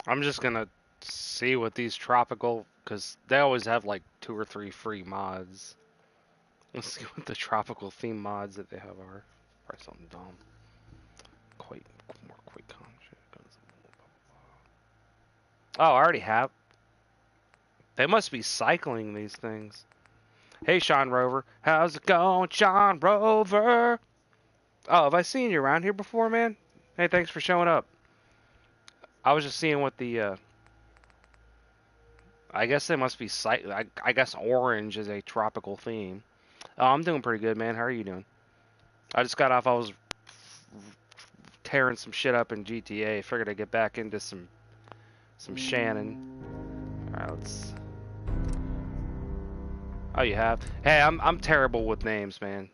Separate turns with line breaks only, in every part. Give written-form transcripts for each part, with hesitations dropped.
I'm just gonna see what these tropical, because they always have like 2 or 3 free mods. Let's see what the tropical theme mods that they have are. Probably something dumb. Quake, more QuakeCon shit. Oh, I already have. They must be cycling these things. Hey, Sean Rover. How's it going, Sean Rover? Oh, have I seen you around here before, man? Hey, thanks for showing up. I was just seeing what the, I guess they must be I guess orange is a tropical theme. Oh, I'm doing pretty good, man. How are you doing? I just got off. I was tearing some shit up in GTA. Figured I'd get back into some Shannon. All right, let's. Oh, you have? Hey, I'm terrible with names, man.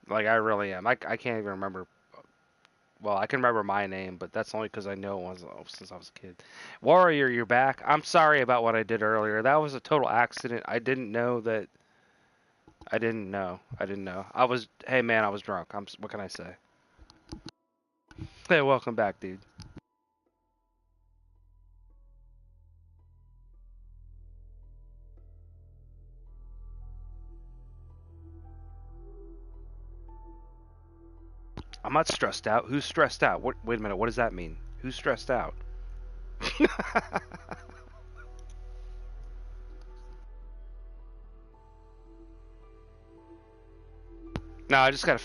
Like I really am. I can't even remember. Well, I can remember my name, but that's only because I know it was since I was a kid. Warrior, you're back. I'm sorry about what I did earlier. That was a total accident. I didn't know that. I didn't know. I didn't know. I was. Hey, man, I was drunk. What can I say? Hey, welcome back, dude. I'm not stressed out. Who's stressed out? What? Wait a minute. What does that mean? Who's stressed out? No, I just gotta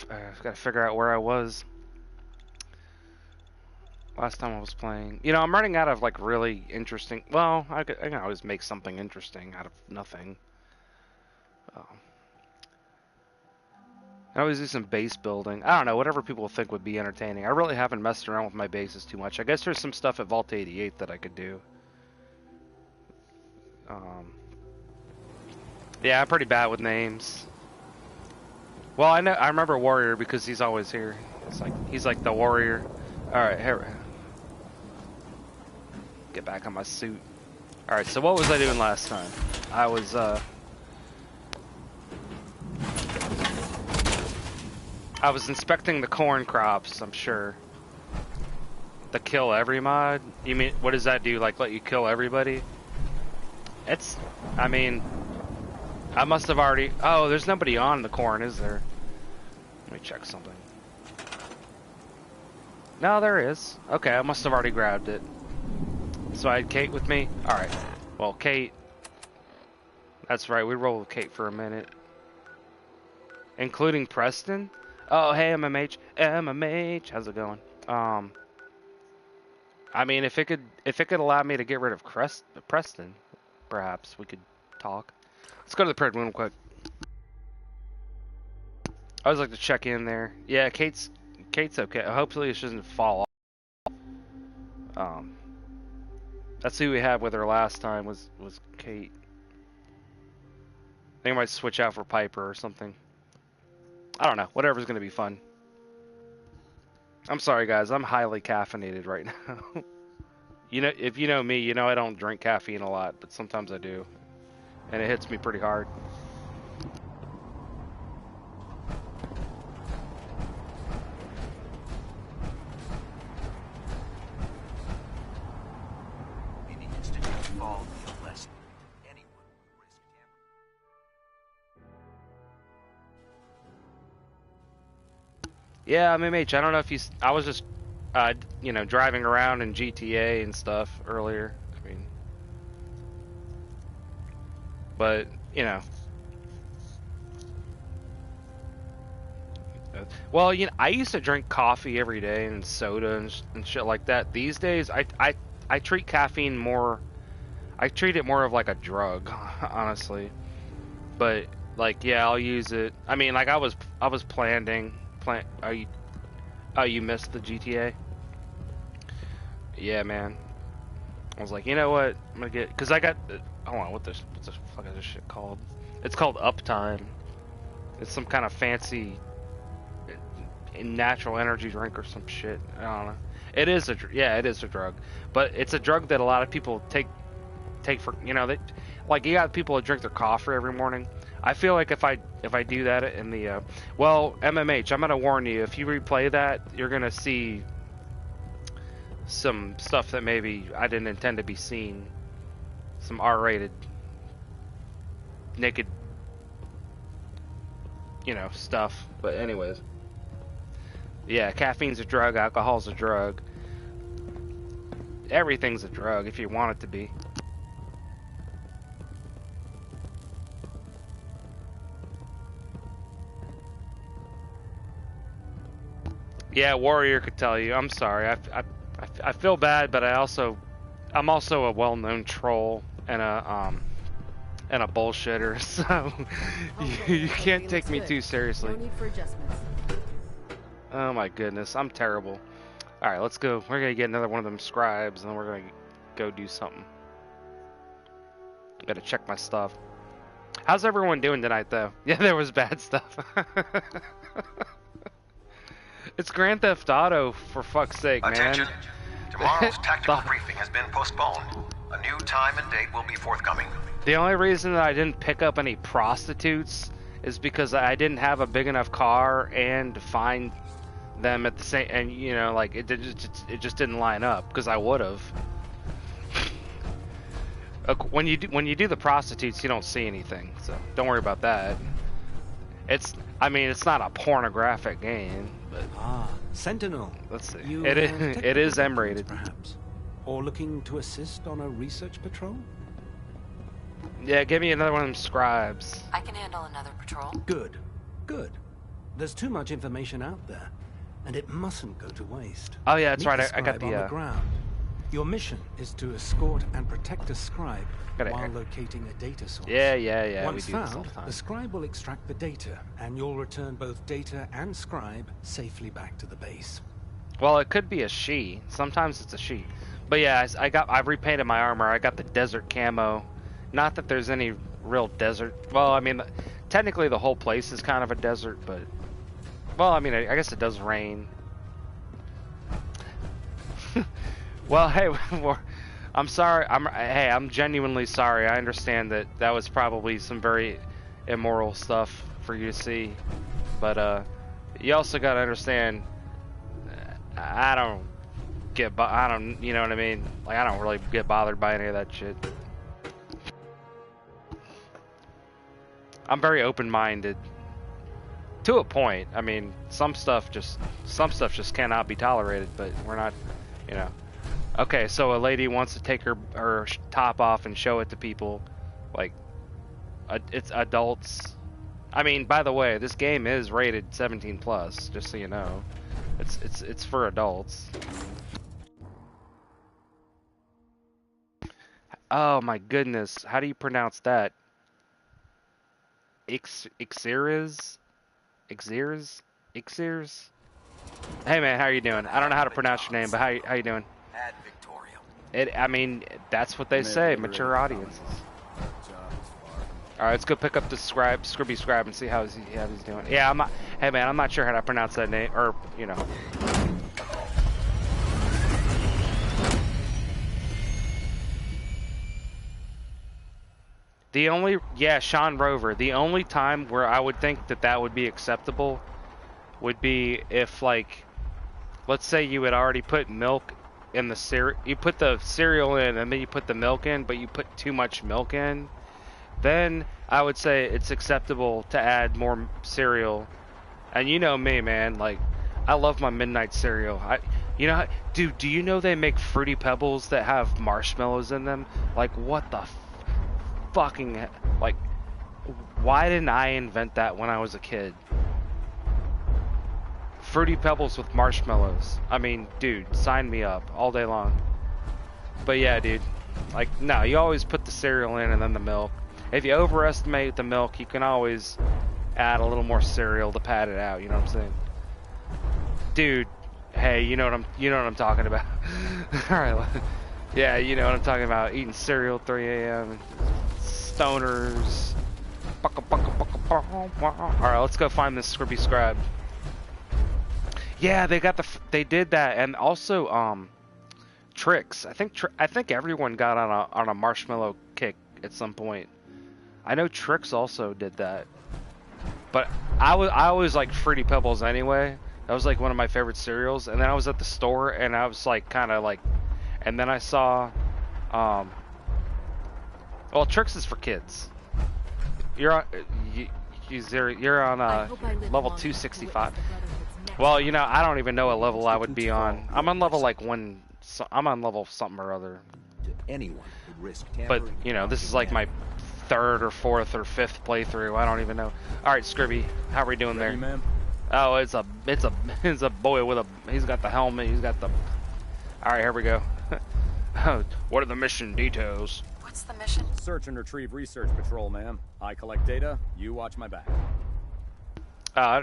figure out where I was last time I was playing. You know, I'm running out of like really interesting. Well, I can always make something interesting out of nothing. Um, I always do some base building. I don't know, whatever people think would be entertaining. I really haven't messed around with my bases too much. I guess there's some stuff at Vault 88 that I could do. Um, yeah, I'm pretty bad with names. Well, I remember Warrior because he's always here. He's like the warrior. All right, here. Get back on my suit. All right, so what was I doing last time? I was inspecting the corn crops, I'm sure. The kill every mod? You mean, what does that do? Like, let you kill everybody? I mean, I must have already... Oh, there's nobody on the corn, is there? Let me check something. No, there is. Okay, I must have already grabbed it. So I had Kate with me? Alright. Well, Kate... That's right, we rolled with Kate for a minute. Including Preston? Oh, hey, MMH. MMH, how's it going? I mean, if it could allow me to get rid of Preston, perhaps we could talk. Let's go to the prayer room real quick. I always like to check in there. Yeah, Kate's okay. Hopefully, she doesn't fall off. That's who we had with her last time was Kate. I think I might switch out for Piper or something. I don't know. Whatever's gonna be fun. I'm sorry, guys. I'm highly caffeinated right now. You know, if you know me, you know I don't drink caffeine a lot, but sometimes I do, and it hits me pretty hard. Yeah, I mean, H, I don't know if you... I was just, you know, driving around in GTA and stuff earlier. I mean... But, you know... Well, you know, I used to drink coffee every day and soda and shit like that. These days, I treat caffeine more... I treat it more of like a drug, honestly. But, like, yeah, I'll use it. I mean, like, I was planning... Oh, you missed the GTA? Yeah, man. I was like, you know what? I'm gonna get... Because I got... Hold on, what the fuck is this shit called? It's called Uptime. It's some kind of fancy... natural energy drink or some shit. I don't know. It is yeah, it is a drug. But it's a drug that a lot of people take for... You know, they... Like, you got people that drink their coffee every morning. I feel like if I do that in the well, MMH, I'm gonna warn you. If you replay that, you're gonna see some stuff that maybe I didn't intend to be seen. Some R-rated, naked, stuff. But anyways, yeah, caffeine's a drug, alcohol's a drug. Everything's a drug if you want it to be. Yeah, Warrior could tell you. I'm sorry. I feel bad, but I'm also a well-known troll and a bullshitter, so you can't take me too seriously.
No need for adjustments.
Oh my goodness, I'm terrible. All right, let's go. We're gonna get another one of them scribes, and then we're gonna go do something. Gotta check my stuff. How's everyone doing tonight, though? Yeah, there was bad stuff. It's Grand Theft Auto, for fuck's sake, man.
Attention. Tomorrow's tactical briefing has been postponed. A new time and date will be forthcoming.
The only reason that I didn't pick up any prostitutes is because I didn't have a big enough car and find them at the same, and like it just didn't line up, because I would have. When you do the prostitutes, you don't see anything, so don't worry about that. It's not a pornographic game, but
Sentinel.
let's see.
You,
It is M-rated.
Perhaps, or looking to assist on a research patrol.
Yeah, give me another one of them scribes.
I can handle another patrol.
Good, good. There's too much information out there, and it mustn't go to waste.
Oh yeah, that's
Meet
right.
the
I got
scribe on the ground. Your mission is to escort and protect a scribe while locating a data source.
Yeah.
Once
we do this all
found,
the time.
the scribe will extract the data, and you'll return both data and scribe safely back to the base.
Well, it could be a she. Sometimes it's a she. But yeah, I've repainted my armor. I got the desert camo. Not that there's any real desert. Well, I mean, technically the whole place is kind of a desert, but well, I mean, I guess it does rain. Well, hey, I'm sorry. I'm genuinely sorry. I understand that was probably some very immoral stuff for you to see, but you also gotta understand. I don't, you know what I mean? Like, I don't really get bothered by any of that shit. I'm very open-minded. To a point. I mean, some stuff just cannot be tolerated, but we're not, Okay, so a lady wants to take her top off and show it to people. Like, it's adults. I mean, by the way, this game is rated 17+, just so you know. It's for adults. Oh my goodness, how do you pronounce that? Ixirs? Hey man, how you doing? I don't know how to pronounce your name, but how you doing? I mean, that's what they say, mature audiences. Alright, let's go pick up the Scribby Scribe, and see how he's doing. Yeah, hey man, I'm not sure how to pronounce that name, or, Sean Rover. The only time where I would think that would be acceptable would be if, like, let's say you had already put milk in the cereal. You put the cereal in, and then you put the milk in, but you put too much milk in. Then I would say it's acceptable to add more cereal. And you know me, man. Like, I love my midnight cereal. Do you know they make Fruity Pebbles that have marshmallows in them? Like, what the fucking, like, why didn't I invent that when I was a kid? Fruity Pebbles with marshmallows. I mean, dude, sign me up all day long. But yeah, dude, like, no, you always put the cereal in and then the milk. If you overestimate the milk, you can always add a little more cereal to pad it out. You know what I'm saying? Dude, hey, you know what I'm talking about. All right, yeah, you know what I'm talking about. Eating cereal at 3 a.m. Stoners. All right, let's go find this Scribby Scribe. Yeah, they did that, and also Tricks. I think everyone got on a marshmallow kick at some point. I know Tricks also did that, but I always liked Fruity Pebbles anyway. That was like one of my favorite cereals. And then I was at the store and I was like kind of like, and then I saw, well, Trix is for kids. You're on, you're on level 265. Well, you know, I don't even know what level I would be on. I'm on level like one. I'm on level something or other.
Anyone would risk
but you know, this is like my third or fourth or fifth playthrough. I don't even know. All right, Scribby, how are we doing there?
Man?
Oh, it's a boy with a. He's got the helmet. He's got the. All right, here we go. What are the mission details?
What's the mission?
Search and retrieve research patrol, ma'am. I collect data. You watch my back.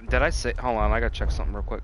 Did I say? Hold on, I gotta check something real quick.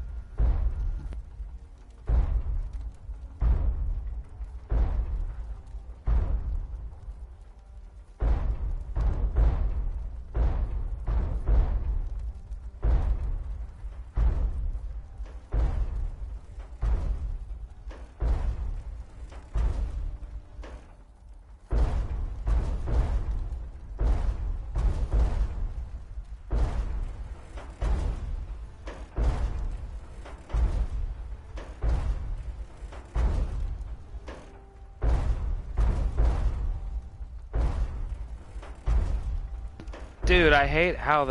Dude, I hate how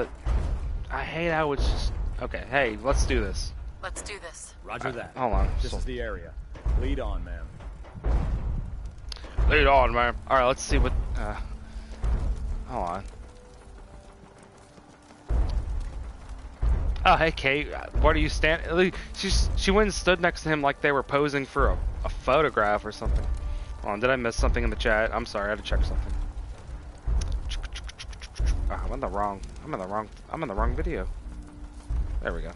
it's just... Okay, hey, let's do this.
Let's do this.
Roger that.
Hold on.
This is the area. Lead on, ma'am.
Lead on, man. Alright, let's see what... hold on. Oh, hey, Kate. What are you standing... She went and stood next to him like they were posing for a photograph or something. Hold on, did I miss something in the chat? I'm sorry, I had to check something. Oh, I'm in the wrong video. There we go.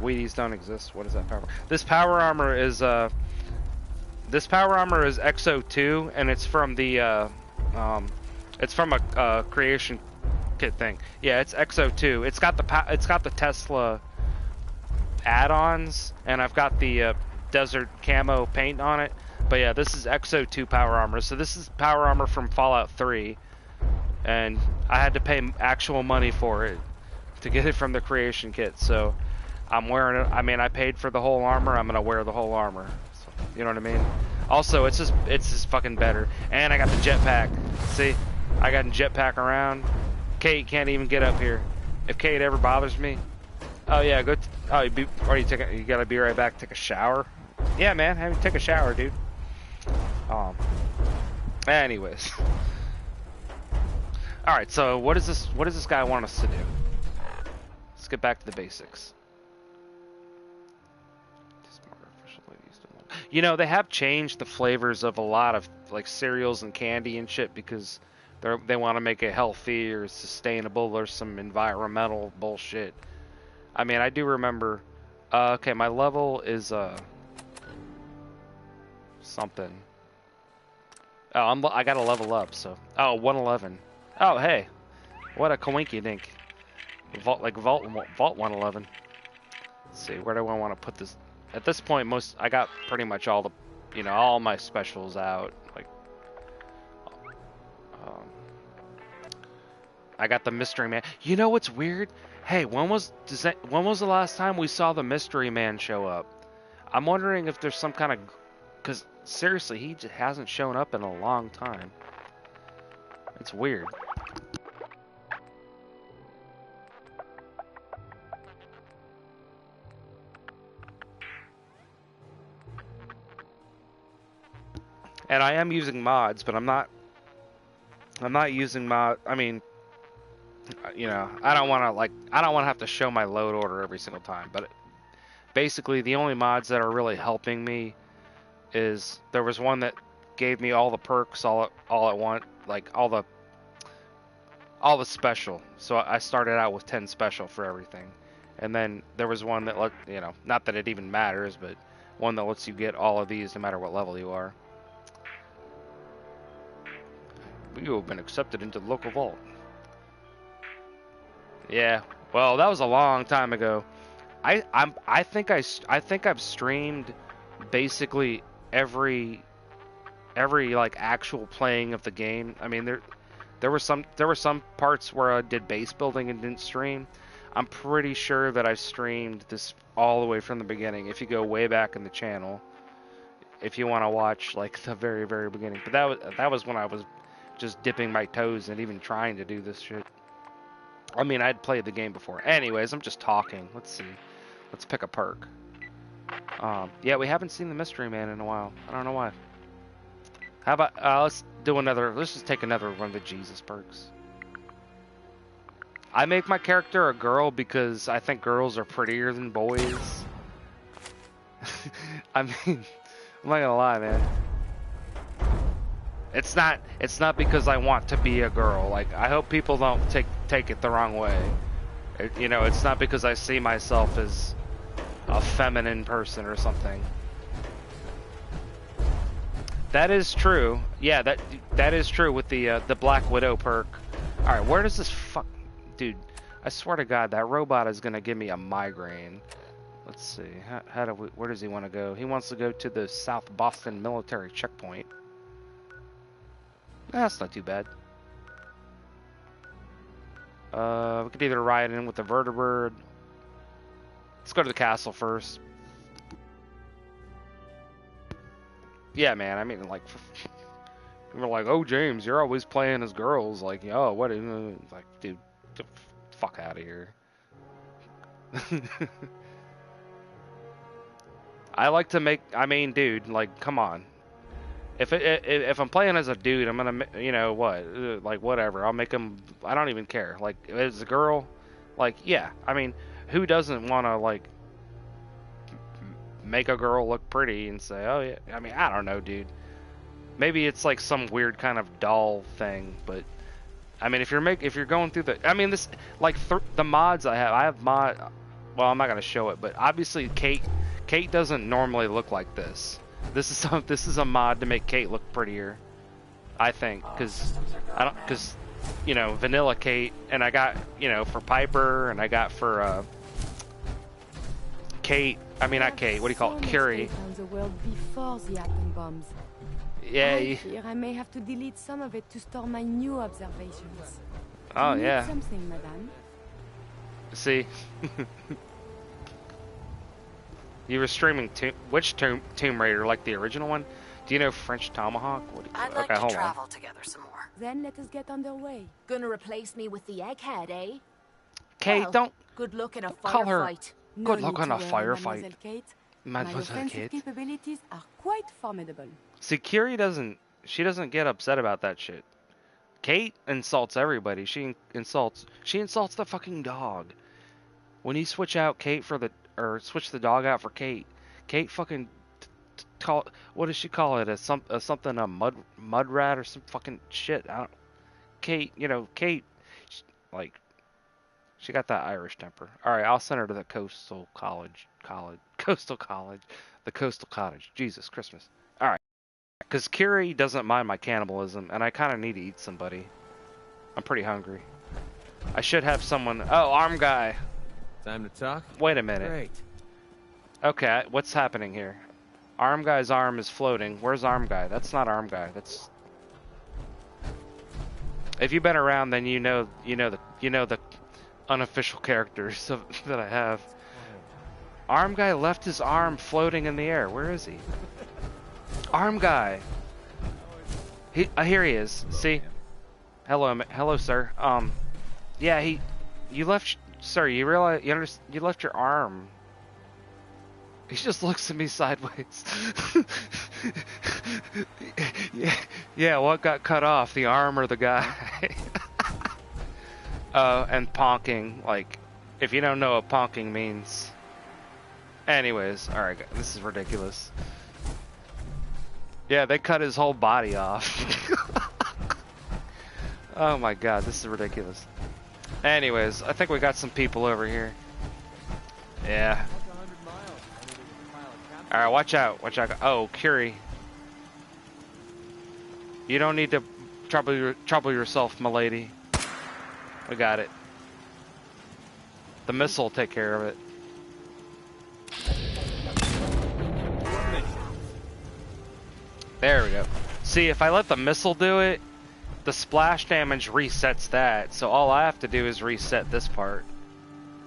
Wheaties don't exist. What is that power? This power armor is XO2, and it's from the it's from a creation kit thing. Yeah, it's XO2. It's got the Tesla add-ons, and I've got the desert camo paint on it. But yeah, this is XO2 power armor. So this is power armor from Fallout 3. And I had to pay actual money for it to get it from the creation kit. So I'm wearing it. I mean, I paid for the whole armor. I'm gonna wear the whole armor. So, you know what I mean? Also, it's just fucking better. And I got the jetpack. See, I got a jetpack around. Kate can't even get up here. If Kate ever bothers me, oh yeah, go. You gotta be right back. Take a shower. Yeah, man, have you take a shower, dude. Anyways. Alright, so what does this guy want us to do? Let's get back to the basics. You know, they have changed the flavors of a lot of like cereals and candy and shit because they want to make it healthy or sustainable or some environmental bullshit. I mean, I do remember okay, my level is something. Oh, I gotta level up, so 111. Oh, hey, what a coinky dink. Vault 111. Let's see, where do I want to put this? At this point, I got pretty much all the, you know, all my specials out. Like, I got the Mystery Man. You know what's weird? Hey, when was the last time we saw the Mystery Man show up? I'm wondering if there's some kind of, because seriously, he just hasn't shown up in a long time. It's weird. And I am using mods, but I'm not using mod. I mean, you know, I don't want to have to show my load order every single time. But basically, the only mods that are really helping me is there was one that gave me all the perks all at once, like all the special. So I started out with 10 special for everything, and then there was one that you know, not that it even matters, but one that lets you get all of these no matter what level you are. You have been accepted into the local vault. Yeah, well, that was a long time ago. I think I've streamed basically every like actual playing of the game. I mean, there were some parts where I did base building and didn't stream. I'm pretty sure that I've streamed this all the way from the beginning. If you go way back in the channel, if you want to watch like the very, very beginning. But that was when I was just dipping my toes and even trying to do this shit. I mean, I'd played the game before. Anyways, I'm just talking. Let's see. Let's pick a perk. Yeah, we haven't seen the Mystery Man in a while. I don't know why. How about let's just take another one of the Jesus perks. I make my character a girl because I think girls are prettier than boys. I mean, I'm not gonna lie, man. It's not because I want to be a girl. Like, I hope people don't take it the wrong way. You know, it's not because I see myself as a feminine person or something. That is true. Yeah, that is true with the Black Widow perk. All right, where does this dude? I swear to God, that robot is gonna give me a migraine. Let's see. Where does he want to go? He wants to go to the South Boston military checkpoint. That's not too bad. We could either ride in with the vertibird. Let's go to the castle first. Yeah, man. I mean, like, people are like, "Oh, James, you're always playing as girls." Like, oh, what? Like, dude, get the fuck out of here. I like to make. I mean, dude, like, come on. If I'm playing as a dude, I'm gonna, you know what, like, whatever. I'll make him. I don't even care. Like, as a girl, like, yeah. I mean, who doesn't want to, like, make a girl look pretty and say, oh yeah. I mean, I don't know, dude. Maybe it's like some weird kind of doll thing, but I mean, if you're going through the, I mean, this, like, the mods I have mod. Well, I'm not gonna show it, but obviously Kate doesn't normally look like this. This is a mod to make Kate look prettier, I think, because you know, vanilla Kate, and I got, you know, for Piper, and I got for Kate. I mean, not Kate. What do you call it? Curie.
The world before the atom bombs.
Yeah.
I fear I may have to delete some of it to store my new observations.
Oh
You need
yeah.
something, madame.
See. You were streaming which Tomb Raider, like the original one? Do you know French Tomahawk?
I'd like to travel together some more.
Then let us get underway.
Gonna replace me with the egghead, eh?
Kate,
well,
don't
good luck in a
call her.
firefight.
Good luck on a
Mademoiselle
firefight.
Kate.
Mademoiselle
My offensive
Kate.
capabilities are quite formidable.
See, Curie doesn't get upset about that shit. Kate insults everybody. She insults the fucking dog. When you switch out Kate switch the dog out for Kate fucking call, what does she call it? Something a mud rat or some fucking shit. Kate, you know, Kate, like, she got that Irish temper. All right, I'll send her to the Coastal Cottage. Jesus Christmas. All right, because Curie doesn't mind my cannibalism, and I kind of need to eat somebody. I'm pretty hungry. I should have someone. Oh, arm guy.
Time to talk?
Wait a minute.
Great.
Okay, what's happening here? Arm guy's arm is floating. Where's arm guy? That's not arm guy. That's. If you've been around, then you know the unofficial characters that I have. Arm guy left his arm floating in the air. Where is he? Arm guy. Here he is. See? Hello, sir. Yeah, you left. Sir, you realize you left your arm. He just looks at me sideways. yeah, what got cut off, the arm or the guy? And ponking, like, if you don't know what ponking means. Anyways, alright, this is ridiculous. Yeah, they cut his whole body off. Oh my god, this is ridiculous. Anyways, I think we got some people over here. Yeah. Alright, watch out. Oh, Curie. You don't need to trouble yourself, milady. We got it. The missile will take care of it. There we go. See, if I let the missile do it, the splash damage resets that, so all I have to do is reset this part.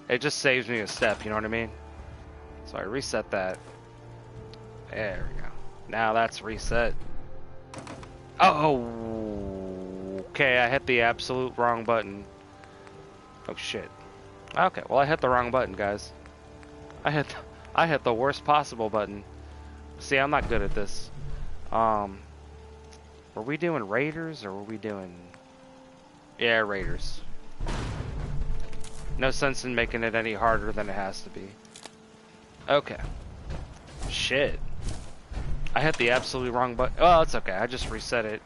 It just saves me a step, you know what I mean? So I reset that. There we go. Now that's reset. Oh, okay, I hit the absolute wrong button. Oh shit. Okay, well I hit the wrong button, guys. I hit the worst possible button. See, I'm not good at this. Were we doing Raiders or were we doing... Yeah, Raiders. No sense in making it any harder than it has to be. Okay. Shit. I hit the absolutely wrong button. Oh, it's okay. I just reset it.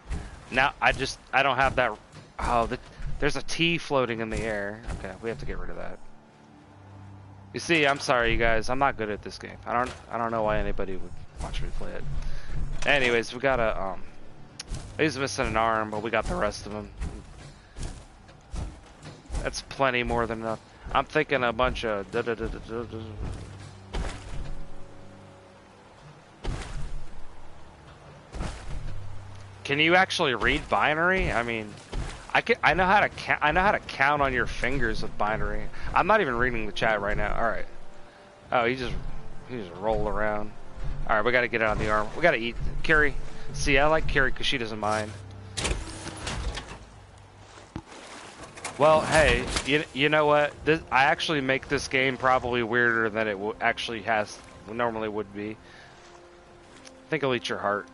Now, I don't have that... Oh, there's a T floating in the air. Okay, we have to get rid of that. You see, I'm sorry, you guys. I'm not good at this game. I don't know why anybody would watch me play it. Anyways, we got a, he's missing an arm, but we got the rest of him. That's plenty more than enough. I'm thinking a bunch of... Can you actually read binary? I mean, I know how to count on your fingers with binary. I'm not even reading the chat right now. All right. Oh, he just rolled around. All right, we got to get out of the arm. We got to eat. Carrie. See, I like Carrie because she doesn't mind. Well, hey, you know what? I actually make this game probably weirder than it actually normally would be. I think I'll eat your heart.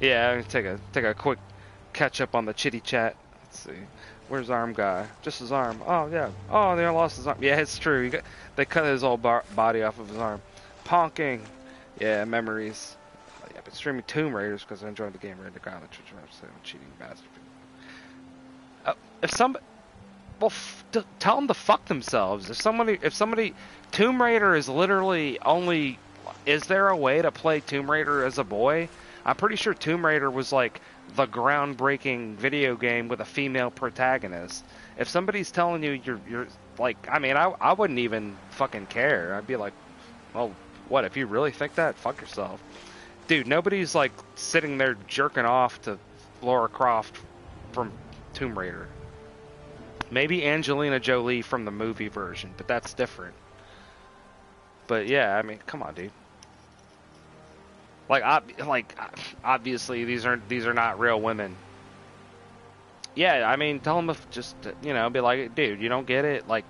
Yeah, I'm gonna take a quick catch up on the chitty chat. Let's see. Where's arm guy? Just his arm. Oh yeah. Oh, they lost his arm. Yeah, it's true. They cut his whole body off of his arm. Ponking. Yeah, memories. Yeah, I've been streaming Tomb Raiders because I enjoyed the game. Read the guy on the Twitch. I'm cheating bastard. If somebody, well, tell them to fuck themselves. If somebody, Tomb Raider is literally only. Is there a way to play Tomb Raider as a boy? I'm pretty sure Tomb Raider was like the groundbreaking video game with a female protagonist. If somebody's telling you you're like, I mean, I wouldn't even fucking care. I'd be like, well, what, if you really think that? Fuck yourself. Dude, nobody's like sitting there jerking off to Lara Croft from Tomb Raider. Maybe Angelina Jolie from the movie version, but that's different. But yeah, I mean, come on, dude. Like obviously these are not real women. Yeah, I mean, tell them if just, you know, be like, dude, you don't get it. Like,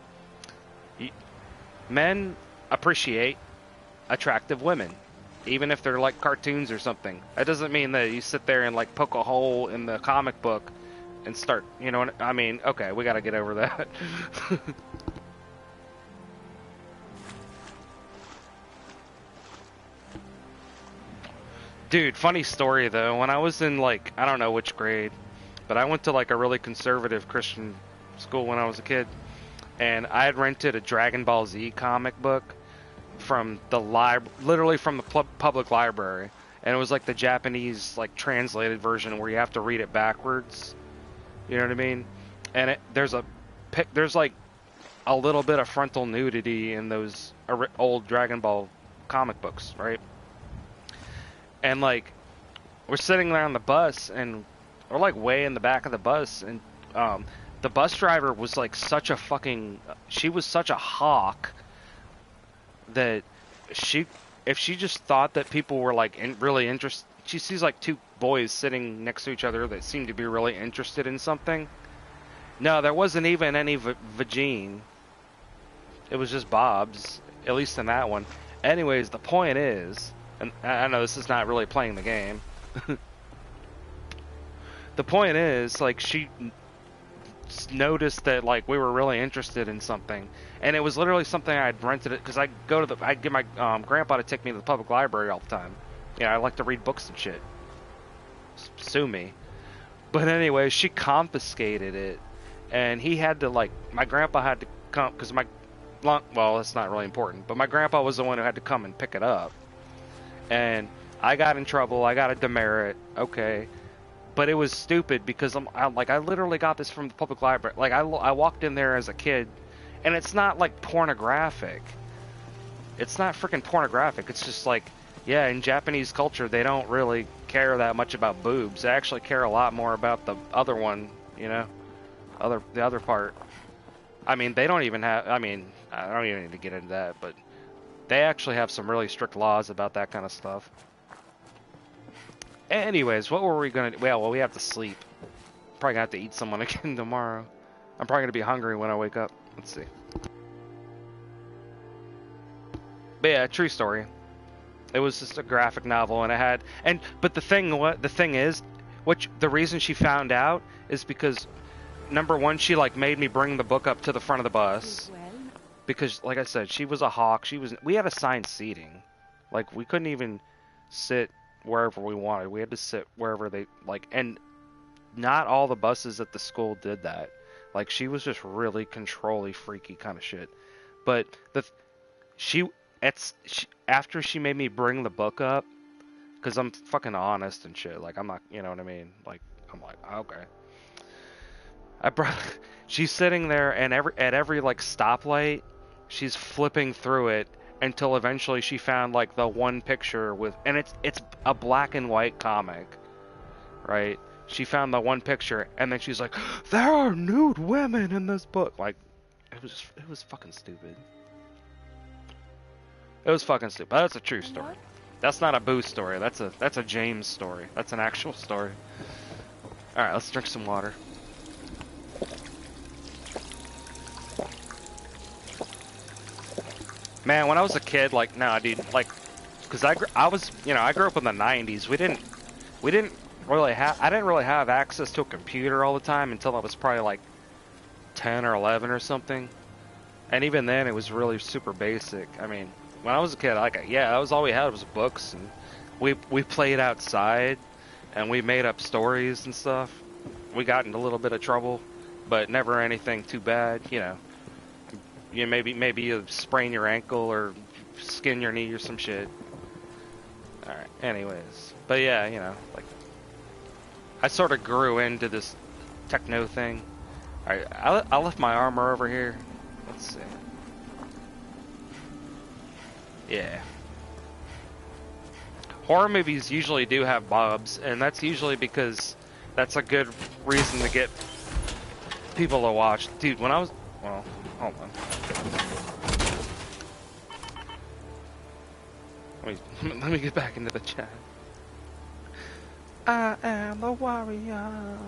men appreciate attractive women, even if they're like cartoons or something. That doesn't mean that you sit there and like poke a hole in the comic book and start, you know what I mean? Okay, we got to get over that. Dude, funny story though, when I was in like, I don't know which grade, but I went to like a really conservative Christian school when I was a kid, and I had rented a Dragon Ball Z comic book from the literally from the public library, and it was like the Japanese like translated version where you have to read it backwards, you know what I mean? And there's like a little bit of frontal nudity in those old Dragon Ball comic books, right? And like, we're sitting there on the bus, and we're like way in the back of the bus, and the bus driver was like such a fucking, she was such a hawk that if she just thought that people were like really interested, she sees like two boys sitting next to each other that seemed to be really interested in something. No, there wasn't even any vagine. It was just Bob's, at least in that one. Anyways, the point is, and I know this is not really playing the game. The point is, like, she noticed that like we were really interested in something, and it was literally something I'd rented it because I'd get my grandpa to take me to the public library all the time. You know, I like to read books and shit. Sue me. But anyway, she confiscated it, and he had to, like, my grandpa had to come because well, that's not really important, but my grandpa was the one who had to come and pick it up. And I got in trouble. I got a demerit. Okay. But it was stupid because I literally got this from the public library. Like, I walked in there as a kid, and it's not like pornographic. It's not freaking pornographic. It's just like, yeah, in Japanese culture, they don't really care that much about boobs. They actually care a lot more about the other one, you know, the other part. I mean, they don't even have. I mean, I don't even need to get into that, but they actually have some really strict laws about that kind of stuff. Anyways, what were we gonna do? Well, we have to sleep. Probably gonna have to eat someone again tomorrow. I'm probably gonna be hungry when I wake up. Let's see. But yeah, true story. It was just a graphic novel, and it had but the thing is, the reason she found out is because number one, she like made me bring the book up to the front of the bus because, like I said, she was a hawk. We had assigned seating, like we couldn't even sit wherever we wanted. We had to sit wherever they like, and not all the buses at the school did that. Like she was just really controlly, freaky kind of shit. But after she made me bring the book up, because I'm fucking honest and shit. Like I'm not, you know what I mean? Like I'm like okay. She's sitting there, and at every like stoplight, she's flipping through it until eventually she found like the one picture and it's a black and white comic, right? She found the one picture, and then she's like, "There are nude women in this book." Like, it was fucking stupid. It was fucking stupid. That's a true story. That's not a Boo story. That's a James story. That's an actual story. All right, let's drink some water. Man, when I was a kid, like, nah, dude, like, cause I grew up in the '90s. I didn't really have access to a computer all the time until I was probably like 10 or 11 or something. And even then, it was really super basic. I mean, when I was a kid, that was all we had was books, and we played outside, and we made up stories and stuff. We got into a little bit of trouble, but never anything too bad, you know. You maybe you sprain your ankle or skin your knee or some shit. All right. Anyways, but yeah, you know, like I sort of grew into this techno thing. All right, I left my armor over here. Let's see. Yeah. Horror movies usually do have bobs, and that's usually because that's a good reason to get people to watch. Dude, when I was... Well, hold on. Let me get back into the chat. I am the warrior.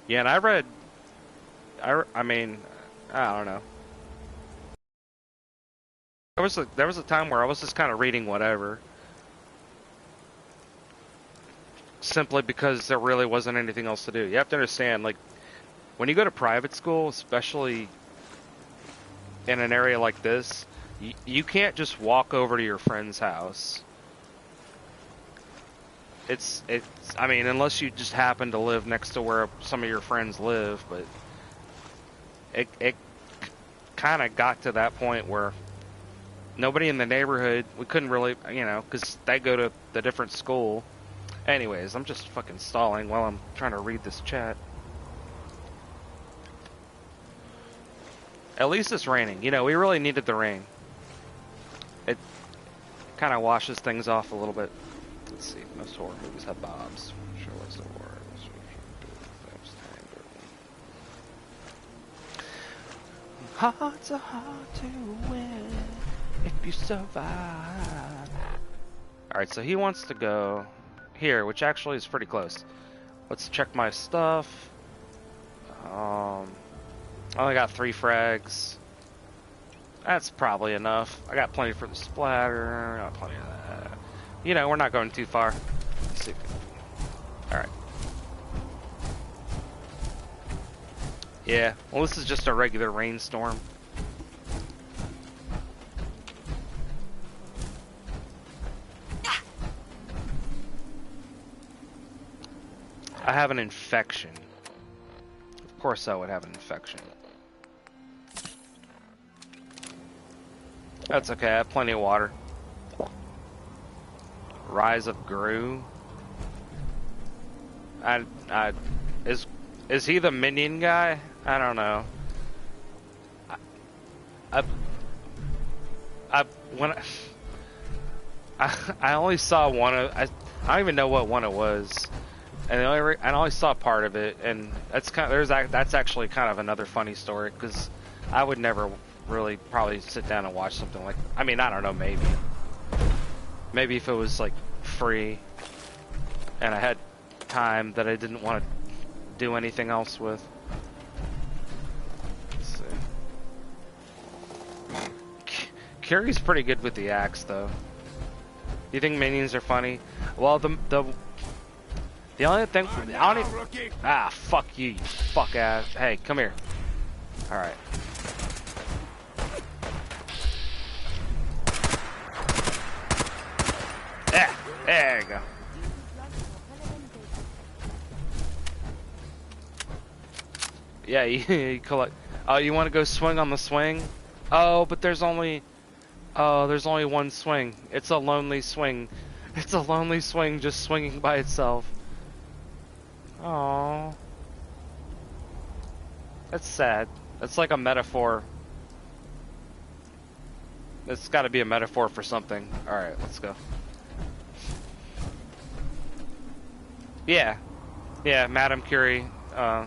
Yeah, and I read... I mean, I don't know. There was a time where I was just kind of reading whatever. Simply because there really wasn't anything else to do. You have to understand, like, when you go to private school, especially in an area like this, you can't just walk over to your friend's house. I mean, unless you just happen to live next to where some of your friends live, but it kind of got to that point where nobody in the neighborhood, we couldn't really, you know, because they go to the different school. Anyways, I'm just fucking stalling while I'm trying to read this chat. At least it's raining. You know, we really needed the rain. It kind of washes things off a little bit. Let's see. Most horror movies have bobs. Sure, what's the word? Hearts are hard to win if you survive. Alright, so he wants to go here, which actually is pretty close. Let's check my stuff. I only got 3 frags. That's probably enough. I got plenty for the splatter. I got plenty of that. You know, we're not going too far. Let's see. Alright. Yeah, well, this is just a regular rainstorm. I have an infection. Of course I would have an infection. That's okay, I have plenty of water. Rise of Gru. Is he the minion guy? I don't know. I only saw one of. I don't even know what one it was, and I only saw part of it, and that's that's actually kind of another funny story because I would never really probably sit down and watch something like. I mean, I don't know, maybe if it was like free, and I had time that I didn't want to do anything else with. Let's see. Curie's pretty good with the axe, though. Do you think minions are funny? Well, the only thing I don't even, fuck you, you fuck ass. Hey, come here. All right. There you go. Yeah, you collect. Oh, you want to go swing on the swing? Oh, but there's only one swing. It's a lonely swing. It's a lonely swing just swinging by itself. Oh, that's sad. That's like a metaphor. It's got to be a metaphor for something. All right, let's go. Yeah, Madame Curie. I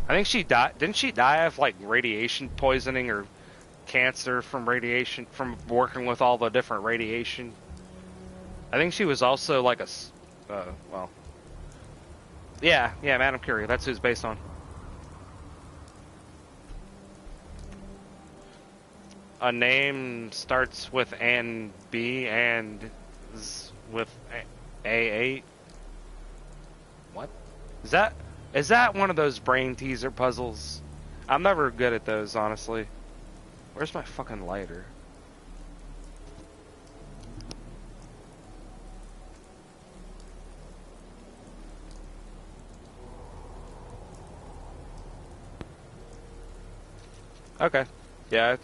think she died. Didn't she die of like radiation poisoning or cancer from radiation from working with all the different radiation? I think she was also like well. Yeah, Madame Curie. That's who it's based on. A name starts with and B and with A8. What? Is that one of those brain teaser puzzles? I'm never good at those, honestly. Where's my fucking lighter? Okay. Yeah,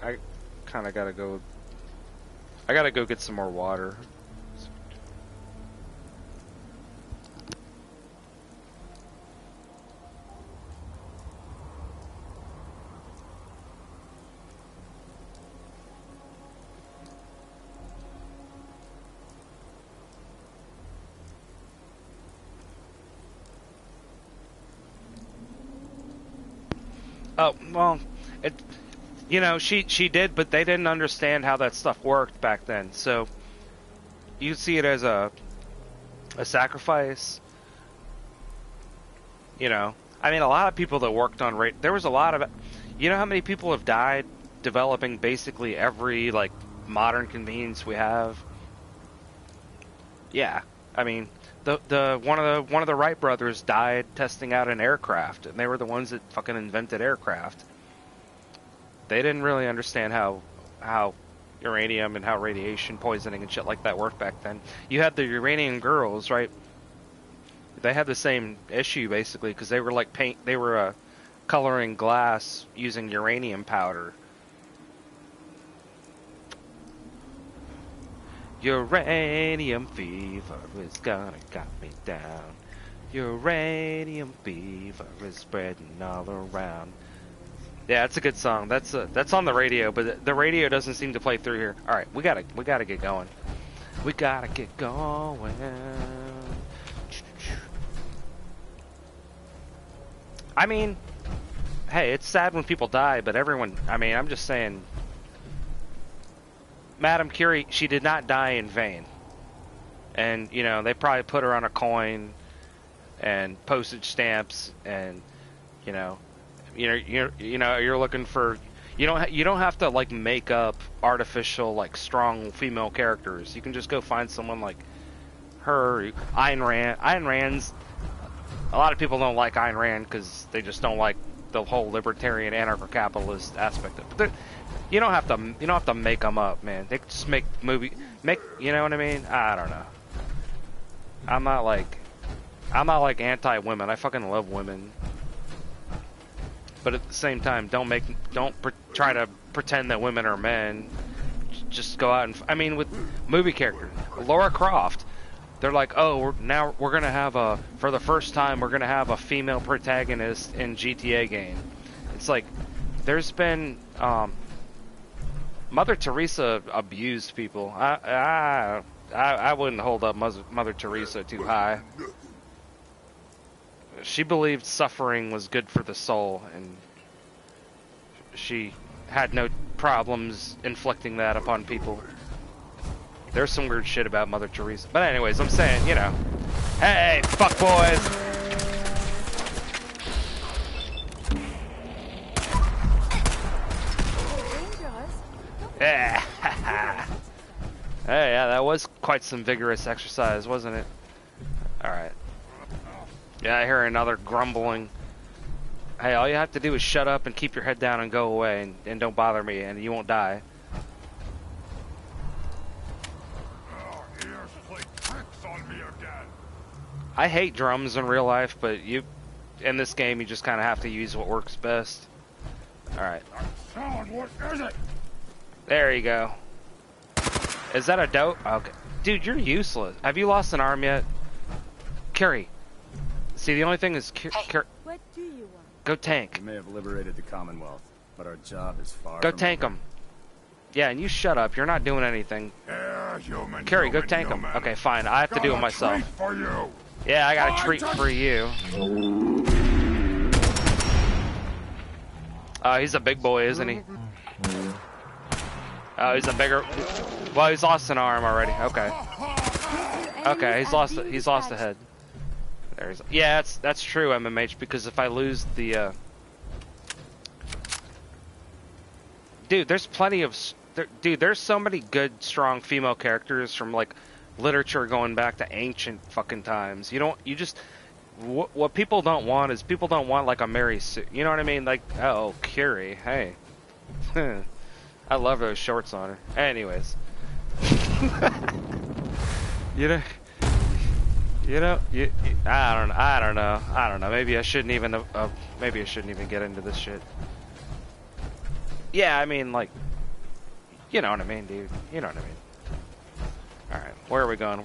I kind of gotta go. I gotta go get some more water. Oh, well, she did, but they didn't understand how that stuff worked back then. So you see it as a sacrifice. I mean, a lot of people that worked on there was a lot of, how many people have died developing basically every like modern convenience we have. Yeah, I mean, the one of the Wright brothers died testing out an aircraft, and they were the ones that fucking invented aircraft. They didn't really understand how uranium and how radiation poisoning and shit like that worked back then. You had the Uranian girls, right? They had the same issue basically because they were like coloring glass using uranium powder. Uranium fever is gonna got me down. Uranium fever is spreading all around. Yeah, it's a good song. That's on the radio, but the radio doesn't seem to play through here. All right, we gotta get going. We gotta get going. I mean, hey, it's sad when people die, but everyone. I mean, I'm just saying. Madame Curie, she did not die in vain. And, they probably put her on a coin and postage stamps and, you're looking for, you don't have to like make up artificial like strong female characters. You can just go find someone like her, Ayn Rand. Ayn Rand's, a lot of people don't like Ayn Rand because they just don't like the whole libertarian anarcho-capitalist aspect of it. You don't have to make them up, man. They just make, you know what I mean? I don't know. I'm not like anti-women. I fucking love women. But at the same time, don't try to pretend that women are men. Just go out and, I mean, with movie characters, Lara Croft, they're like, oh, we're gonna have for the first time, we're gonna have a female protagonist in GTA game. It's like, there's been, Mother Teresa abused people. I wouldn't hold up Mother Teresa too high. She believed suffering was good for the soul, and she had no problems inflicting that upon people. There's some weird shit about Mother Teresa. But anyways, I'm saying, you know. Hey, fuck boys! Yeah. Hey, yeah, that was quite some vigorous exercise, wasn't it? Alright. Yeah, I hear another grumbling. Hey, all you have to do is shut up and keep your head down and go away and don't bother me and you won't die. I hate drums in real life, but in this game you just kind of have to use what works best. Alright.
What is it?
There you go. Is that a dope? Okay. Dude, you're useless. Have you lost an arm yet? Carrie. See, the only thing is...
What do you want?
Go tank.
We may have liberated the Commonwealth, but our job is far
Go
from
tank
over.
him. Yeah, and you shut up. You're not doing anything.
Yeah, human.
Carrie, go tank him. Okay, fine. I have to do it myself.
For you.
Yeah, I got a treat for you. He's a big boy, isn't he? Oh, he's a bigger... Well, he's lost an arm already. Okay. Okay, he's lost a head. There's... Yeah, that's true, MMH, because if I lose the... Dude, there's plenty of... Dude, there's so many good, strong female characters from, like, literature going back to ancient fucking times. You just... What people don't want is people don't want, like, a Mary Sue. You know what I mean? Like, oh, Curie, hey. I love those shorts on her. Anyways. I don't know. Maybe I shouldn't even get into this shit. Yeah, I mean, like, you know what I mean, dude. You know what I mean. Alright, where are we going?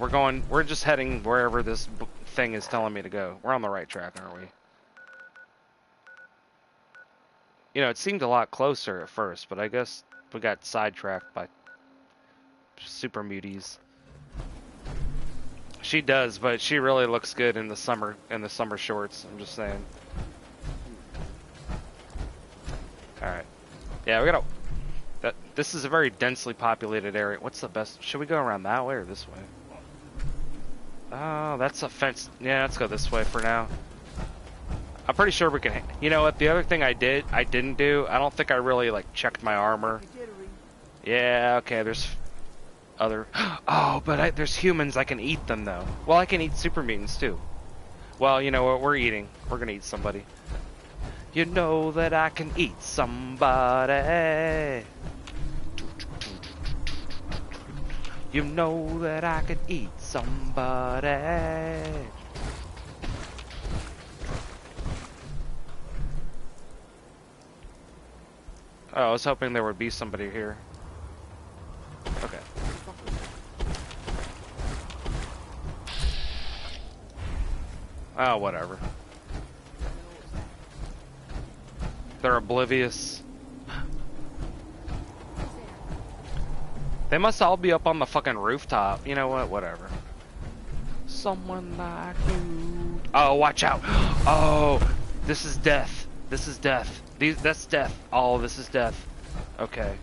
We're just heading wherever this thing is telling me to go. We're on the right track, aren't we? You know, it seemed a lot closer at first, but I guess we got sidetracked by super muties. She does, but she really looks good in the summer shorts. I'm just saying. All right. Yeah, we gotta. This is a very densely populated area. What's the best? Should we go around that way or this way? Oh, that's a fence. Yeah, let's go this way for now. I'm pretty sure we can. You know what? The other thing I didn't do. I don't think I really like checked my armor. Yeah. Okay. There's other. Oh, but there's humans. I can eat them though. Well, I can eat super mutants too. Well, you know what? We're eating. We're gonna eat somebody. You know that I can eat somebody. You know that I can eat somebody. Oh, I was hoping there would be somebody here. Okay. Oh, whatever. They're oblivious. They must all be up on the fucking rooftop. You know what? Whatever. Someone like you. Oh, watch out. Oh, this is death. This is death. That's death. Oh, this is death. Okay.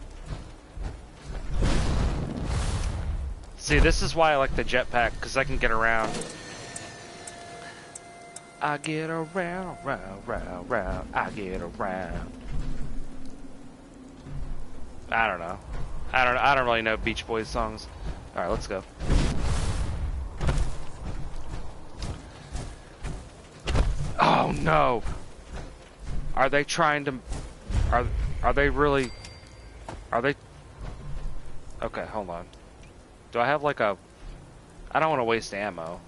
See, this is why I like the jetpack, because I can get around. I get around, round. I get around. I don't know. I don't really know Beach Boys songs. All right, let's go. Oh no! Are they trying to? Are they really? Are they? Okay, hold on. Do I have like a? I don't want to waste ammo.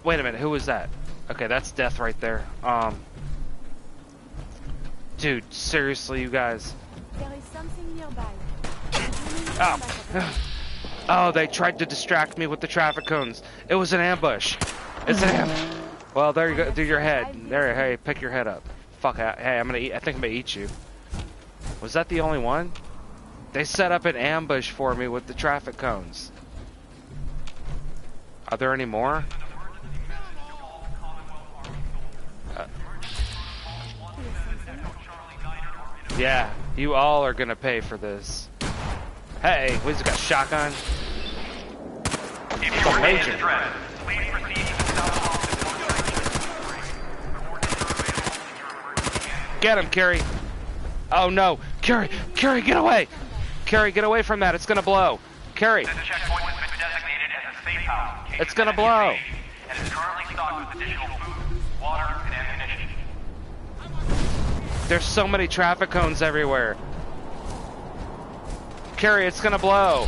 Wait a minute, who was that? Okay, that's death right there. Dude, seriously, you guys.
There is something nearby.
Oh. Oh, they tried to distract me with the traffic cones. It was an ambush. It's an ambush. Well, there you go. Do your head. There. Hey, pick your head up. Fuck. Hey, I'm gonna eat. I think I'm gonna eat you. Was that the only one? They set up an ambush for me with the traffic cones. Are there any more? Yeah, you all are gonna pay for this. Hey, we just got shotgun. It's a major. Get him, Carrie. Oh no, Carrie, Carrie, get away! Carrie, get away from that. It's gonna blow. Carrie.
This checkpoint has been designated as a safe house.
It's gonna blow.
And is currently stocked with additional food, water, and ammunition.
There's so many traffic cones everywhere. Carrie, it's gonna blow.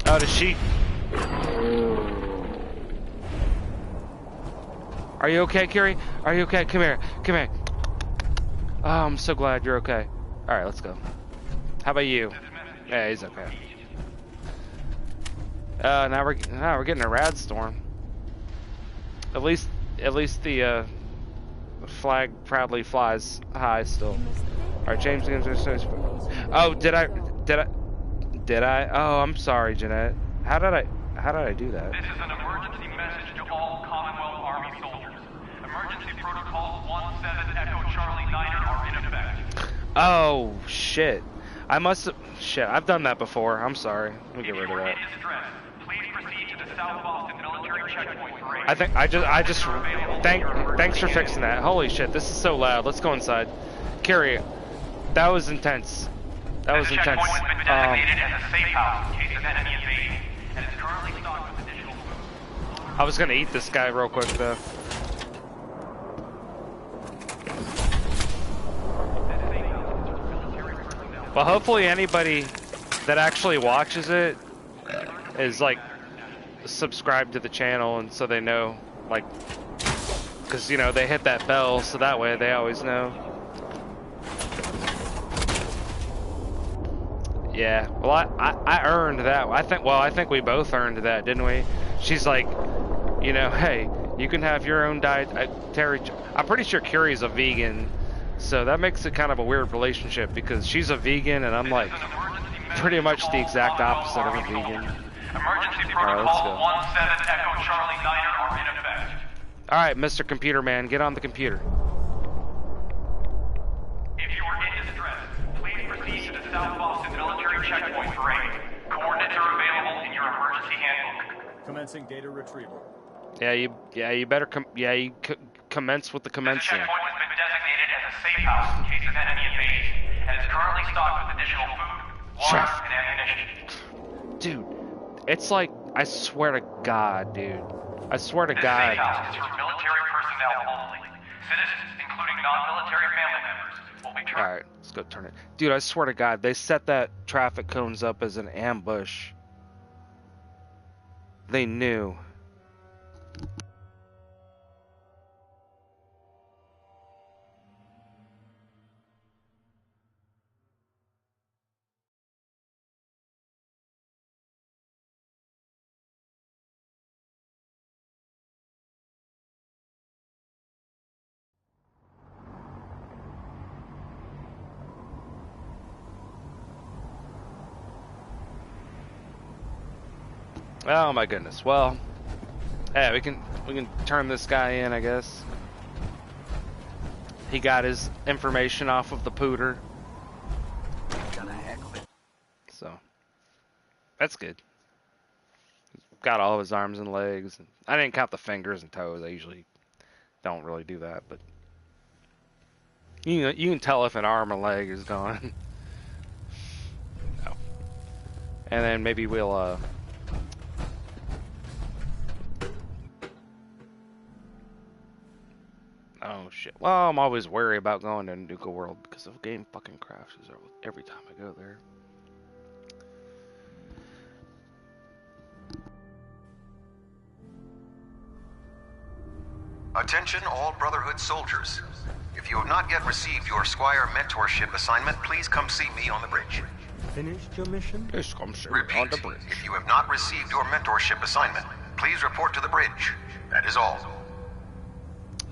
Oh, does she? Are you okay, Carrie? Are you okay? Come here. Come here. Oh, I'm so glad you're okay. All right, let's go. How about you? Yeah, he's okay. Now we're getting a rad storm. At least the flag proudly flies high still. All right, James. Oh, did I? Oh, I'm sorry, Jeanette. How did I do that?
This is an emergency message to all Commonwealth Army soldiers. Emergency protocols 17 Echo Charlie Niner are in effect.
Oh shit! I must have. Shit, I've done that before. I'm sorry. Let me get rid of that.
Please proceed to the South Boston military checkpoint parade.
Thanks for fixing that. Holy shit, this is so loud. Let's go inside. Carrie, that was intense. That was intense.
Checkpoint has been designated as a safe house in case of enemy invasion, and is currently stocked with additional food.
I was gonna eat this guy real quick though. Well, hopefully anybody that actually watches it is like subscribed to the channel, and so they know, like, because you know they hit that bell, so that way they always know. Yeah, well, I earned that. I think we both earned that, didn't we? She's like, you know, hey, you can have your own diet. Terry, I'm pretty sure Curie's a vegan, so that makes it kind of a weird relationship because she's a vegan and I'm like pretty much the exact opposite of a vegan.
Emergency protocol 17 Echo Charlie Niner are in effect.
All right, Mr. Computer Man, get on the computer.
If you are in distress, please proceed to the South Boston military checkpoint parade. Coordinates are available in your emergency handbook.
Commencing data retrieval.
You better commence with the
This
commencing.
checkpoint has been designated as a safe house in case of enemy invasion, and is currently stocked with additional food, water, and ammunition.
Dude, it's like, I swear to God, dude. I swear to
This
God.
safe house is for military personnel only. Citizens, including non-military family members, will be treated.
Alright, let's go turn it. Dude, I swear to God, they set that traffic cones up as an ambush. They knew. Oh my goodness. Well, yeah, we can turn this guy in, I guess. He got his information off of the pooter. So that's good. Got all of his arms and legs. I didn't count the fingers and toes. I usually don't really do that, but you can tell if an arm or leg is gone. No. And then maybe we'll oh shit. Well, I'm always wary about going to Nuka World because the game fucking crashes every time I go there.
Attention all Brotherhood soldiers. If you have not yet received your Squire mentorship assignment, please come see me on the bridge.
Finished your mission?
Just come see me
Repeat,
on the bridge.
if you have not received your mentorship assignment, please report to the bridge. That is all.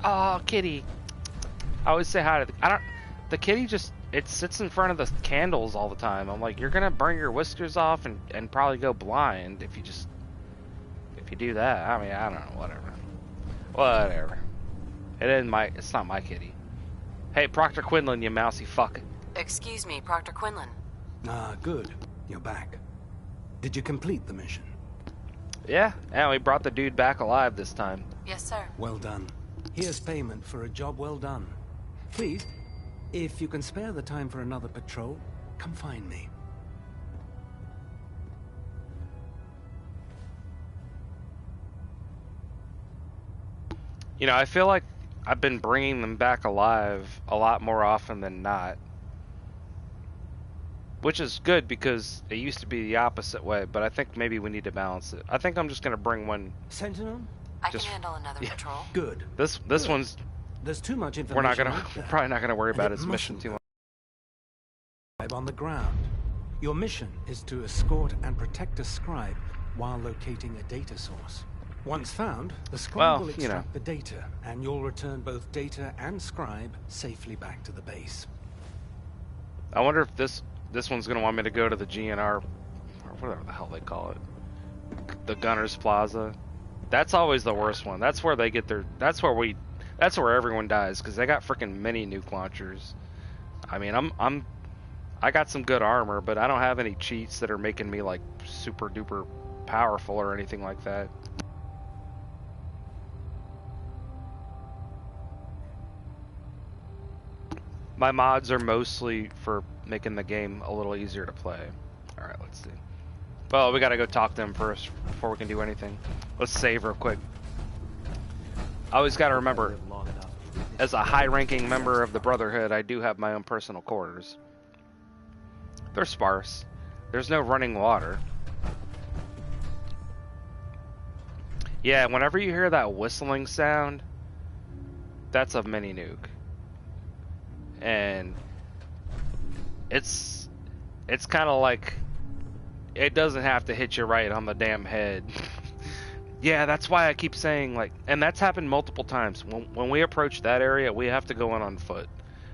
Oh, kitty. I always say hi to the kitty just, it sits in front of the candles all the time. I'm like, you're gonna burn your whiskers off and probably go blind if you do that. I mean, I don't know, whatever. It's not my kitty. Hey, Proctor Quinlan, you mousy fuck.
Excuse me, Proctor Quinlan.
Ah, good. You're back. Did you complete the mission?
Yeah, and we brought the dude back alive this time.
Yes, sir.
Well done. Here's payment for a job well done. Please, if you can spare the time for another patrol, come find me.
You know, I feel like I've been bringing them back alive a lot more often than not. Which is good because it used to be the opposite way, but I think maybe we need to balance it. I think I'm just going to bring one.
Sentinel?
I can handle another patrol.
Good.
This one's...
There's too much information.
We're probably not going to worry about its mission too much.
On the ground. Your mission is to escort and protect a scribe while locating a data source. Once found, the scribe will extract the data, and you'll return both data and scribe safely back to the base.
I wonder if this one's going to want me to go to the GNR, or whatever the hell they call it. The Gunners Plaza. That's always the worst one. That's where they get their... That's where everyone dies, because they got freaking mini nuke launchers. I mean, I got some good armor, but I don't have any cheats that are making me, like, super duper powerful or anything like that. My mods are mostly for making the game a little easier to play. Alright, let's see. Well, we gotta go talk to them first before we can do anything. Let's save real quick. I always gotta remember, as a high-ranking member of the Brotherhood, I do have my own personal quarters. They're sparse. There's no running water. Yeah, whenever you hear that whistling sound, that's a mini nuke. And it's kind of like, it doesn't have to hit you right on the damn head. Yeah, that's why I keep saying, like, and that's happened multiple times. When we approach that area, we have to go in on foot.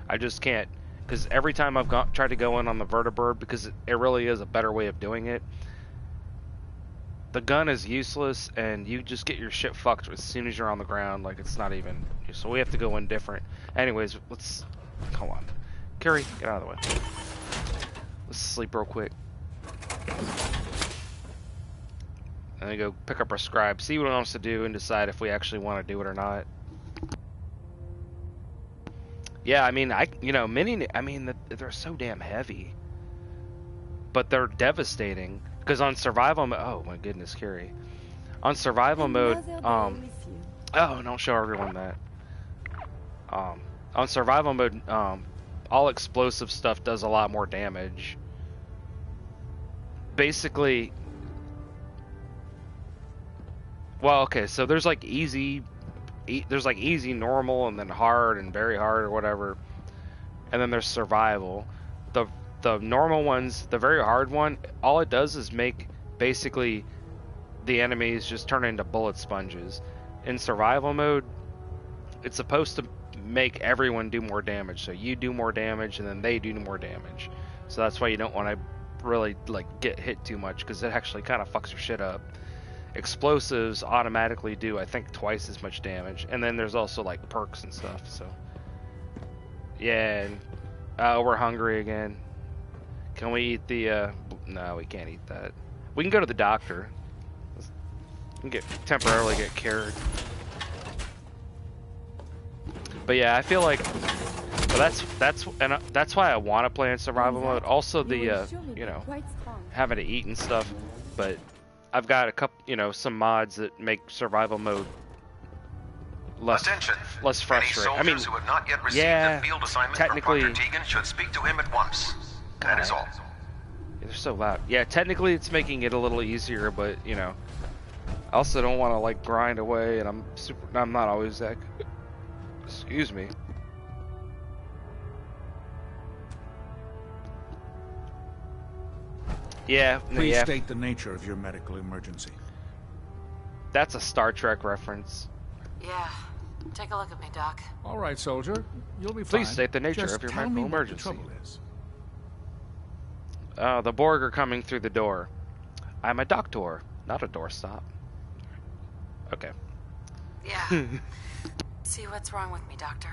I just can't, because every time I've tried to go in on the vertibird, because it really is a better way of doing it, the gun is useless, and you just get your shit fucked as soon as you're on the ground. Like, it's not even, so we have to go in different. Anyways, hold on. Carrie, get out of the way. Let's sleep real quick. And then go pick up our scribe, see what it wants to do, and decide if we actually want to do it or not. Yeah, I mean, they're so damn heavy. But they're devastating. Because on survival mode, oh my goodness, Carrie. On survival mode, oh, don't show everyone that. On survival mode, all explosive stuff does a lot more damage. Basically, well, okay, so there's like easy, normal, and then hard, and very hard, or whatever. And then there's survival. The normal ones, the very hard one, all it does is make basically the enemies just turn into bullet sponges. In survival mode, it's supposed to make everyone do more damage. So you do more damage, and then they do more damage. So that's why you don't want to really like get hit too much, because it actually kind of fucks your shit up. Explosives automatically do, I think, twice as much damage, and then there's also like perks and stuff. So yeah, and we're hungry again. Can we eat the no, we can't eat that. We can go to the doctor. We can temporarily get cured. But yeah, I feel like, well, that's why I want to play in survival mode. Also the having to eat and stuff. But I've got a couple, some mods that make survival mode less frustrating. I mean,
who have not yet received
yeah,
the field assignment
technically,
from Proctor Tegan should speak to him at once. That is all.
They're so loud. Yeah, technically it's making it a little easier, but I also don't want to like grind away, and I'm not always that good. Excuse me. Yeah.
Please
yeah.
state the nature of your medical emergency.
That's a Star Trek reference.
Yeah, Take a look at me, Doc.
All right, soldier. You'll be fine.
Please state the nature
Just
of your
tell
medical
me
emergency.
what the trouble is.
The Borg are coming through the door. I'm a doctor, not a doorstop. Okay.
Yeah. See what's wrong with me, Doctor.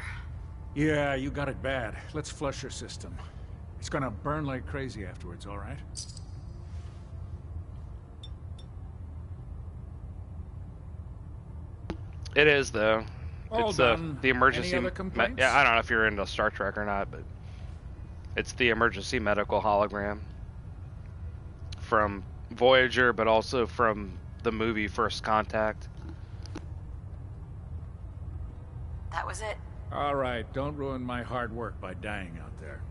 Yeah, you got it bad. Let's flush your system. It's gonna burn like crazy afterwards, all right?
It is, though.
All
It's
done.
the emergency.
Any other complaints?
Yeah, I don't know if you're into Star Trek or not, but it's the emergency medical hologram from Voyager, but also from the movie First Contact.
That was it.
All right, don't ruin my hard work by dying out there.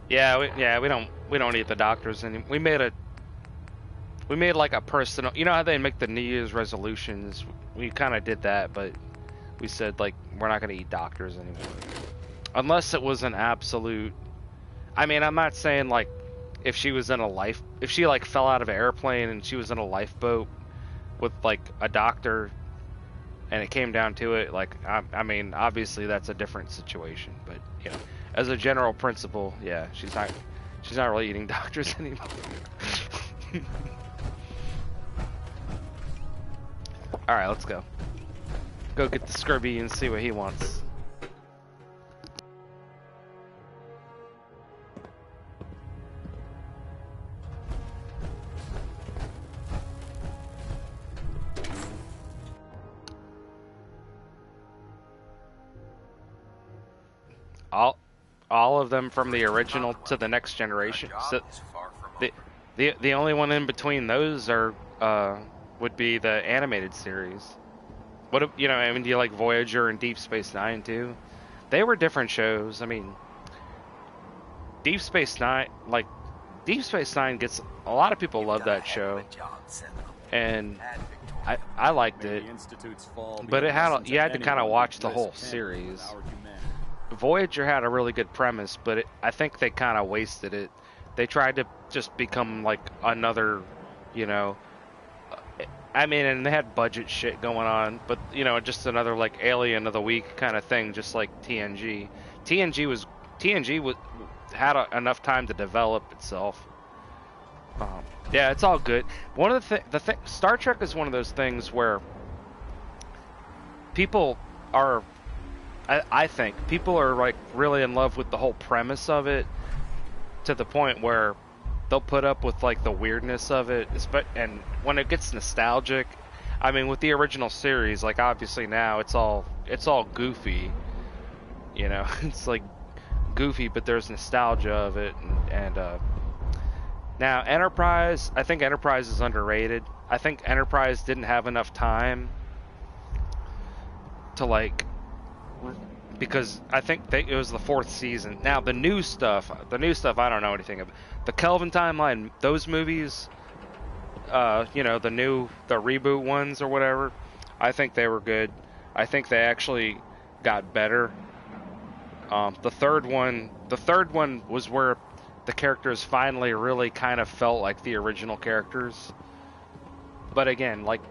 Yeah, we don't need the doctors anymore. We made like a personal. You know how they make the New Year's resolutions? We kind of did that, but we said like we're not going to eat doctors anymore, unless it was an absolute. I mean, I'm not saying like if she like fell out of an airplane and she was in a lifeboat with like a doctor, and it came down to it. Like I mean, obviously that's a different situation, but you know, as a general principle, yeah, she's not really eating doctors anymore. All right, let's go. Go get the Scrubby and see what he wants. All of them from the original to the next generation. So the only one in between those are would be the animated series. What you know? I mean, do you like Voyager and Deep Space Nine too? They were different shows. I mean, Deep Space Nine gets a lot of people love that show, and I liked it, but it had you had to kind of watch the whole series. Voyager had a really good premise, but I think they kind of wasted it. They tried to just become like another, you know. I mean, and they had budget shit going on, but you know, just another like Alien of the Week kind of thing, just like TNG. TNG had enough time to develop itself. Yeah, it's all good. One of Star Trek is one of those things where people are. I think people are like really in love with the whole premise of it, to the point where they'll put up with like the weirdness of it, and when it gets nostalgic, I mean, with the original series, like obviously now it's all goofy, you know, it's like goofy, but there's nostalgia of it, and now Enterprise, I think Enterprise is underrated. I think Enterprise didn't have enough time to like. Because I think it was the 4th season. Now the new stuff I don't know anything about. The Kelvin timeline, those movies, you know, the reboot ones or whatever, I think they were good. I think they actually got better. The third one was where the characters finally really kind of felt like the original characters. But again, like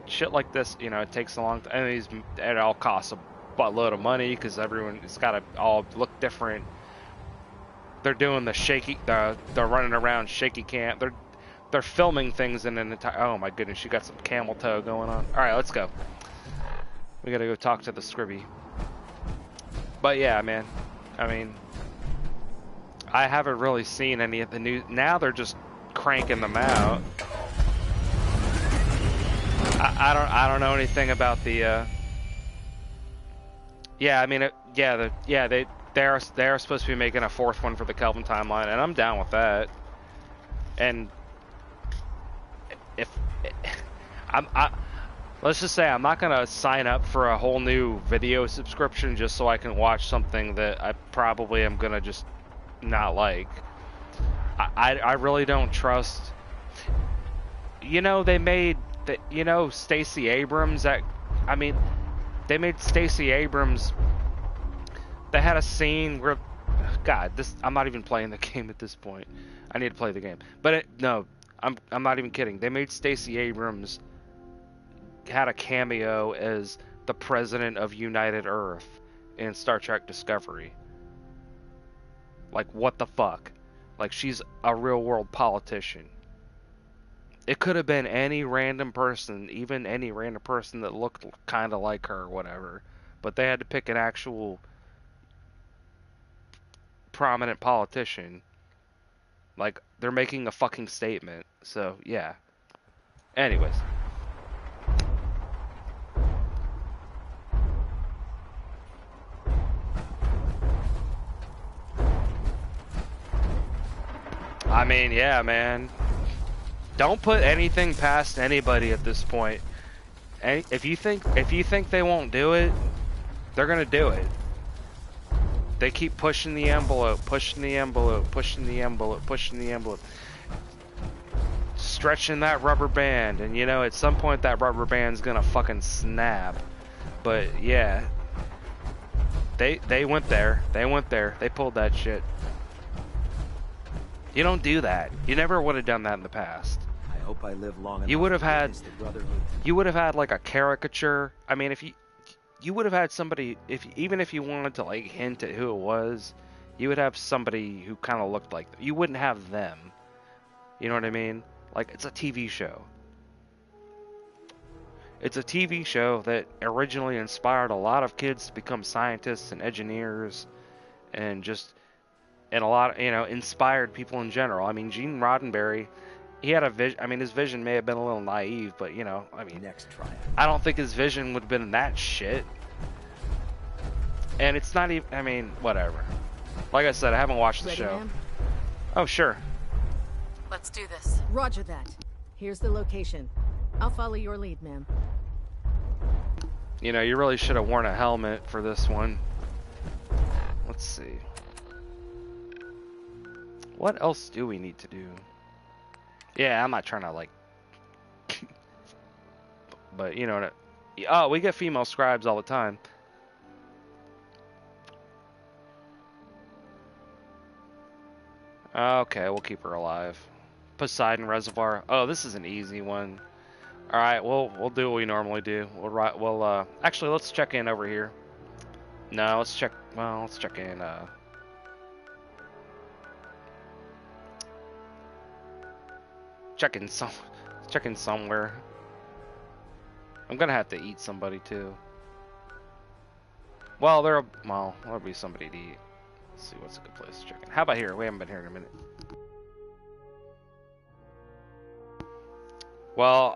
shit like this, you know, it takes a long time. And it all costs a buttload of money because it's got to all look different. They're doing they're running around shaky cam. They're filming things in an entire. Oh my goodness, you got some camel toe going on. All right, let's go. We gotta go talk to the Scribby. But yeah, man, I mean, I haven't really seen any of the new. Now they're just cranking them out. I don't know anything about the. Yeah, I mean, they are supposed to be making a 4th one for the Kelvin timeline, and I'm down with that. And if let's just say I'm not gonna sign up for a whole new video subscription just so I can watch something that I probably am gonna just not like. I really don't trust. You know, they made that. You know, Stacey Abrams. They made Stacey Abrams. They had a scene where, God, I'm not even playing the game at this point. I need to play the game. But no, I'm not even kidding. They made Stacey Abrams had a cameo as the president of United Earth in Star Trek Discovery. Like, what the fuck? Like, she's a real world politician. It could have been any random person, even any random person that looked kind of like her or whatever. But they had to pick an actual prominent politician. Like, they're making a fucking statement. So, yeah. Anyways. I mean, yeah, man. Don't put anything past anybody at this point. If you think they won't do it, they're gonna do it. They keep pushing the envelope, pushing the envelope, pushing the envelope, pushing the envelope, stretching that rubber band, and you know, at some point that rubber band's gonna fucking snap. But yeah, they went there. They went there. They pulled that shit. You don't do that. You never would have done that in the past.
I hope I live long enough.
You would have had,
the Brotherhood.
you would have had like a caricature. I mean, if you would have had somebody, even if you wanted to like hint at who it was, you would have somebody who kind of looked like them. You wouldn't have them. You know what I mean? Like, it's a TV show. It's a TV show that originally inspired a lot of kids to become scientists and engineers, and a lot, you know, inspired people in general. I mean, Gene Roddenberry, he had a vision. I mean, his vision may have been a little naive, but you know, I mean, I don't think his vision would have been that shit. And it's not even, I mean, whatever. Like I said, I haven't watched the show.
Ma'am?
Oh, sure.
Let's do this.
Roger that. Here's the location. I'll follow your lead, ma'am.
You know, you really should have worn a helmet for this one. Let's see. What else do we need to do? Yeah, I'm not trying to like... but, you know what? Oh, we get female scribes all the time. Okay, we'll keep her alive. Poseidon Reservoir. Oh, this is an easy one. All right, we'll do what we normally do. We'll actually, let's check in over here. No, let's check. Well, let's check in. Check in somewhere. I'm gonna have to eat somebody too. Well, there'll be somebody to eat. Let's see what's a good place to check in. How about here? We haven't been here in a minute. Well,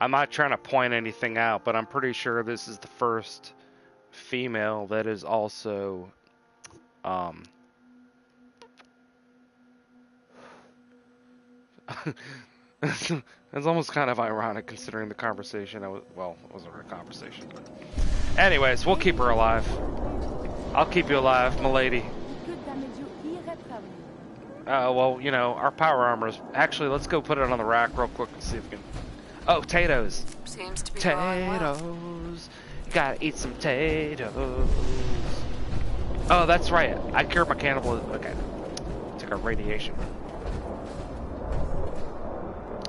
I'm not trying to point anything out, but I'm pretty sure this is the first female that is also, it's almost kind of ironic considering the conversation. Well, it wasn't a conversation, but anyways, we'll keep her alive. I'll keep you alive, milady. Well, you know, our power armor's... Actually, let's go put it on the rack real quick and see if we can... Oh, potatoes.
Seems to be
potatoes. You gotta eat some potatoes. Oh, that's right. I cured my cannibal... Okay. Took a radiation.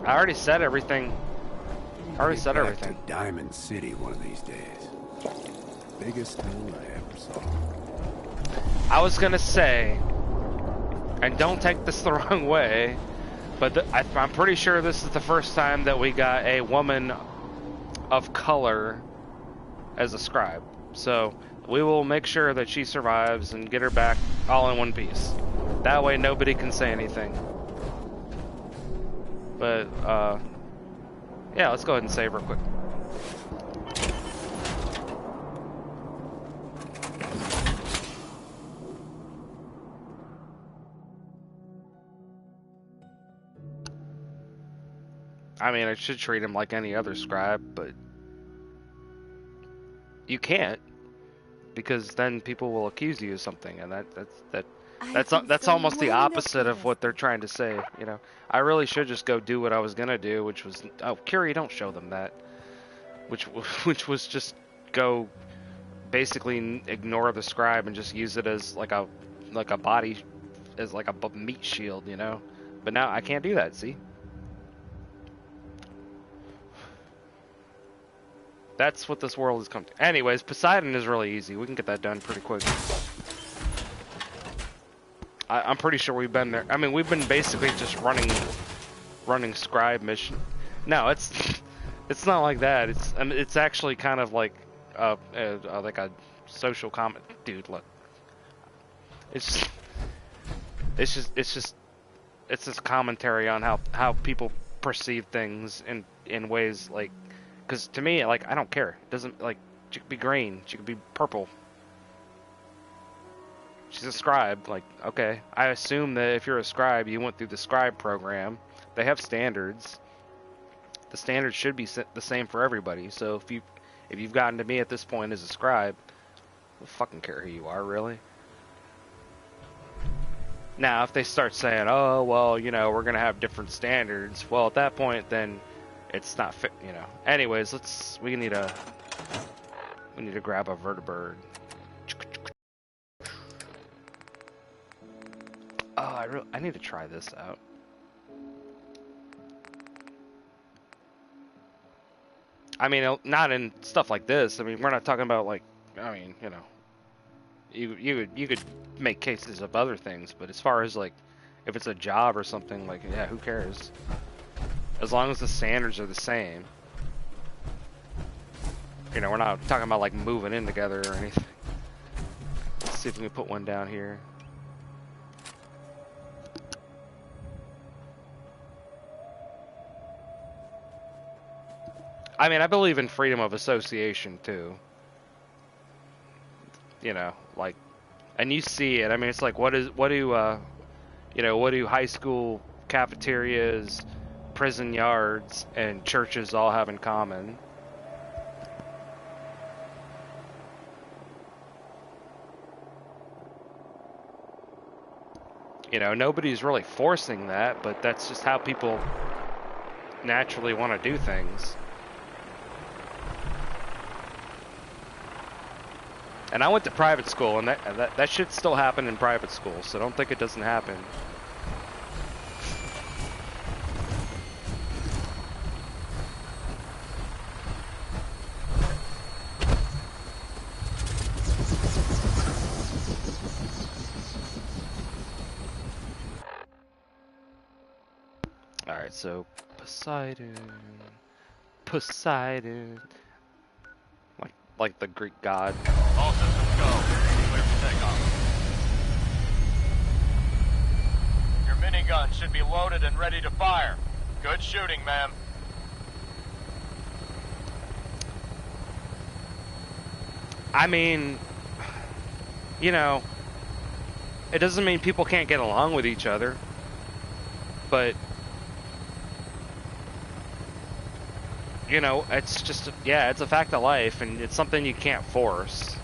I already said everything.
To Diamond City one of these days. Biggest thing I ever saw.
I was gonna say... And don't take this the wrong way, but I'm pretty sure this is the first time that we got a woman of color as a scribe. So we will make sure that she survives and get her back all in one piece. That way nobody can say anything. But, yeah, let's go ahead and save her quick. I mean, I should treat him like any other scribe, but you can't, because then people will accuse you of something, and that's almost the opposite of what they're trying to say. You know, I really should just go do what I was gonna do, which was Curie, don't show them that, which was just go basically ignore the scribe and just use it as like a body, as like a meat shield, you know. But now I can't do that. See. That's what this world has come to. Anyways, Poseidon is really easy. We can get that done pretty quick. I'm pretty sure we've been there. I mean, we've been basically just running scribe mission. No, it's not like that. It's actually kind of like a social comment. Dude, look. It's just commentary on how people perceive things in ways like, because to me, like, I don't care. It doesn't, like, she could be green, she could be purple. She's a scribe. Like, okay, I assume that if you're a scribe, you went through the scribe program. They have standards. The standards should be the same for everybody. So if you've gotten to me at this point as a scribe, I don't fucking care who you are, really. Now, if they start saying, oh, well, you know, we're going to have different standards, well, at that point, then it's not fit, you know. Anyways, we need to grab a vertibird. Oh, I need to try this out. I mean, not in stuff like this. I mean, we're not talking about, like, I mean, you know, you could make cases of other things, but as far as, like, if it's a job or something, like, yeah, who cares? As long as the standards are the same. You know, we're not talking about, like, moving in together or anything. Let's see if we can put one down here. I mean, I believe in freedom of association, too. You know, like, and you see it. I mean, it's like, what do high school cafeterias, prison yards, and churches all have in common? You know, nobody's really forcing that, but that's just how people naturally want to do things. And I went to private school, and that should still happen in private school, so don't think it doesn't happen. Alright, so Poseidon. Like the Greek god.
All systems go. Clear for takeoff. Your minigun should be loaded and ready to fire. Good shooting, ma'am.
I mean, you know, it doesn't mean people can't get along with each other, but you know, it's just, yeah, it's a fact of life, and it's something you can't force.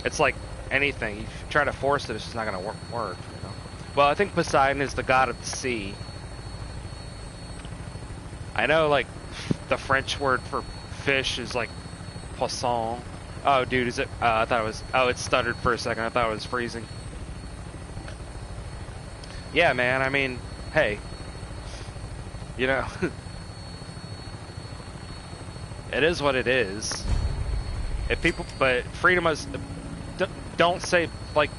It's like anything. If you try to force it, it's just not going to work, you know? Well, I think Poseidon is the god of the sea. I know, like, the French word for fish is, like, poisson. Oh, dude, is it? I thought it was, oh, it stuttered for a second. I thought it was freezing. Yeah, man, I mean, hey, you know... It is what it is. If people, but freedom is, don't say, like,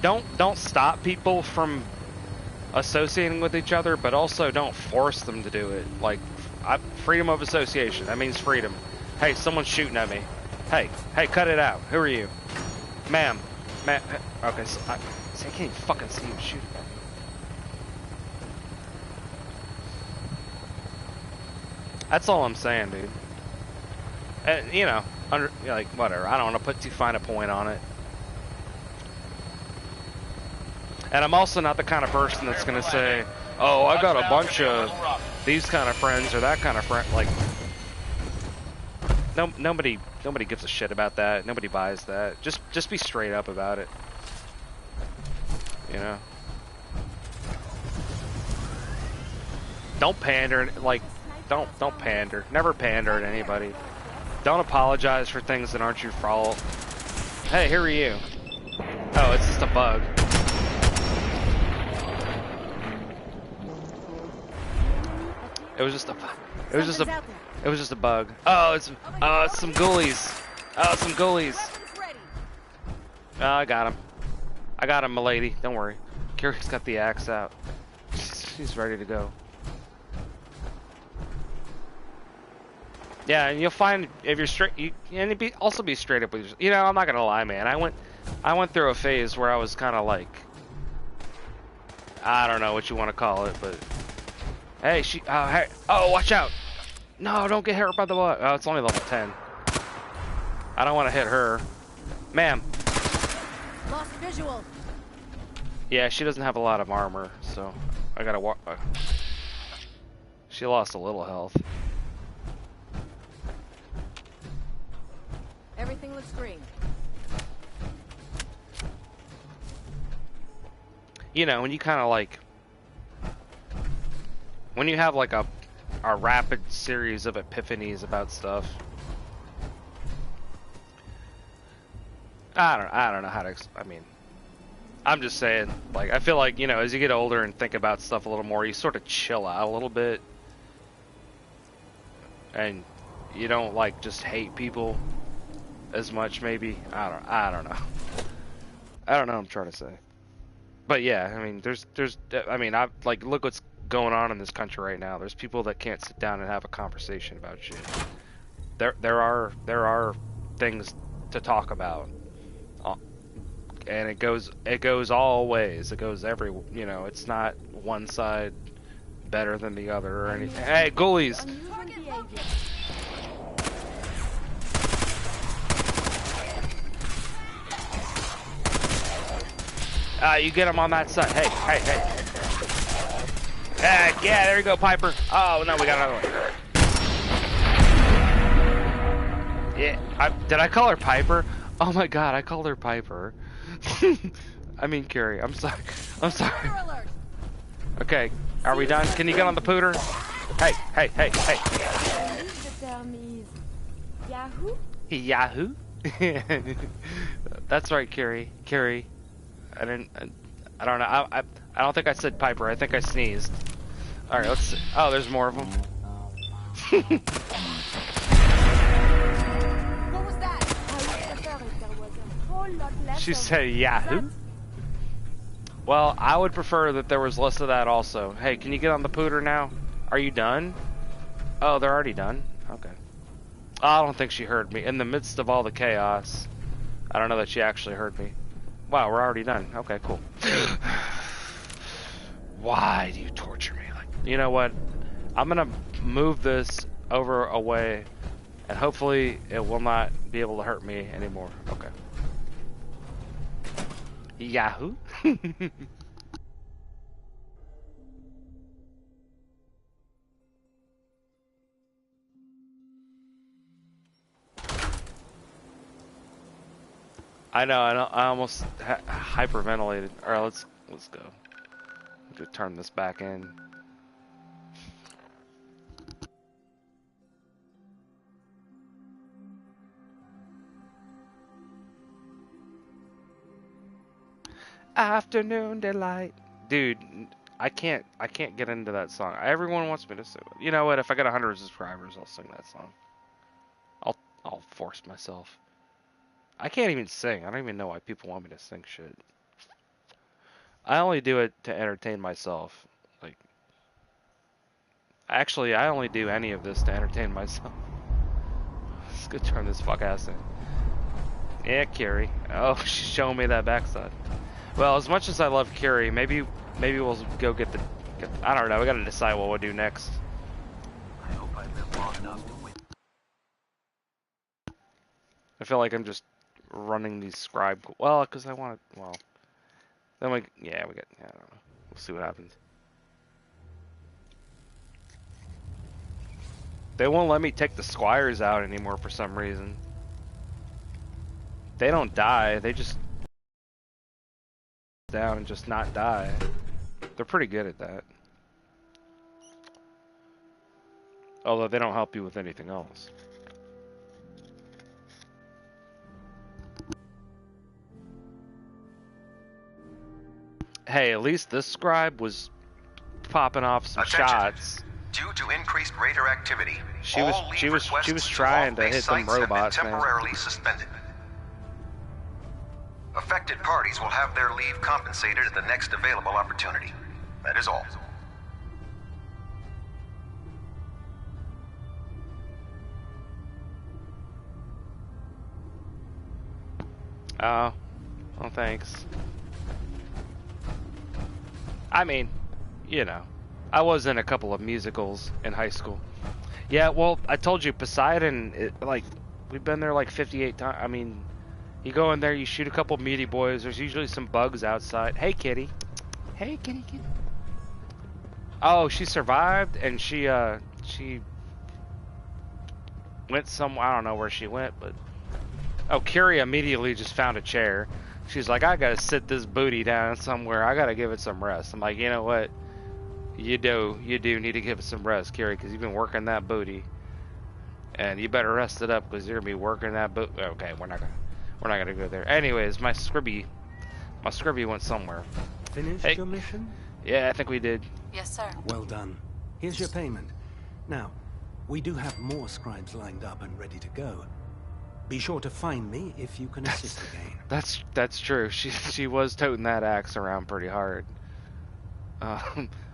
don't stop people from associating with each other, but also don't force them to do it. Like, freedom of association, that means freedom. Hey, someone's shooting at me. Hey, cut it out. Who are you? Ma'am. Okay, so I can't even fucking see you shooting at me. That's all I'm saying, dude. You know, like, whatever. I don't want to put too fine a point on it. And I'm also not the kind of person that's going to say, oh, I got a bunch of these kind of friends or that kind of friend. Like, nobody gives a shit about that. Nobody buys that. Just be straight up about it. You know? Don't pander, like, don't pander. Never pander to anybody. Don't apologize for things that aren't your fault. Hey, who are you? Oh, it's just a bug. It was just a. It was just a. It was just a bug. Oh, it's some ghoulies. Oh, some ghoulies. Oh, I got him. I got him, milady. Don't worry. Kiri's got the axe out. She's ready to go. Yeah, and you'll find if you're straight, also be straight up with yourself. You know, I'm not gonna lie, man. I went through a phase where I was kind of like, I don't know what you want to call it, but hey, hey, oh, watch out! No, don't get hurt by the bug. Oh, it's only level 10. I don't want to hit her, ma'am.
Lost visual.
Yeah, she doesn't have a lot of armor, so I gotta walk. She lost a little health.
Everything looks green.
You know, when you kind of like, when you have like a rapid series of epiphanies about stuff. I don't know how to. I mean, I'm just saying. Like, I feel like, you know, as you get older and think about stuff a little more, you sort of chill out a little bit, and you don't like just hate people as much. Maybe I don't know. I don't know what I'm trying to say. But yeah, I mean, I mean, like, look what's going on in this country right now. There's people that can't sit down and have a conversation about shit. There are things to talk about, and it goes all ways. It goes every, you know, it's not one side better than the other or anything. Hey, ghoulies! You get him on that side. Hey, hey, hey. Yeah, there you go, Piper. Oh, no, we got another one. Yeah, did I call her Piper? Oh my god, I called her Piper. I mean, Carrie, I'm sorry. I'm sorry. Okay, are we done? Can you get on the pooter? Hey, hey, hey, hey.
The term is Yahoo?
Yahoo? That's right, Carrie. Carrie. I don't know. I don't think I said Piper. I think I sneezed. All right, let's see. Oh, there's more of them.
What was that? I would prefer if there was a whole lot less.
She said Yahoo. Well, I would prefer that there was less of that also. Hey, can you get on the pooter now? Are you done? Oh, they're already done. Okay. I don't think she heard me. In the midst of all the chaos, I don't know that she actually heard me. Wow, we're already done. Okay, cool. Why do you torture me? Like, you know what? I'm gonna move this over away, and hopefully it will not be able to hurt me anymore. Okay. Yahoo? I know. I almost hyperventilated. All right, let's go. Just turn this back in. Afternoon delight, dude. I can't get into that song. Everyone wants me to sing. You know what? If I get 100 subscribers, I'll sing that song. I'll force myself. I can't even sing. I don't even know why people want me to sing shit. I only do it to entertain myself. Like, actually, I only do any of this to entertain myself. Let's go turn this fuck ass in. Yeah, Carrie. Oh, she's showing me that backside. Well, as much as I love Carrie, maybe we'll go get I don't know. We gotta decide what we'll do next.
I hope I live long enough to win.
I feel like I'm just running these scribe. Well, because I want to. Well, then we get. I don't know. We'll see what happens. They won't let me take the squires out anymore for some reason. They don't die. They just down and just not die. They're pretty good at that. Although they don't help you with anything else. Hey, at least this scribe was popping off some shots.
Due to increased raider activity,
she was trying to hit them robots, man.
Temporarily suspended. Affected parties will have their leave compensated at the next available opportunity. That is all.
Oh, well, thanks. I mean, you know, I was in a couple of musicals in high school. Yeah, well, I told you, Poseidon, we've been there like 58 times. I mean, you go in there, you shoot a couple meaty boys, there's usually some bugs outside. Hey, kitty. Hey, kitty, kitty. Oh, she survived, and she went somewhere. I don't know where she went, but... Oh, Curie immediately just found a chair. She's like, I gotta sit this booty down somewhere. I gotta give it some rest. I'm like, you know what? You do need to give it some rest, Curie, because you've been working that booty, and you better rest it up because you're gonna be working that boot. Okay, we're not gonna go there. Anyways, my Scribby went somewhere.
Finished your mission?
Yeah, I think we did.
Yes, sir.
Well done. Here's your payment. Now, we do have more scribes lined up and ready to go. Be sure to find me if you can assist again.
That's true. She was toting that axe around pretty hard.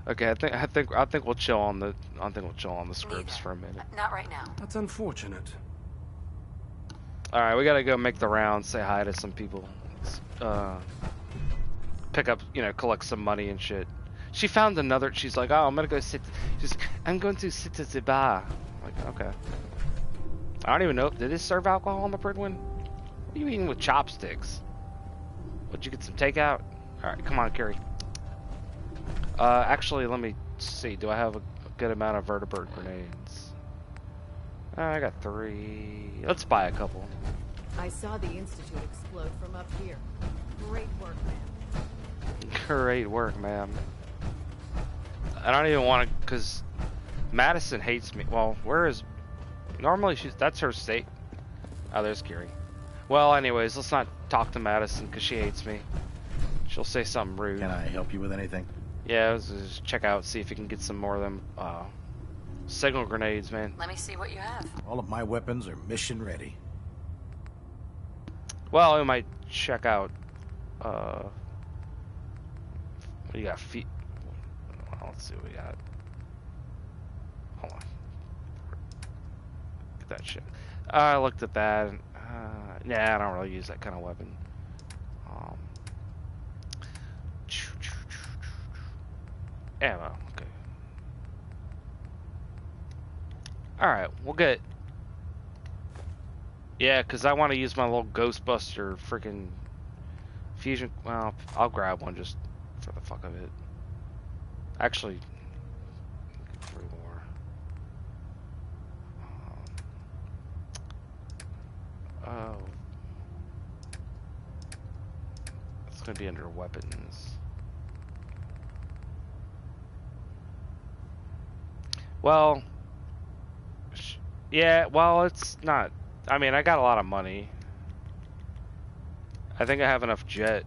Okay, I think we'll chill on the scripts for a minute.
Not right now.
That's unfortunate.
All right, we gotta go make the rounds, say hi to some people, pick up, collect some money and shit. She found another. She's like, oh, I'm going to sit at the bar. I'm like, okay. I don't even know. Did this serve alcohol on the Pridwin? What are you eating with chopsticks? Would you get some takeout? All right, come on, Carrie. Actually, let me see. Do I have a good amount of vertebrate grenades? I got 3. Let's buy a couple.
I saw the Institute explode from up here. Great work, man.
Great work, ma'am. I don't even want to, because Madison hates me. Well, where is... Normally, that's her state. Oh, there's Gary. Well, anyways, let's not talk to Madison, because she hates me. She'll say something rude.
Can I help you with anything?
Yeah, let's just check out, see if you can get some more of them signal grenades, man.
Let me see what you have.
All of my weapons are mission ready.
Well, we might check out, what do you got? Feet. Well, let's see what we got. Hold on. Get that shit. I looked at that. Nah, I don't really use that kind of weapon. Ammo. Okay. All right, we'll get. Yeah, because I want to use my little Ghostbuster freaking fusion. Well, I'll grab one just for the fuck of it. Actually, get 3 more. Oh. It's going to be under weapons. Well, yeah, well, it's not. I mean, I got a lot of money. I think I have enough jet.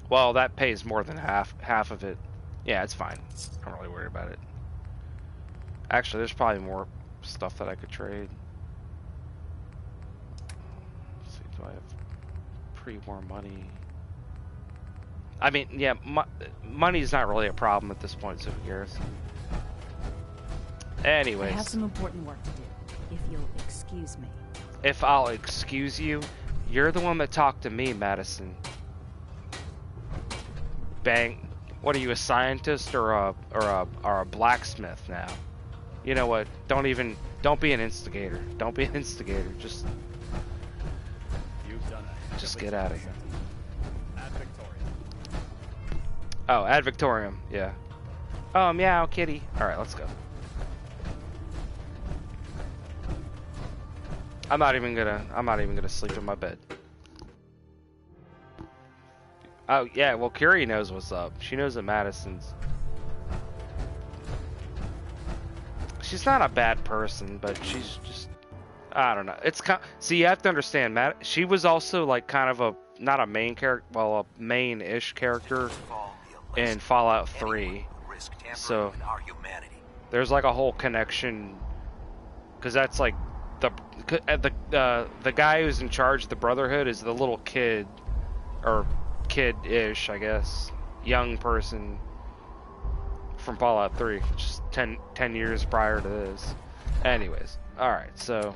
Well, that pays more than half of it. Yeah, it's fine. I'm not really worried about it. Actually, there's probably more stuff that I could trade. Let's see, do I have pre-war money? I mean, yeah, money's not really a problem at this point, so who cares? Anyways.
I have some important work to do, if you'll excuse me.
If I'll excuse you, you're the one that talked to me, Madison. Bang. What are you, a scientist or a blacksmith now? You know what? Don't be an instigator. Don't be an instigator. Just get out of here.
Ad Victoriam.
Oh, Ad Victoriam. Yeah. Oh, meow, kitty. All right, let's go. I'm not even gonna sleep in my bed. Oh, yeah, well, Curie knows what's up. She knows that Madison's... She's not a bad person, but she's just... I don't know. It's kind. See, you have to understand, Matt. She was also like kind of a not a main character, well, a main-ish character in Fallout 3. So there's like a whole connection, because that's like the guy who's in charge of the Brotherhood is the little kid, or kid-ish, I guess, young person from Fallout 3, which is 10 years prior to this. Anyways, alright, so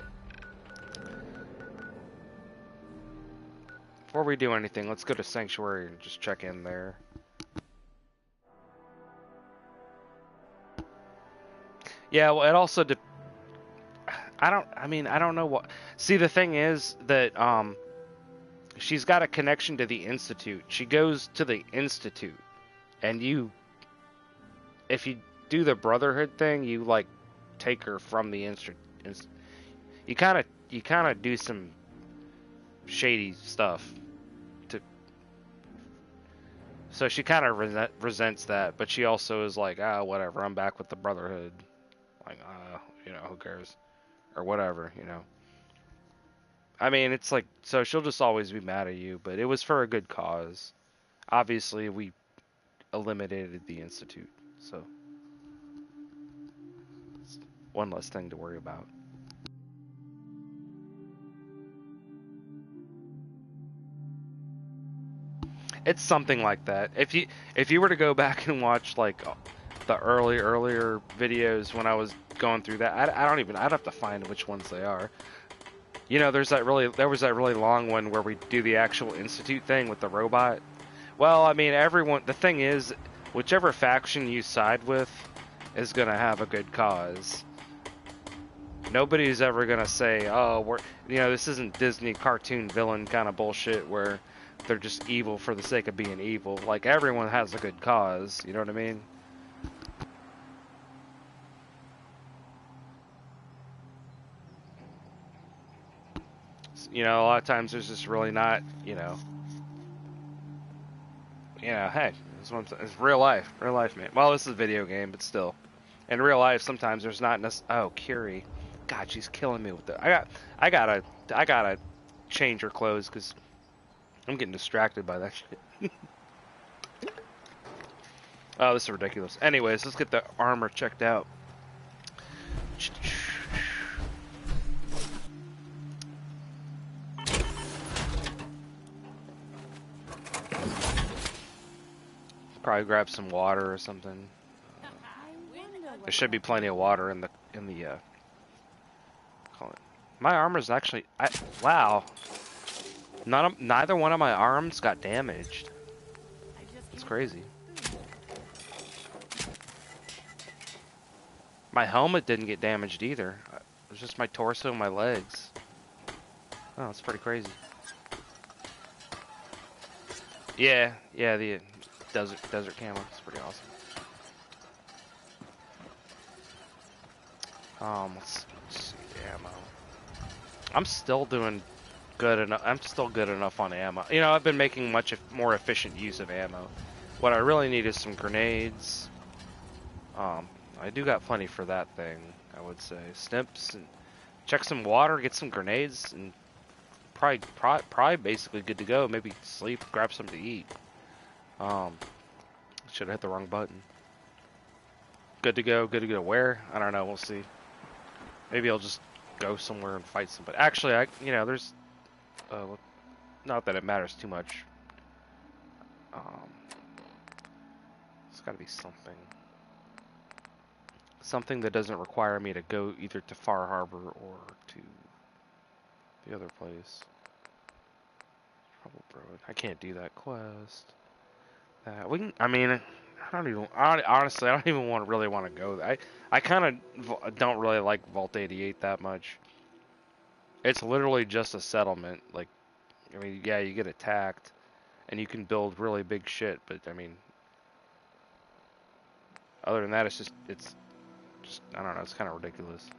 before we do anything, let's go to Sanctuary and just check in there. Yeah, well, it also I don't know what. See, the thing is that she's got a connection to the Institute. She goes to the Institute, and if you do the Brotherhood thing, you like take her from the Institute. You kind of do some shady stuff so she kind of resents that, but she also is like, whatever, I'm back with the Brotherhood. Like, who cares? Or whatever, I mean, it's like, so she'll just always be mad at you, but it was for a good cause. Obviously, we eliminated the Institute, so it's one less thing to worry about. It's something like that. If you were to go back and watch like the earlier videos when I was going through that, I'd have to find which ones they are. There was that really long one where we do the actual Institute thing with the robot. Well, I mean, the thing is, whichever faction you side with is gonna have a good cause. Nobody's ever gonna say, oh, this isn't Disney cartoon villain kind of bullshit where they're just evil for the sake of being evil. Like, everyone has a good cause, you know what I mean? A lot of times there's just really not, hey, it's real life, man. Well, this is a video game, but still. In real life, sometimes there's not Curie. God, she's killing me with that. I gotta change her clothes, because I'm getting distracted by that shit. Oh, this is ridiculous. Anyways, let's get the armor checked out. Probably grab some water or something. There should be plenty of water in the my armor's actually wow. Neither one of my arms got damaged. It's crazy. My helmet didn't get damaged either. It was just my torso and my legs. Oh, that's pretty crazy. Yeah, the desert camo. It's pretty awesome. Let's see ammo. I'm still doing good enough. I'm still good enough on ammo. I've been making much more efficient use of ammo. What I really need is some grenades. I do got plenty for that thing, I would say. Snips, and check some water, get some grenades, and probably basically good to go. Maybe sleep, grab something to eat. Should have hit the wrong button. Good to go where? I don't know, we'll see. Maybe I'll just go somewhere and fight somebody. Actually, there's not that it matters too much. It's gotta be something that doesn't require me to go either to Far Harbor or to the other place. I can't do that quest. We can. I mean, honestly, I don't even really want to go there. I kind of don't really like Vault 88 that much. It's literally just a settlement. Like, I mean, yeah, you get attacked, and you can build really big shit, but I mean, other than that, it's just I don't know. It's kind of ridiculous.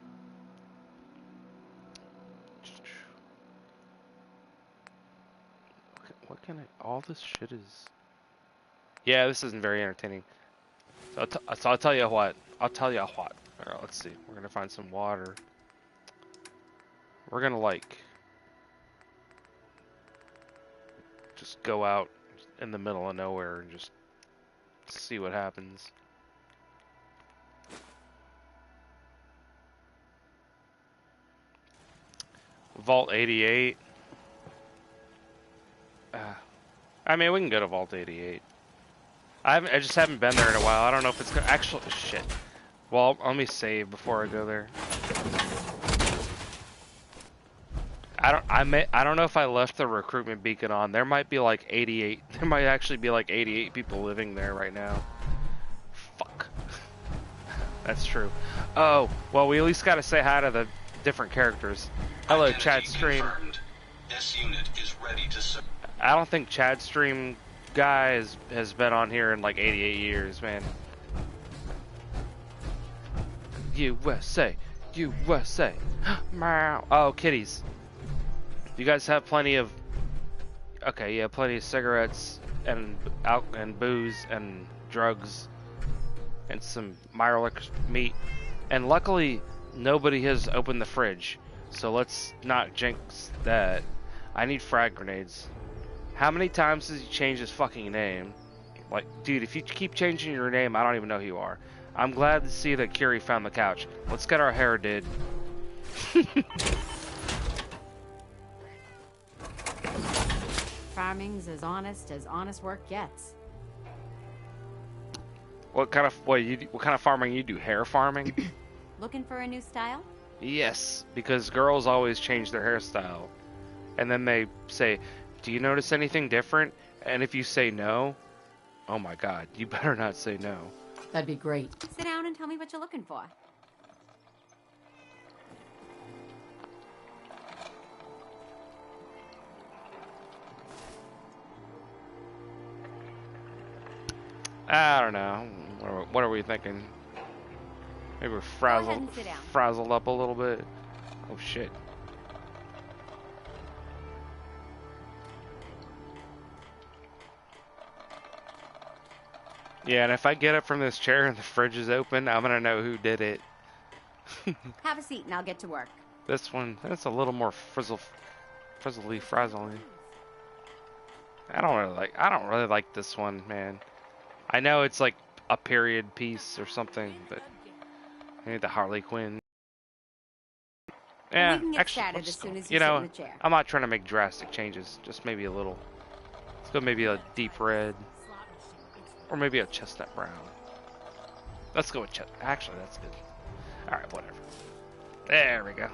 What can I? All this shit is. Yeah, this isn't very entertaining. So I'll tell you what. Alright, let's see. We're gonna find some water. We're gonna like just go out in the middle of nowhere and just see what happens. Vault 88. I mean, we can go to Vault 88. I just haven't been there in a while. I don't know if it's actually shit. Well, let me save before I go there. I don't know if I left the recruitment beacon on. There might be like 88. There might actually be like 88 people living there right now. Fuck. That's true. Oh, well, we at least got to say hi to the different characters. Hello, Chad Stream.
This unit is ready to serve.
I don't think Chad Stream guy has been on here in like 88 years, man. USA, USA. Oh, kitties. You guys have plenty of. Okay, yeah, plenty of cigarettes and booze and drugs and some Mirelix meat. And luckily, nobody has opened the fridge, so let's not jinx that. I need frag grenades. How many times does he change his fucking name? Like, dude, if you keep changing your name, I don't even know who you are. I'm glad to see that Curie found the couch. Let's get our hair did.
Farming's as honest work gets.
What kind of farming you do? Hair farming?
Looking for a new style?
Yes, because girls always change their hairstyle. And then they say, "Do you notice anything different?" And if you say no, oh my god, you better not say no.
That'd be great. Sit down and tell me what you're looking for.
I don't know. What are we thinking? Maybe we're frazzled up a little bit. Oh shit. Yeah, and if I get up from this chair and the fridge is open, I'm gonna know who did it.
Have a seat and I'll get to work.
This one, that's a little more frizzly. I don't really like this one, man. I know it's like a period piece or something, but I need the Harley Quinn. Yeah, actually,
as soon as you sit in the chair.
I'm not trying to make drastic changes. Just maybe a little. Let's go maybe a deep red, or maybe a chestnut brown. Let's go with chestnut. Actually, that's good. All right, whatever. There we go.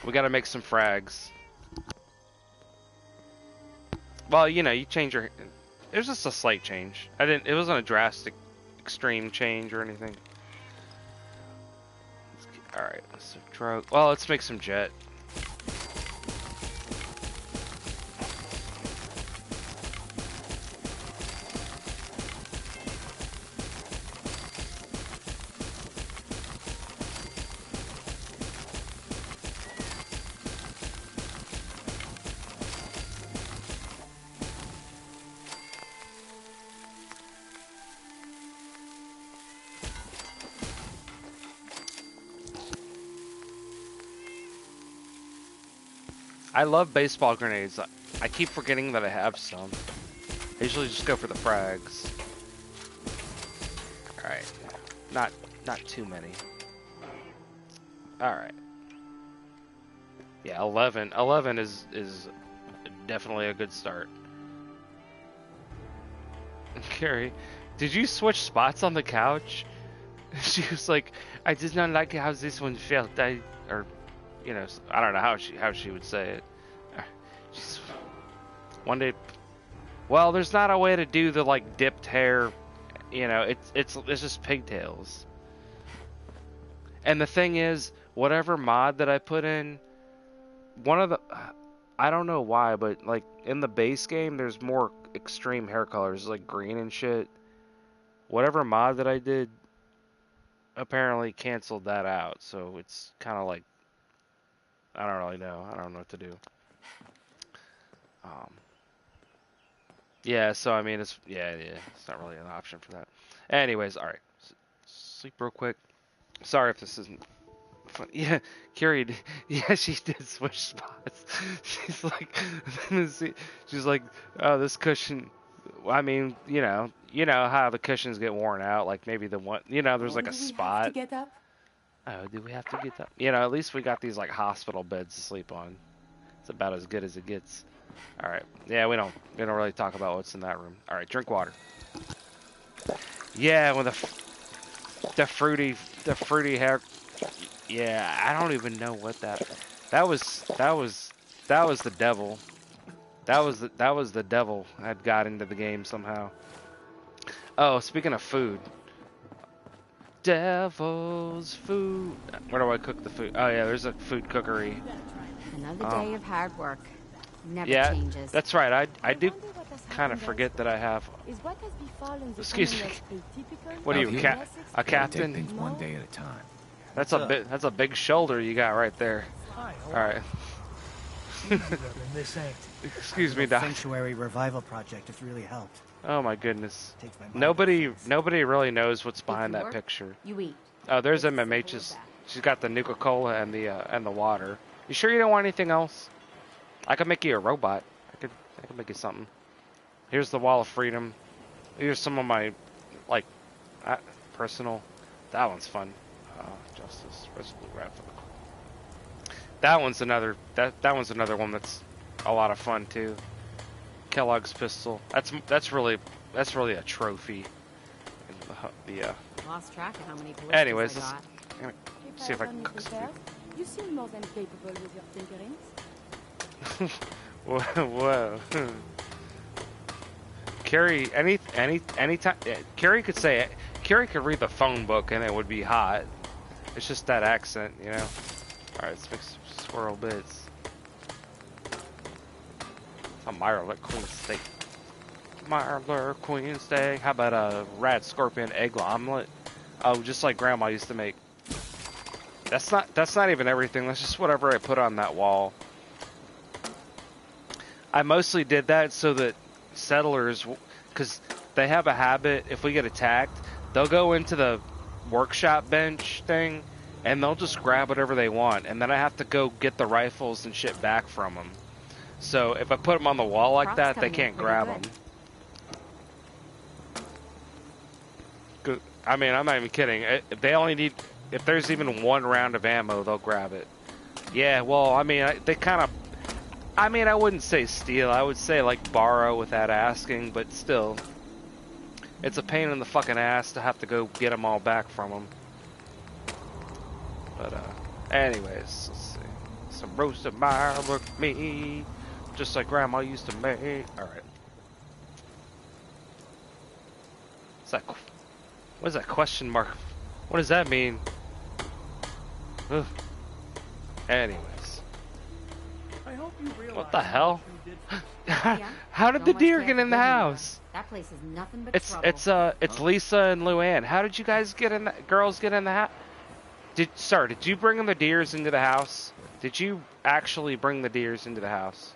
We got to make some frags. Well, you know, you change your. It was just a slight change. It wasn't a drastic, extreme change or anything. All right, so drug. Well, let's make some jet. I love baseball grenades. I keep forgetting that I have some. I usually just go for the frags. Alright. Not too many. Alright. Yeah, 11. 11 is definitely a good start. Carrie, did you switch spots on the couch? She was like, I did not like how this one felt. You know, I don't know how she would say it. One day, well, there's not a way to do the like dipped hair. You know, it's just pigtails. And the thing is, whatever mod that I put in, I don't know why, but like in the base game, there's more extreme hair colors, like green and shit. Whatever mod that I did apparently canceled that out, so it's kind of like. I don't really know. I don't know what to do. Yeah, so I mean, it's not really an option for that. Anyways, all right. Sleep real quick. Sorry if this isn't Yeah, Carrie. Yeah, she did switch spots. She's like, she's like, oh, this cushion. I mean, you know how the cushions get worn out. Like maybe the one, there's like a spot.
Get up?
Oh, do we have to get up? At least we got these like hospital beds to sleep on. It's about as good as it gets. All right. Yeah, we don't really talk about what's in that room. All right, drink water. Yeah, with the fruity hair. Yeah, I don't even know what that was the devil. That was the devil had got into the game somehow. Oh, speaking of food. Devil's food. Where do I cook the food? Oh yeah, there's a food cookery.
Another day of hard work. Never
yeah,
changes.
That's right. I do kind of forget that I have.
Is what has befallen the
Excuse me.
atypical?
What are you, a captain?
Take things one day at a time.
That's a big shoulder you got right there.
Hi,
all right.
This ain't.
Excuse me, Doc.
Sanctuary revival project has really helped.
Oh my goodness. Nobody really knows what's behind that picture.
You eat.
Oh, there's MMH's. She's got the Nuka-Cola and the water. You sure you don't want anything else? I could make you a robot. I could make you something. Here's the Wall of Freedom. Here's some of my personal. That one's fun. Justice Resolute Rifle. That one's another one that's a lot of fun too. Kellogg's pistol. That's really a trophy.
Lost track of how many ballistas
Anyways,
I got.
I'm gonna see if I can cook some
You seem more than capable with your tinkerings.
Whoa. Carrie, anytime Carrie could say it. Carrie could read the phone book and it would be hot. It's just that accent, All right, let's make some squirrel bits. A Mirelurk Queen steak. Mirelurk Queen steak. How about a rat scorpion egg omelet? Oh, just like Grandma used to make. That's not even everything. That's just whatever I put on that wall. I mostly did that so that settlers, because they have a habit, if we get attacked, they'll go into the workshop bench thing and they'll just grab whatever they want, and then I have to go get the rifles and shit back from them. So if I put them on the wall like that, they can't grab them. I mean, I'm not even kidding. If they only need, if there's even one round of ammo, they'll grab it. Yeah, well, I mean, they kind of, I mean, I wouldn't say steal. I would say like borrow without asking, but still, it's a pain in the fucking ass to have to go get them all back from them. But anyways, let's see. Some roasted Mirelurk meat, just like Grandma used to make. All right. What is that question mark? What does that mean? Ugh. Anyways.
I hope you realize
what the hell?
Yeah.
How did the deer get in the house?
That place is nothing but trouble.
It's Lisa and Luann. How did you guys girls get in the house? Did you bring the deers into the house? Did you actually bring the deers into the house?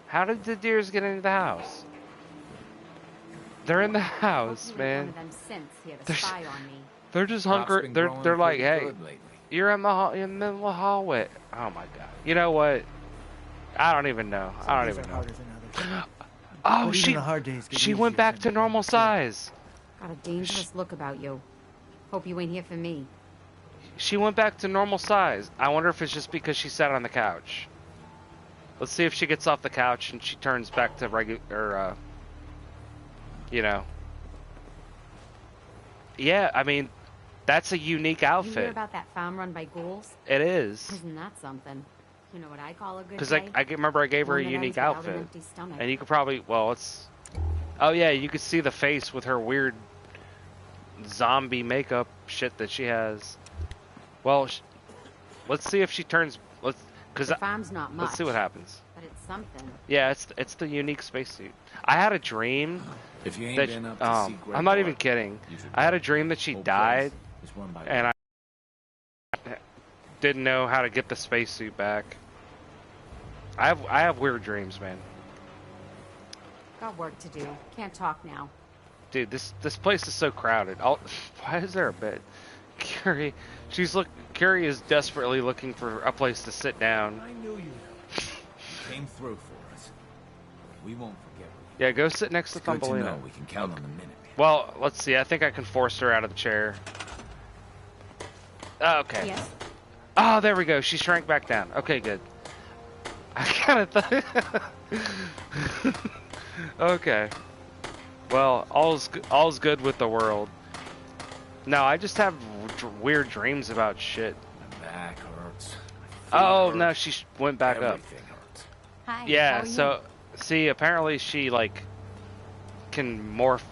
How did the deers get into the house? They're in the house, man.
One of them synths here to spy on me.
They're just hungry. They're like, hey, you're in the middle of the hallway. Oh my god. You know what? I don't even know. I don't even know. Oh, she went back to normal size.
Got a dangerous look about you. Hope you ain't here for me.
She went back to normal size. I wonder if it's just because she sat on the couch. Let's see if she gets off the couch and she turns back to regular, Yeah, I mean, that's a unique outfit.
You hear about that farm run by ghouls?
It is.
Isn't that something? You know what I call a good
Because
day?
I remember I gave her a unique outfit. And you could probably, oh yeah, you could see the face with her weird zombie makeup shit that she has. Well, let's see if she turns,
the farm's not much.
Let's see what happens.
But it's something.
Yeah, it's the unique spacesuit. I had a dream
if you ain't
that
been up to see
I'm not even kidding. I had a dream that she died, and I didn't know how to get the spacesuit back. I have weird dreams, man.
Got work to do. Can't talk now.
Dude, this place is so crowded. Why is there a bed? Carrie, Carrie is desperately looking for a place to sit down.
I knew you came through for us. We won't forget.
Yeah, go sit next to Thumbelina.
Good to know we can count on the minute.
Well, let's see. I think I can force her out of the chair. Oh, okay.
Yes.
Oh, there we go. She shrank back down. Okay, good. I kind of thought. Okay. Well, all's good with the world. No, I just have weird dreams about shit.
My back hurts.
Oh no, she went back up.
Everything hurts.
Hi.
Yeah. So, see, apparently she like can morph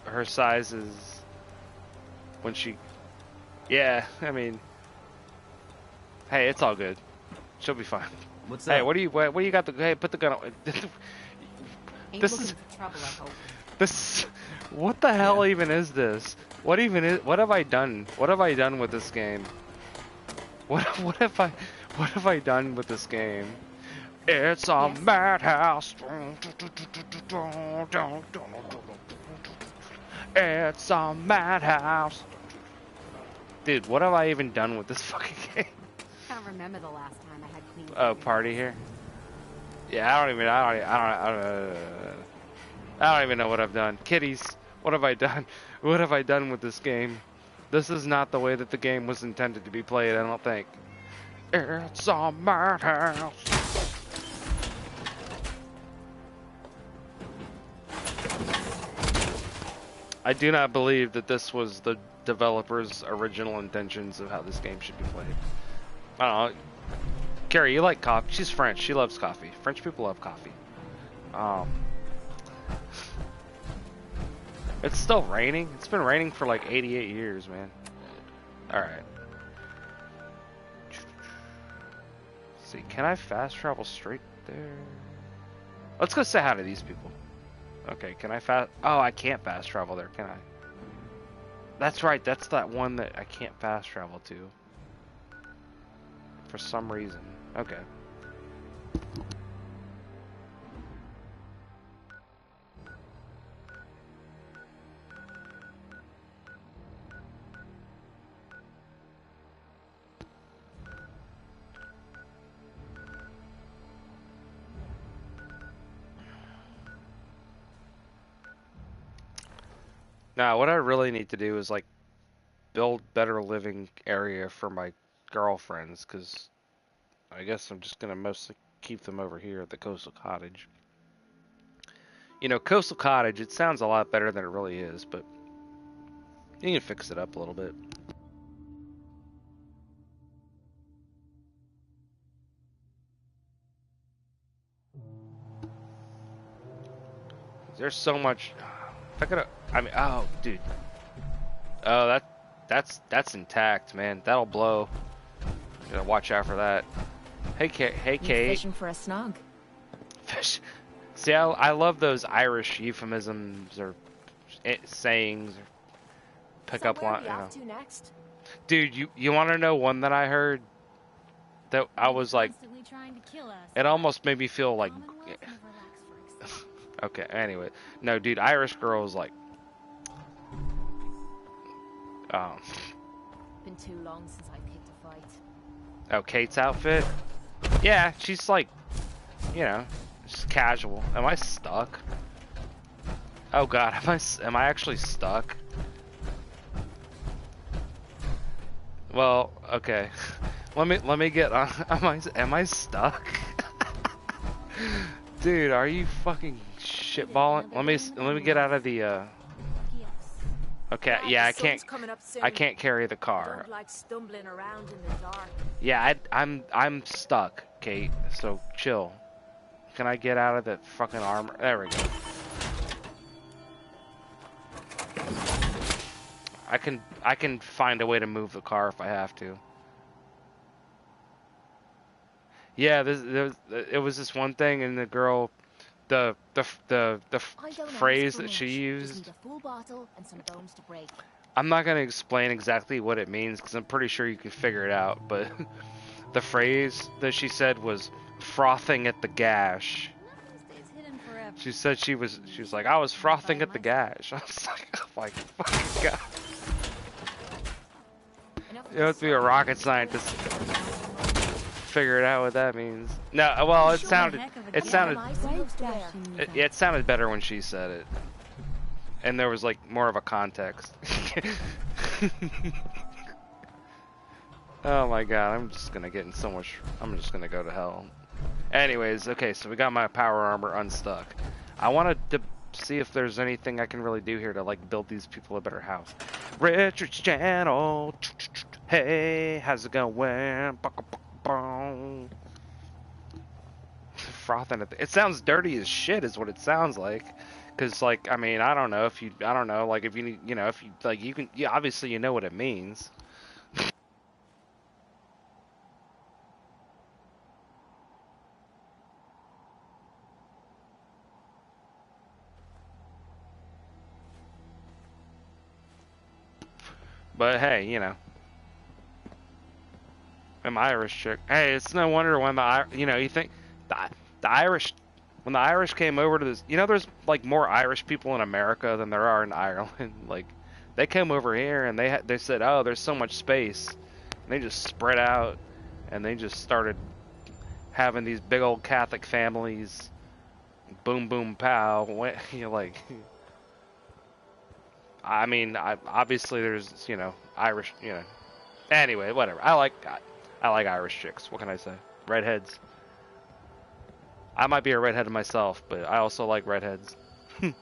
her sizes when she. Yeah, I mean. Hey, it's all good. She'll be fine.
What's
hey,
up?
what do you got the? Hey, put the gun on. This is
trouble, I hope.
this. What the hell even is this? What even is? What have I done? What have I done with this game? What have I done with this game? It's a madhouse. It's a madhouse. Dude, what have I even done with this fucking game?
I don't remember the last time I had clean.
Oh, party here. Yeah, I don't even know what I've done. Kitties, what have I done? What have I done with this game? This is not the way that the game was intended to be played, I don't think. It's a madhouse. I do not believe that this was the developer's original intentions of how this game should be played. I don't know. Carrie, you like coffee? She's French. She loves coffee. French people love coffee. It's still raining. It's been raining for like 88 years, man. Alright. See, can I fast travel straight there? Let's go say hi to these people. Okay, can I fast... Oh, I can't fast travel there, can I? That's right, that's that one that I can't fast travel to. For some reason. Okay. Now, what I really need to do is like build better living area for my girlfriends, because I guess I'm just gonna mostly keep them over here at the Coastal Cottage. You know, Coastal Cottage, it sounds a lot better than it really is, but you can fix it up a little bit. There's so much. If I could, I mean, oh, dude. Oh, that's intact, man. That'll blow. You gotta watch out for that. Hey, Kate. Hey, Kate.
Fishing for a snog.
Fish. See, I love those Irish euphemisms or sayings or pickup line. You know.
To next?
Dude, you want to know one that I heard that I was like, it almost made me feel like. Okay, anyway. No, dude, Irish girl is like...
Been too long since I picked a fight.
Oh, Kate's outfit? Yeah, she's like, you know, just casual. Am I stuck? Oh god, am I actually stuck? Well, okay. Let me get on. Am I stuck? Dude, are you fucking shitballing? Let me get out of the Okay, yeah, I can't carry the car.
Don't like stumbling around in the dark.
Yeah, I'm stuck, Kate. So chill. Can I get out of the fucking armor? There we go. I can find a way to move the car if I have to. Yeah, it was this one thing, and the girl, the phrase that she used.
A full bottle and some bones to break.
I'm not gonna explain exactly what it means because I'm pretty sure you can figure it out. But the phrase that she said was "frothing at the gash." She said she was like, I was frothing at the gash. I was like, oh my fucking god. You have to be a rocket scientist to figure it out what that means. No, well, it sounded it sounded better when she said it, and there was like more of a context. Oh my god, I'm just gonna get in so much. I'm just gonna go to hell. Anyways, okay, so we got my power armor unstuck. I wanted to see if there's anything I can really do here to like build these people a better house. Richard's channel. Hey, how's it going? Frothing at it sounds dirty as shit is what it sounds like. Cause like, I mean, I don't know, like if you need, you know, if you, like you can, yeah, obviously you know what it means. But hey, you know, I'm Irish chick. Hey, it's no wonder when you know, you think the Irish, when the Irish came over to this, you know, there's like more Irish people in America than there are in Ireland. Like, they came over here and they said, oh, there's so much space, and they just spread out, and they just started having these big old Catholic families. Boom, boom, pow. You know, like. I mean, obviously there's, you know, Irish, you know. Anyway, whatever. I like Irish chicks. What can I say? Redheads. I might be a redhead myself, but I also like redheads. This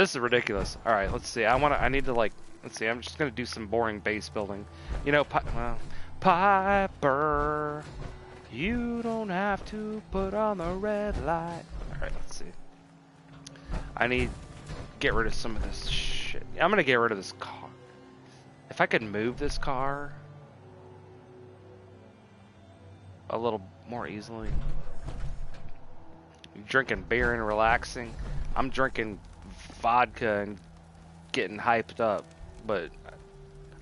is ridiculous. All right, let's see. I need to like. Let's see. I'm just gonna do some boring base building. You know, well, Piper, you don't have to put on the red light. All right, let's see. I need to get rid of some of this shit. I'm gonna get rid of this car. If I could move this car a little more easily. You're drinking beer and relaxing. I'm drinking vodka and getting hyped up, but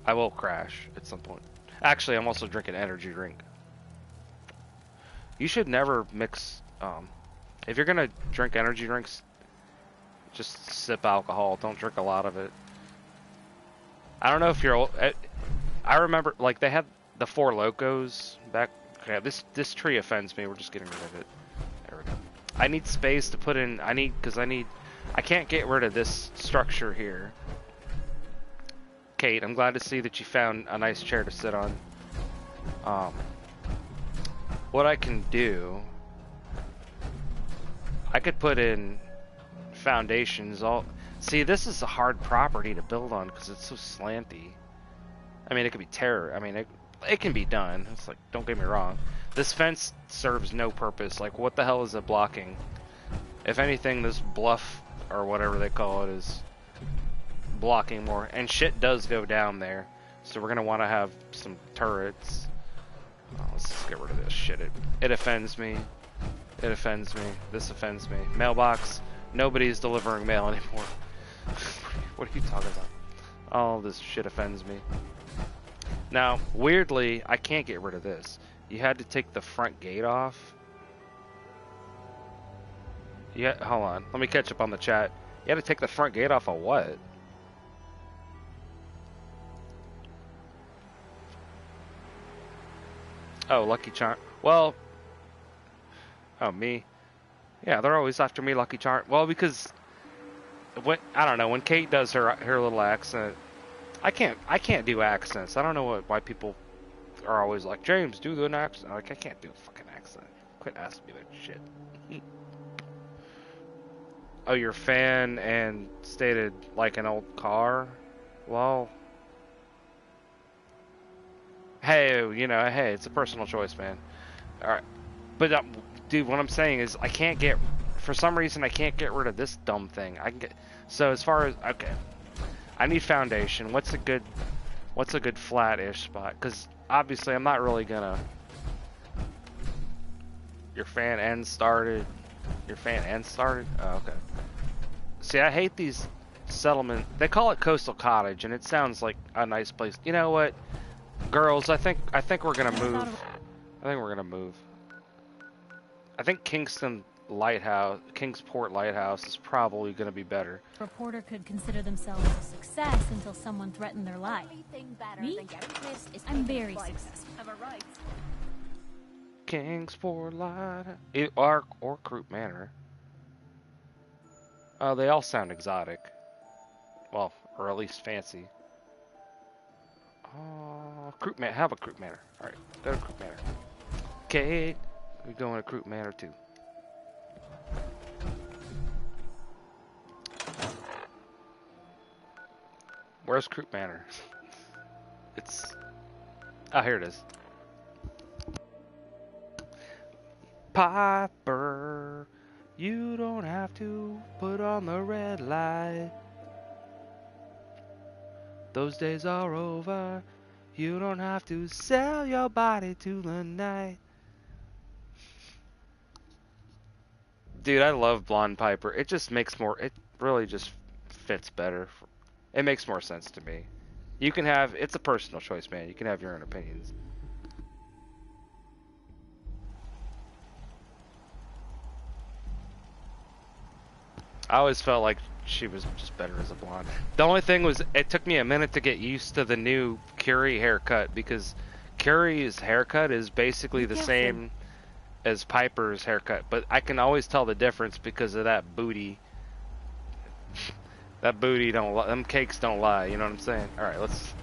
I will crash at some point. Actually, I'm also drinking energy drink. You should never mix, if you're gonna drink energy drinks, just sip alcohol. Don't drink a lot of it. I don't know if you're old. I remember, like, they had the Four Locos back. Okay, this tree offends me. We're just getting rid of it. There we go. I need space to put in. I can't get rid of this structure here. Kate, I'm glad to see that you found a nice chair to sit on. What I can do, I could put in foundations. See, this is a hard property to build on because it's so slanty. I mean, it could be I mean, it can be done. It's like, don't get me wrong. This fence serves no purpose. Like, what the hell is it blocking? If anything, this bluff or whatever they call it is blocking more. And shit does go down there, so we're gonna want to have some turrets. Let's just get rid of this shit. It offends me. It offends me. This offends me. Mailbox. Nobody's delivering mail anymore. What are you talking about? All this shit offends me. Now, weirdly, I can't get rid of this. You had to take the front gate off. Yeah, hold on. Let me catch up on the chat. You had to take the front gate off of what? Oh, Lucky Charm. Well, oh, me. Yeah, they're always after me, Lucky Charm. Well, because I don't know, when Kate does her little accent, I can't do accents. I don't know why people are always like, James, do an accent. Like, I can't do a fucking accent. Quit asking me that shit. Oh, you're a fan and stated like an old car? Well, hey, you know, hey, it's a personal choice, man. Alright. But, dude, what I'm saying is for some reason, I can't get rid of this dumb thing. So as far as, okay. I need foundation. What's a good flat-ish spot? Because obviously I'm not really gonna. Your fan end started. Oh, okay. See, I hate these settlement. They call it Coastal Cottage, and it sounds like a nice place. You know what, girls? I think we're gonna move. I think we're gonna move. I think Kingston Kingsport Lighthouse is probably going to be better.
A reporter could consider themselves a success until someone threatened their life. Me? I'm very successful.
Kingsport Lighthouse. Or Croup Manor. They all sound exotic. Well, or at least fancy. Croup Manor. Have a Croup Manor. Alright, go to Croup Manor. Okay, we're going to Croup Manor too. Where's Croup Manor? It's... Oh, here it is. Piper, you don't have to put on the red light. Those days are over. You don't have to sell your body to the night. Dude, I love Blonde Piper. It just makes more... It really just fits better. It makes more sense to me. You can have... It's a personal choice, man. You can have your own opinions. I always felt like she was just better as a blonde. The only thing was, it took me a minute to get used to the new Curie haircut, because Curie's haircut is basically the same as Piper's haircut, but I can always tell the difference because of that booty. That booty don't lie. Them cakes don't lie, you know what I'm saying? Alright, let's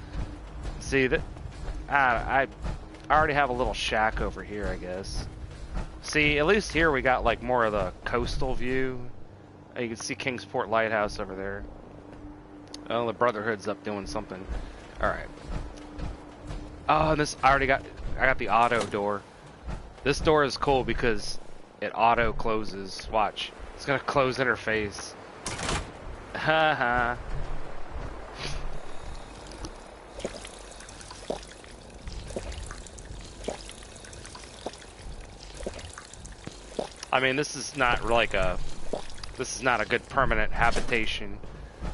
see that. I already have a little shack over here, I guess. See, at least here we got like more of the coastal view. You can see Kingsport Lighthouse over there. Oh, the Brotherhood's up doing something. Alright. Oh, and I got the auto door. This door is cool because it auto closes. Watch. It's gonna close in her face. Haha. I mean, this is not like this is not a good permanent habitation,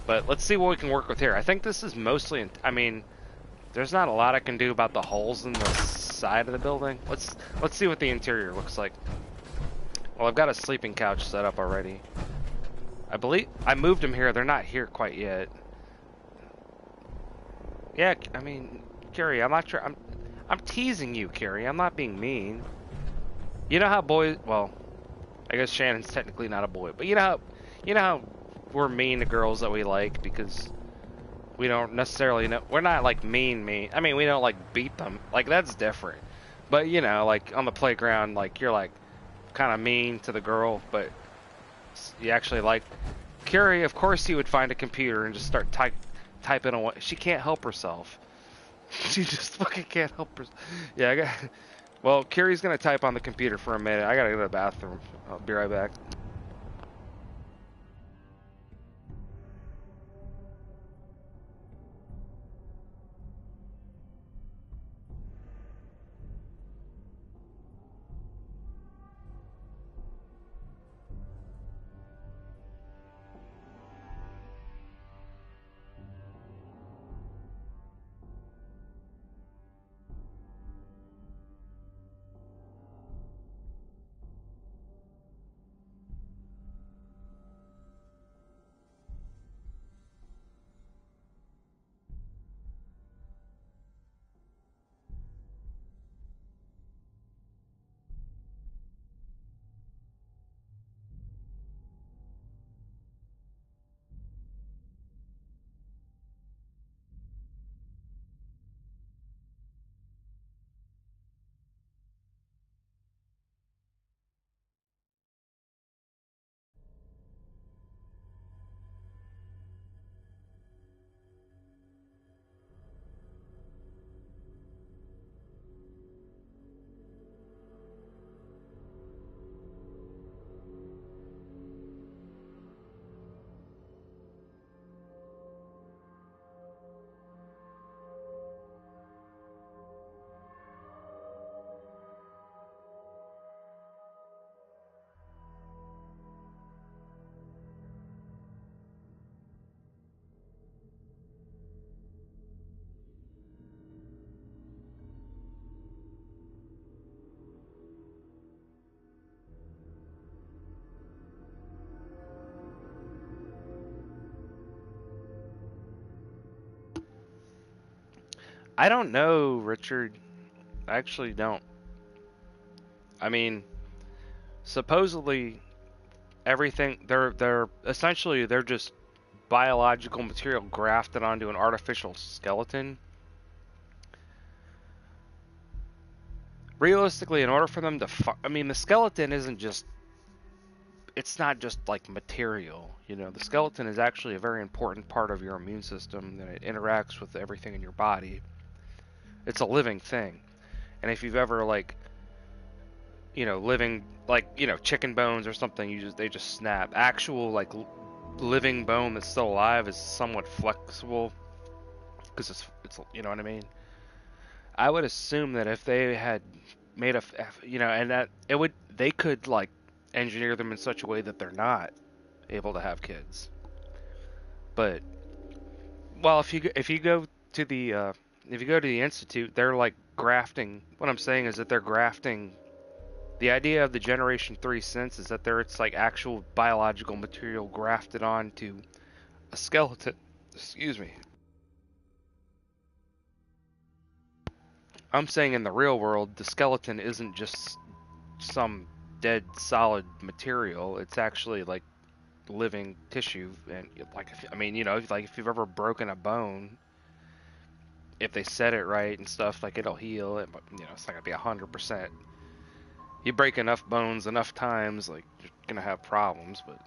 but let's see what we can work with here. I think this is mostly, I mean, there's not a lot I can do about the holes in the side of the building. Let's see what the interior looks like. Well, I've got a sleeping couch set up already. I believe I moved them here. They're not here quite yet. Yeah, I mean, Carrie, I'm not sure. I'm teasing you, Carrie. I'm not being mean. You know how boys, well, I guess Shannon's technically not a boy, but you know how we're mean to girls that we like because we don't necessarily know. We're not like mean. I mean, we don't like beat them. Like, that's different. But you know, like on the playground, like you're like kind of mean to the girl, but you actually like Carrie. Of course, you would find a computer and just start typing away. She can't help herself. She just fucking can't help herself. Yeah, well, Carrie's gonna type on the computer for a minute. I gotta go to the bathroom. I'll be right back. I don't know, Richard. I actually don't. I mean, supposedly everything they're essentially they're just biological material grafted onto an artificial skeleton. Realistically, in order for them to I mean, the skeleton isn't just it's not just like material, you know. The skeleton is actually a very important part of your immune system, and it interacts with everything in your body. It's a living thing. And if you've ever like, you know, living like, you know, chicken bones or something, they just snap. Actual like living bone that's still alive is somewhat flexible because it's you know what I mean. I would assume that if they had made you know, and that they could like engineer them in such a way that they're not able to have kids. But well, if you go to the institute, they're like grafting. What I'm saying is that they're grafting. The idea of the Generation 3 sense is that it's like actual biological material grafted onto a skeleton. Excuse me. I'm saying in the real world, the skeleton isn't just some dead solid material. It's actually like living tissue, and like I mean, you know, like if you've ever broken a bone, if they set it right and stuff, like it'll heal. But you know, it's not gonna be 100%. You break enough bones enough times, like you're gonna have problems. But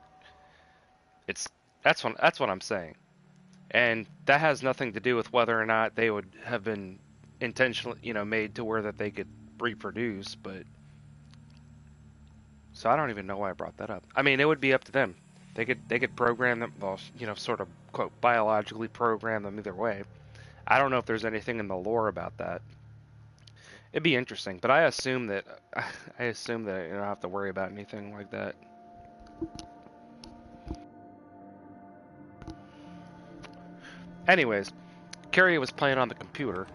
that's what I'm saying, and that has nothing to do with whether or not they would have been intentionally, you know, made to where that they could reproduce. But so I don't even know why I brought that up. I mean, it would be up to them. They could program them, well, you know, sort of quote biologically program them either way. I don't know if there's anything in the lore about that. It'd be interesting, but I assume that you don't have to worry about anything like that. Anyways, Carrie was playing on the computer.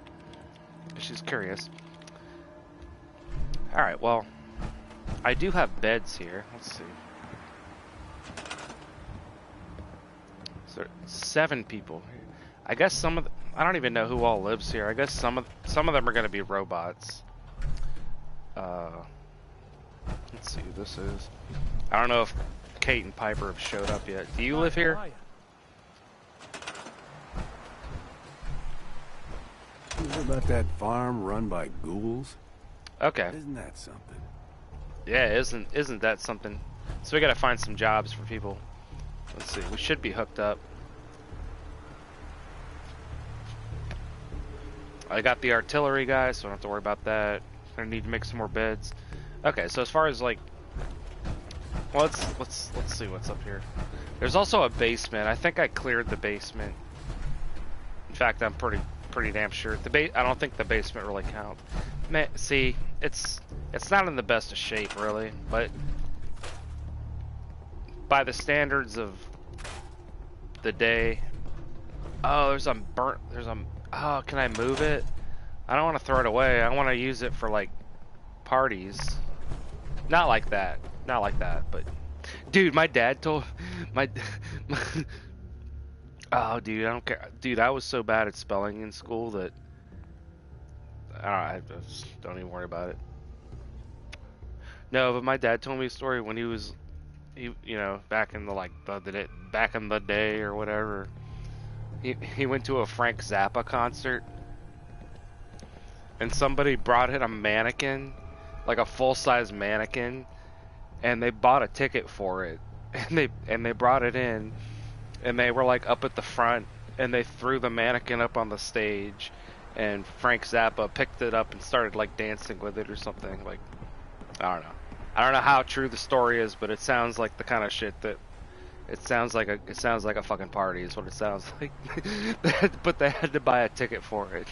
She's curious. All right, well, I do have beds here. Let's see. So 7 people. I guess I don't even know who all lives here. I guess some of them are going to be robots. Let's see who this is. I don't know if Kate and Piper have showed up yet. Do you live here?
You heard about that farm run by ghouls?
Okay.
Isn't that something?
Yeah, isn't that something? So we gotta find some jobs for people. Let's see. We should be hooked up. I got the artillery guy, so I don't have to worry about that. I need to make some more beds. Okay, so as far as like, well, let's see what's up here. There's also a basement. I think I cleared the basement. In fact, I'm pretty damn sure. I don't think the basement really counts. See, it's not in the best of shape really, but by the standards of the day. Oh, oh, can I move it? I don't want to throw it away. I want to use it for like parties. Not like that, but dude, my dad told my oh, dude, I don't care. Dude, I was so bad at spelling in school that I just don't even worry about it. No, but my dad told me a story when you know, back in the day or whatever. He went to a Frank Zappa concert, and somebody brought in a mannequin, like a full-size mannequin, and they bought a ticket for it, and they brought it in, and they were like up at the front, and they threw the mannequin up on the stage, and Frank Zappa picked it up and started like dancing with it or something. Like, I don't know how true the story is, but it sounds like the kind of shit that it sounds like a fucking party is what it sounds like. But they had to buy a ticket for it.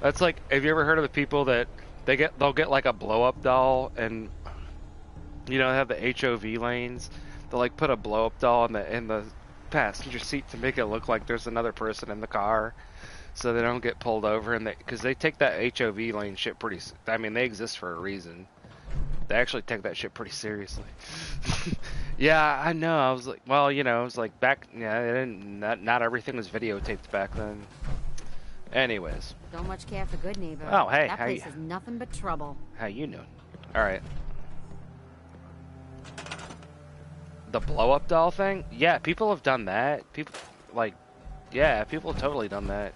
That's like, have you ever heard of the people that they'll get like a blow up doll, and you know, they have the HOV lanes. They'll like put a blow up doll in the passenger seat to make it look like there's another person in the car, so they don't get pulled over, and because they take that HOV lane shit pretty. I mean, they exist for a reason. They actually take that shit pretty seriously. Yeah, I know. I was like, well, you know, it was like back. Yeah, not everything was videotaped back then. Anyways.
Don't much care for good neighbor.
Oh, hey,
that place is nothing but trouble.
How you doing? All right. The blow-up doll thing? Yeah, people have done that. People, like, yeah, people have totally done that.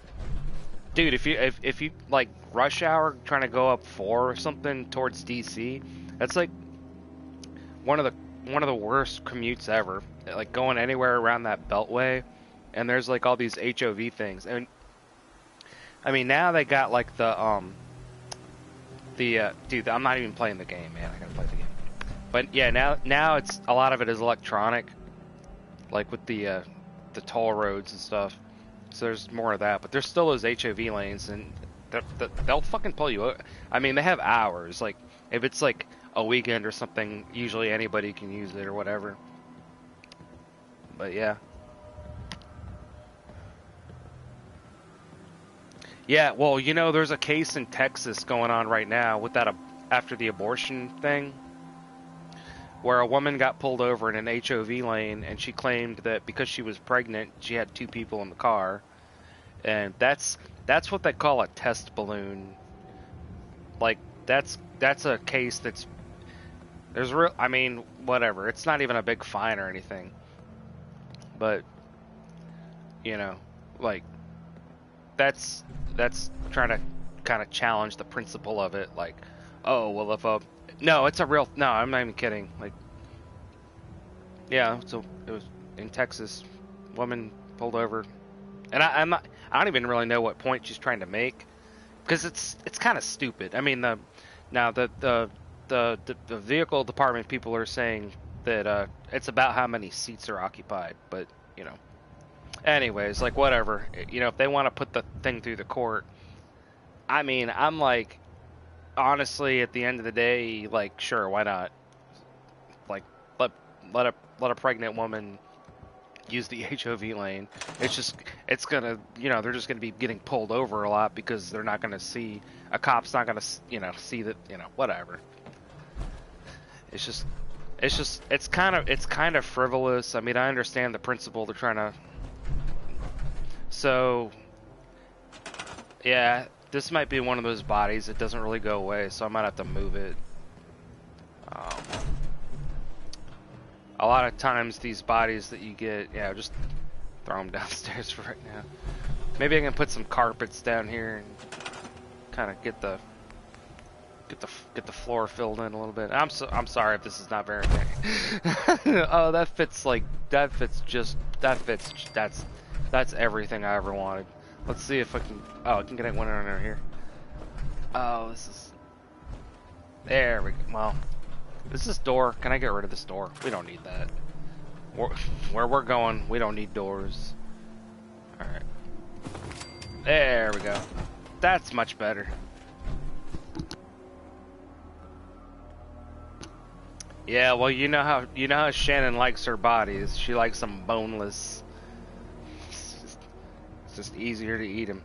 Dude, if you like rush hour trying to go up 4 or something towards DC, that's like one of the worst commutes ever. Like going anywhere around that beltway, and there's like all these HOV things. And I mean, now they got like dude, I'm not even playing the game, man. I gotta play the game. But yeah, now it's a lot of it is electronic, like with the toll roads and stuff. So there's more of that, but there's still those HOV lanes, and they'll fucking pull you out. I mean, they have hours. Like if it's like a weekend or something, usually anybody can use it or whatever. But yeah. Yeah, well, you know, there's a case in Texas going on right now with that after the abortion thing, where a woman got pulled over in an HOV lane, and she claimed that because she was pregnant, she had 2 people in the car, and that's what they call a test balloon. Like that's a case I mean, whatever. It's not even a big fine or anything, but you know, like that's trying to kind of challenge the principle of it. Like, oh well, if no, it's a real. No, I'm not even kidding. Like, yeah, so it was in Texas. Woman pulled over, and I don't even really know what point she's trying to make, because it's kind of stupid. I mean, the vehicle department people are saying that it's about how many seats are occupied, but you know, anyways, like whatever. You know, if they want to put the thing through the court, I mean, I'm like, honestly, at the end of the day, like, sure, why not? Like, let a pregnant woman use the HOV lane. It's gonna, you know, they're just gonna be getting pulled over a lot because they're not gonna see, a cop's not gonna, you know, see that, you know, whatever. It's kind of frivolous. I mean, I understand the principle they're trying to. So, yeah, this might be one of those bodies that doesn't really go away, so I might have to move it. A lot of times these bodies that you get, yeah, just throw them downstairs for right now. Maybe I can put some carpets down here and kind of get the floor filled in a little bit. I'm sorry if this is not very oh, that's everything I ever wanted. Let's see if I can. Oh, I can get one under here. Oh, this is. There we go. Well, is this door? Can I get rid of this door? We don't need that. Where we're going, we don't need doors. All right. There we go. That's much better. Yeah, well, you know how Shannon likes her bodies. She likes them boneless. It's just easier to eat them.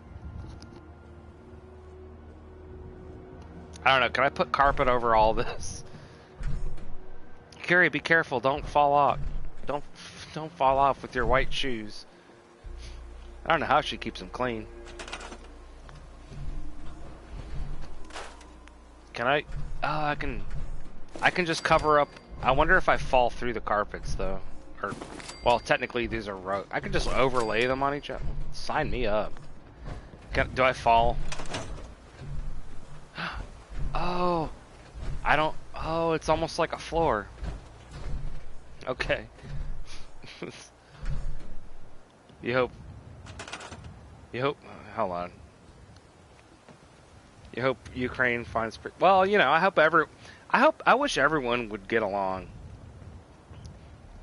I don't know. Can I put carpet over all this? Carrie, be careful. Don't fall off. Don't fall off with your white shoes. I don't know how she keeps them clean. Can I? Oh, I can just cover up. I wonder if I fall through the carpets though, or well, technically these are rugs. I can just overlay them on each other. Sign me up. Do I fall? Oh, I don't. Oh, it's almost like a floor. Okay. You hope. Hold on. You hope Ukraine finds. Well, you know, I wish everyone would get along.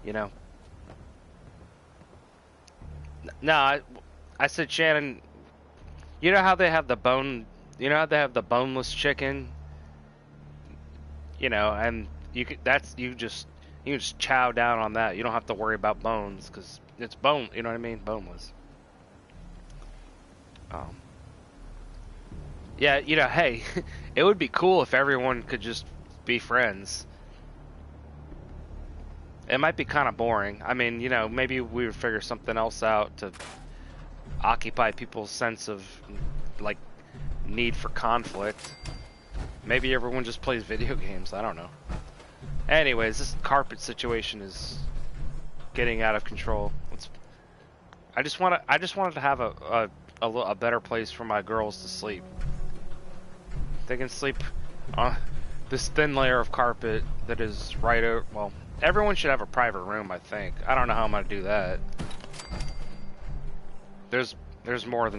You know. No, I said, Shannon. You know how they have the bone. You know how they have the boneless chicken. You know, and you can just chow down on that. You don't have to worry about bones because it's bone. You know what I mean? Boneless. Yeah, you know, hey, it would be cool if everyone could just be friends. It might be kind of boring. I mean, you know, maybe we would figure something else out to occupy people's sense of like need for conflict. Maybe everyone just plays video games. I don't know. Anyways, this carpet situation is getting out of control. I just wanted to have a better place for my girls to sleep. They can sleep on this thin layer of carpet that is right over. Well, everyone should have a private room, I think. I don't know how I'm gonna do that. There's more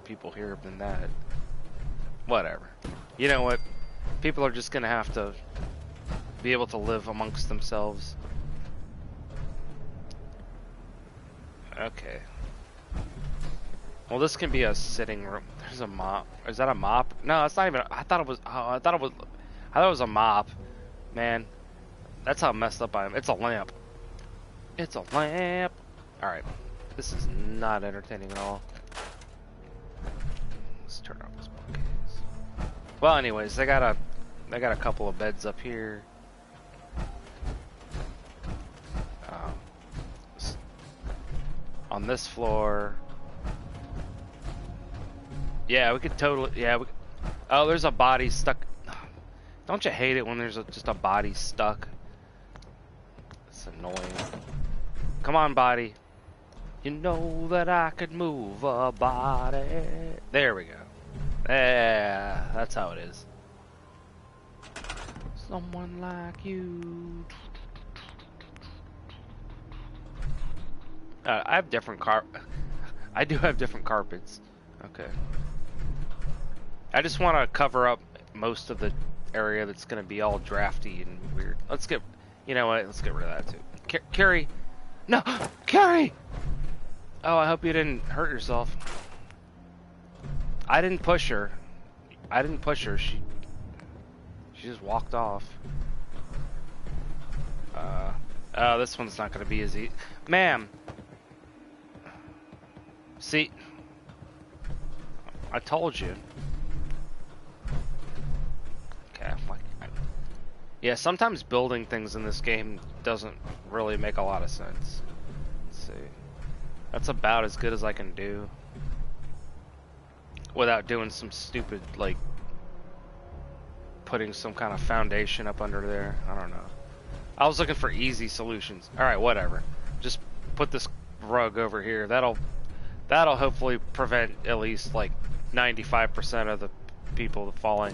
people here than that. Whatever. You know what? People are just gonna have to be able to live amongst themselves. Okay. Well, this can be a sitting room. There's a mop. Is that a mop? No, it's not even. I thought it was. Oh, I thought it was a mop. Man, that's how messed up I am. It's a lamp. It's a lamp. All right. This is not entertaining at all. Let's turn off this bookcase. Well, anyways, they got a couple of beds up here. On this floor. Yeah, we could totally. Yeah. Oh, there's a body stuck. Don't you hate it when there's just a body stuck? It's annoying. Come on, body. You know that I could move a body. There we go. Yeah, that's how it is. Someone like you. I have different I do have different carpets. Okay. I just want to cover up most of the area that's going to be all drafty and weird. Let's get. You know what? Let's get rid of that too. Carrie. No, Carrie. Oh, I hope you didn't hurt yourself. I didn't push her. She just walked off. Oh, this one's not going to be as easy. Ma'am. See, I told you. Okay, yeah, sometimes building things in this game doesn't really make a lot of sense. Let's see. That's about as good as I can do. Without doing some stupid, like, putting some kind of foundation up under there. I don't know. I was looking for easy solutions. Alright, whatever. Just put this rug over here. That'll hopefully prevent at least like 95% of the people falling.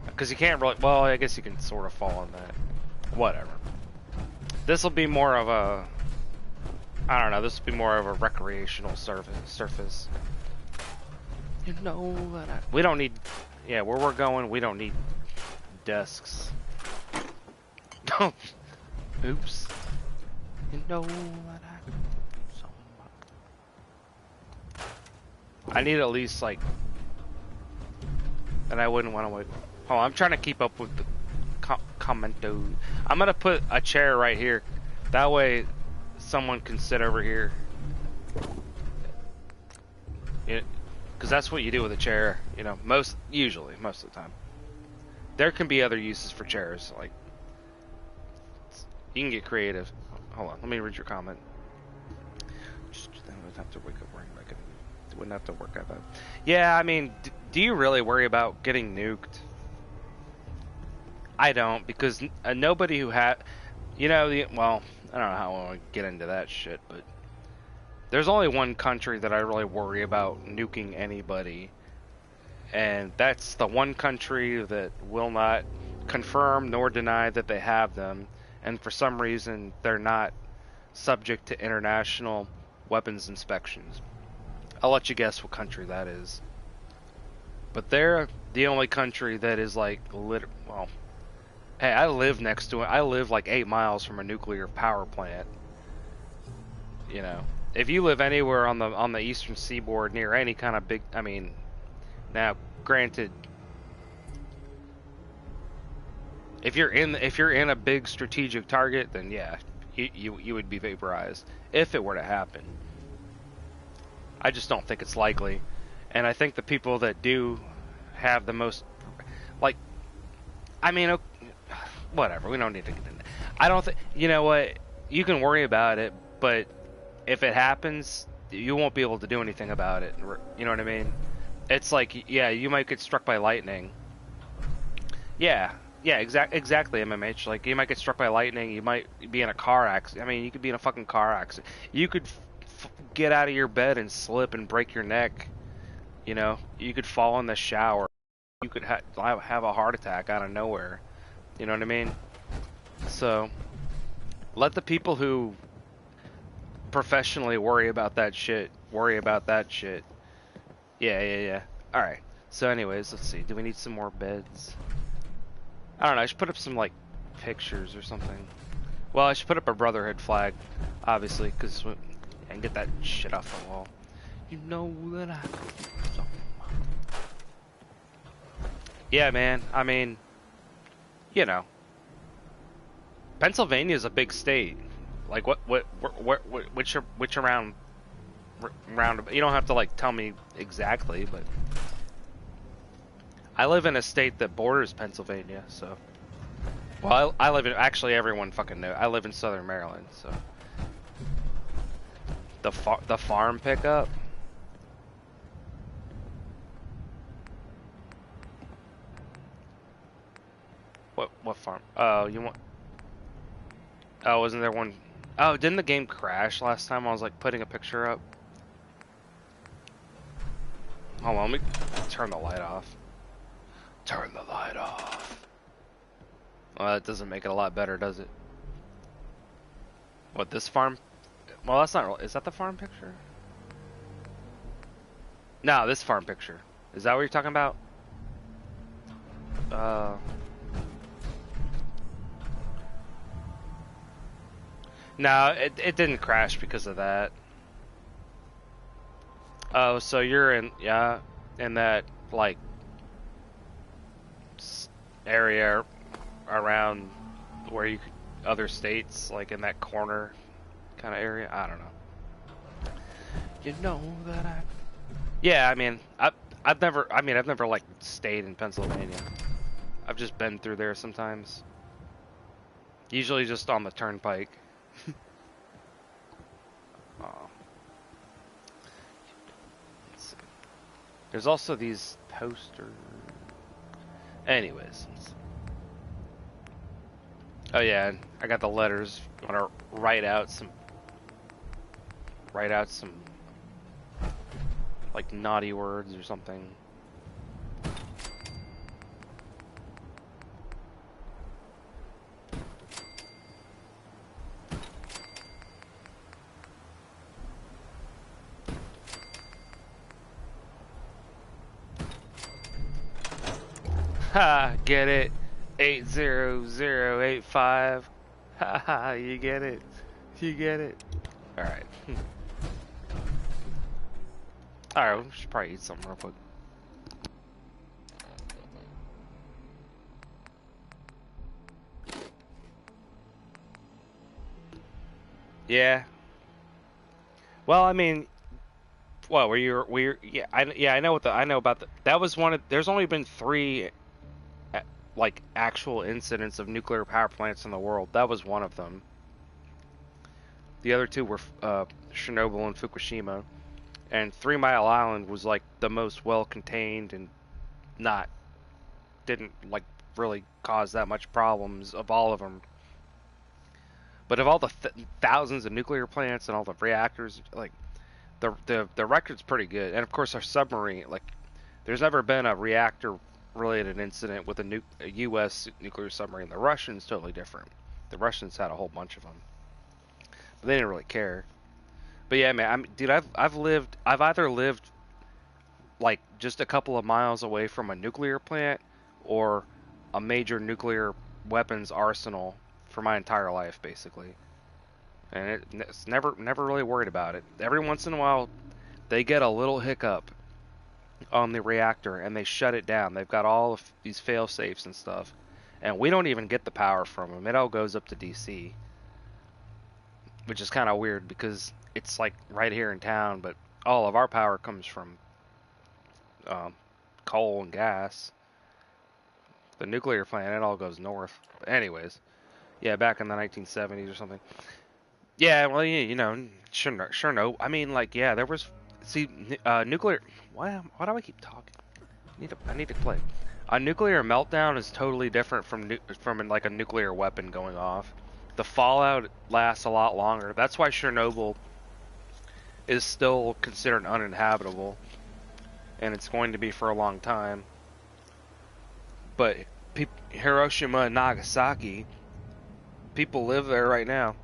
Because you can't really, well, I guess you can sort of fall on that. Whatever. This will be more of a, I don't know, this will be more of a recreational surface. You know that we don't need, yeah, where we're going, we don't need desks. Oops. You know that I need at least like, and I wouldn't want to wait. Oh, I'm trying to keep up with the commento. I'm gonna put a chair right here. That way, someone can sit over here. Because that's what you do with a chair. You know, usually, most of the time. There can be other uses for chairs. Like, you can get creative. Hold on, let me read your comment. I would have to wake up worrying about getting. Wouldn't have to work out that. Yeah, I mean, do you really worry about getting nuked? I don't, because nobody who had, you know, well, I don't know how I want to get into that shit, but there's only one country that I really worry about nuking anybody, and that's the one country that will not confirm nor deny that they have them, and for some reason they're not subject to international weapons inspections. I'll let you guess what country that is. But they're the only country that is like, well, hey, I live next to it. I live like 8 miles from a nuclear power plant. You know, if you live anywhere on the eastern seaboard near any kind of big, I mean, now granted, if you're in a big strategic target, then yeah, you would be vaporized if it were to happen. I just don't think it's likely, and I think the people that do have the most, like, I mean, whatever. We don't need to get into. I don't think, you know what, you can worry about it, but if it happens, you won't be able to do anything about it. You know what I mean? It's like, yeah, you might get struck by lightning. Yeah, yeah, exactly, MMH. Like, you might get struck by lightning. You might be in a car accident. I mean, you could be in a fucking car accident. You could get out of your bed and slip and break your neck. You know, you could fall in the shower. You could have a heart attack out of nowhere. You know what I mean? So, let the people who professionally worry about that shit. Yeah. Alright. So anyways, let's see. Do we need some more beds? I don't know. I should put up some, like, pictures or something. Well, I should put up a Brotherhood flag, obviously, because I can get that shit off the wall. You know that I... Yeah, man. I mean, you know. Pennsylvania's a big state. Like, which around, you don't have to, like, tell me exactly, but I live in a state that borders Pennsylvania, so. Well, I live in, actually everyone fucking knows, I live in Southern Maryland, so. The farm pickup? What farm? Oh, you want... Oh, wasn't there one... Oh, didn't the game crash last time I was, like, putting a picture up? Hold on, let me turn the light off. Turn the light off. Well, that doesn't make it a lot better, does it? What, this farm? Well, that's not... Is that the farm picture? No, this farm picture. Is that what you're talking about? No, it didn't crash because of that. Oh, so you're in, yeah, in that, like, area around where you could, other states, like in that corner kind of area? I don't know. You know that I... Yeah, I mean, I've never, like, stayed in Pennsylvania. I've just been through there sometimes. Usually just on the turnpike. Oh. There's also these posters. Anyways. Oh yeah, I got the letters. I want to write out some, like, naughty words or something. Ha, get it? 80085. Ha ha, you get it? You get it? Alright. Alright, we should probably eat something real quick. Yeah. Well, I mean, well, yeah, I know about that was one of, there's only been 3 like actual incidents of nuclear power plants in the world. That was one of them. The other 2 were Chernobyl and Fukushima, and 3 Mile Island was like the most well contained and didn't like really cause that much problems of all of them. But of all the thousands of nuclear plants and all the reactors, like the record's pretty good. And of course our submarine, like, there's never been a reactor related incident with a U.S. nuclear submarine. The Russians totally different. The Russians had a whole bunch of them, but they didn't really care. But yeah, man, dude, I've either lived like just a couple of miles away from a nuclear plant or a major nuclear weapons arsenal for my entire life, basically. And it's never really worried about it. Every once in a while, they get a little hiccup on the reactor and they shut it down. They've got all of these fail safes and stuff, and we don't even get the power from them. It all goes up to DC, which is kind of weird because it's like right here in town, but all of our power comes from coal and gas. The nuclear plant, it all goes north. But anyways, yeah, back in the 1970s or something. Yeah, well, you know, sure, no. I mean, like, yeah, there was, see, nuclear. Why do I keep talking? I need to play. A nuclear meltdown is totally different from like a nuclear weapon going off. The fallout lasts a lot longer. That's why Chernobyl is still considered uninhabitable, and it's going to be for a long time. But Hiroshima and Nagasaki, people live there right now.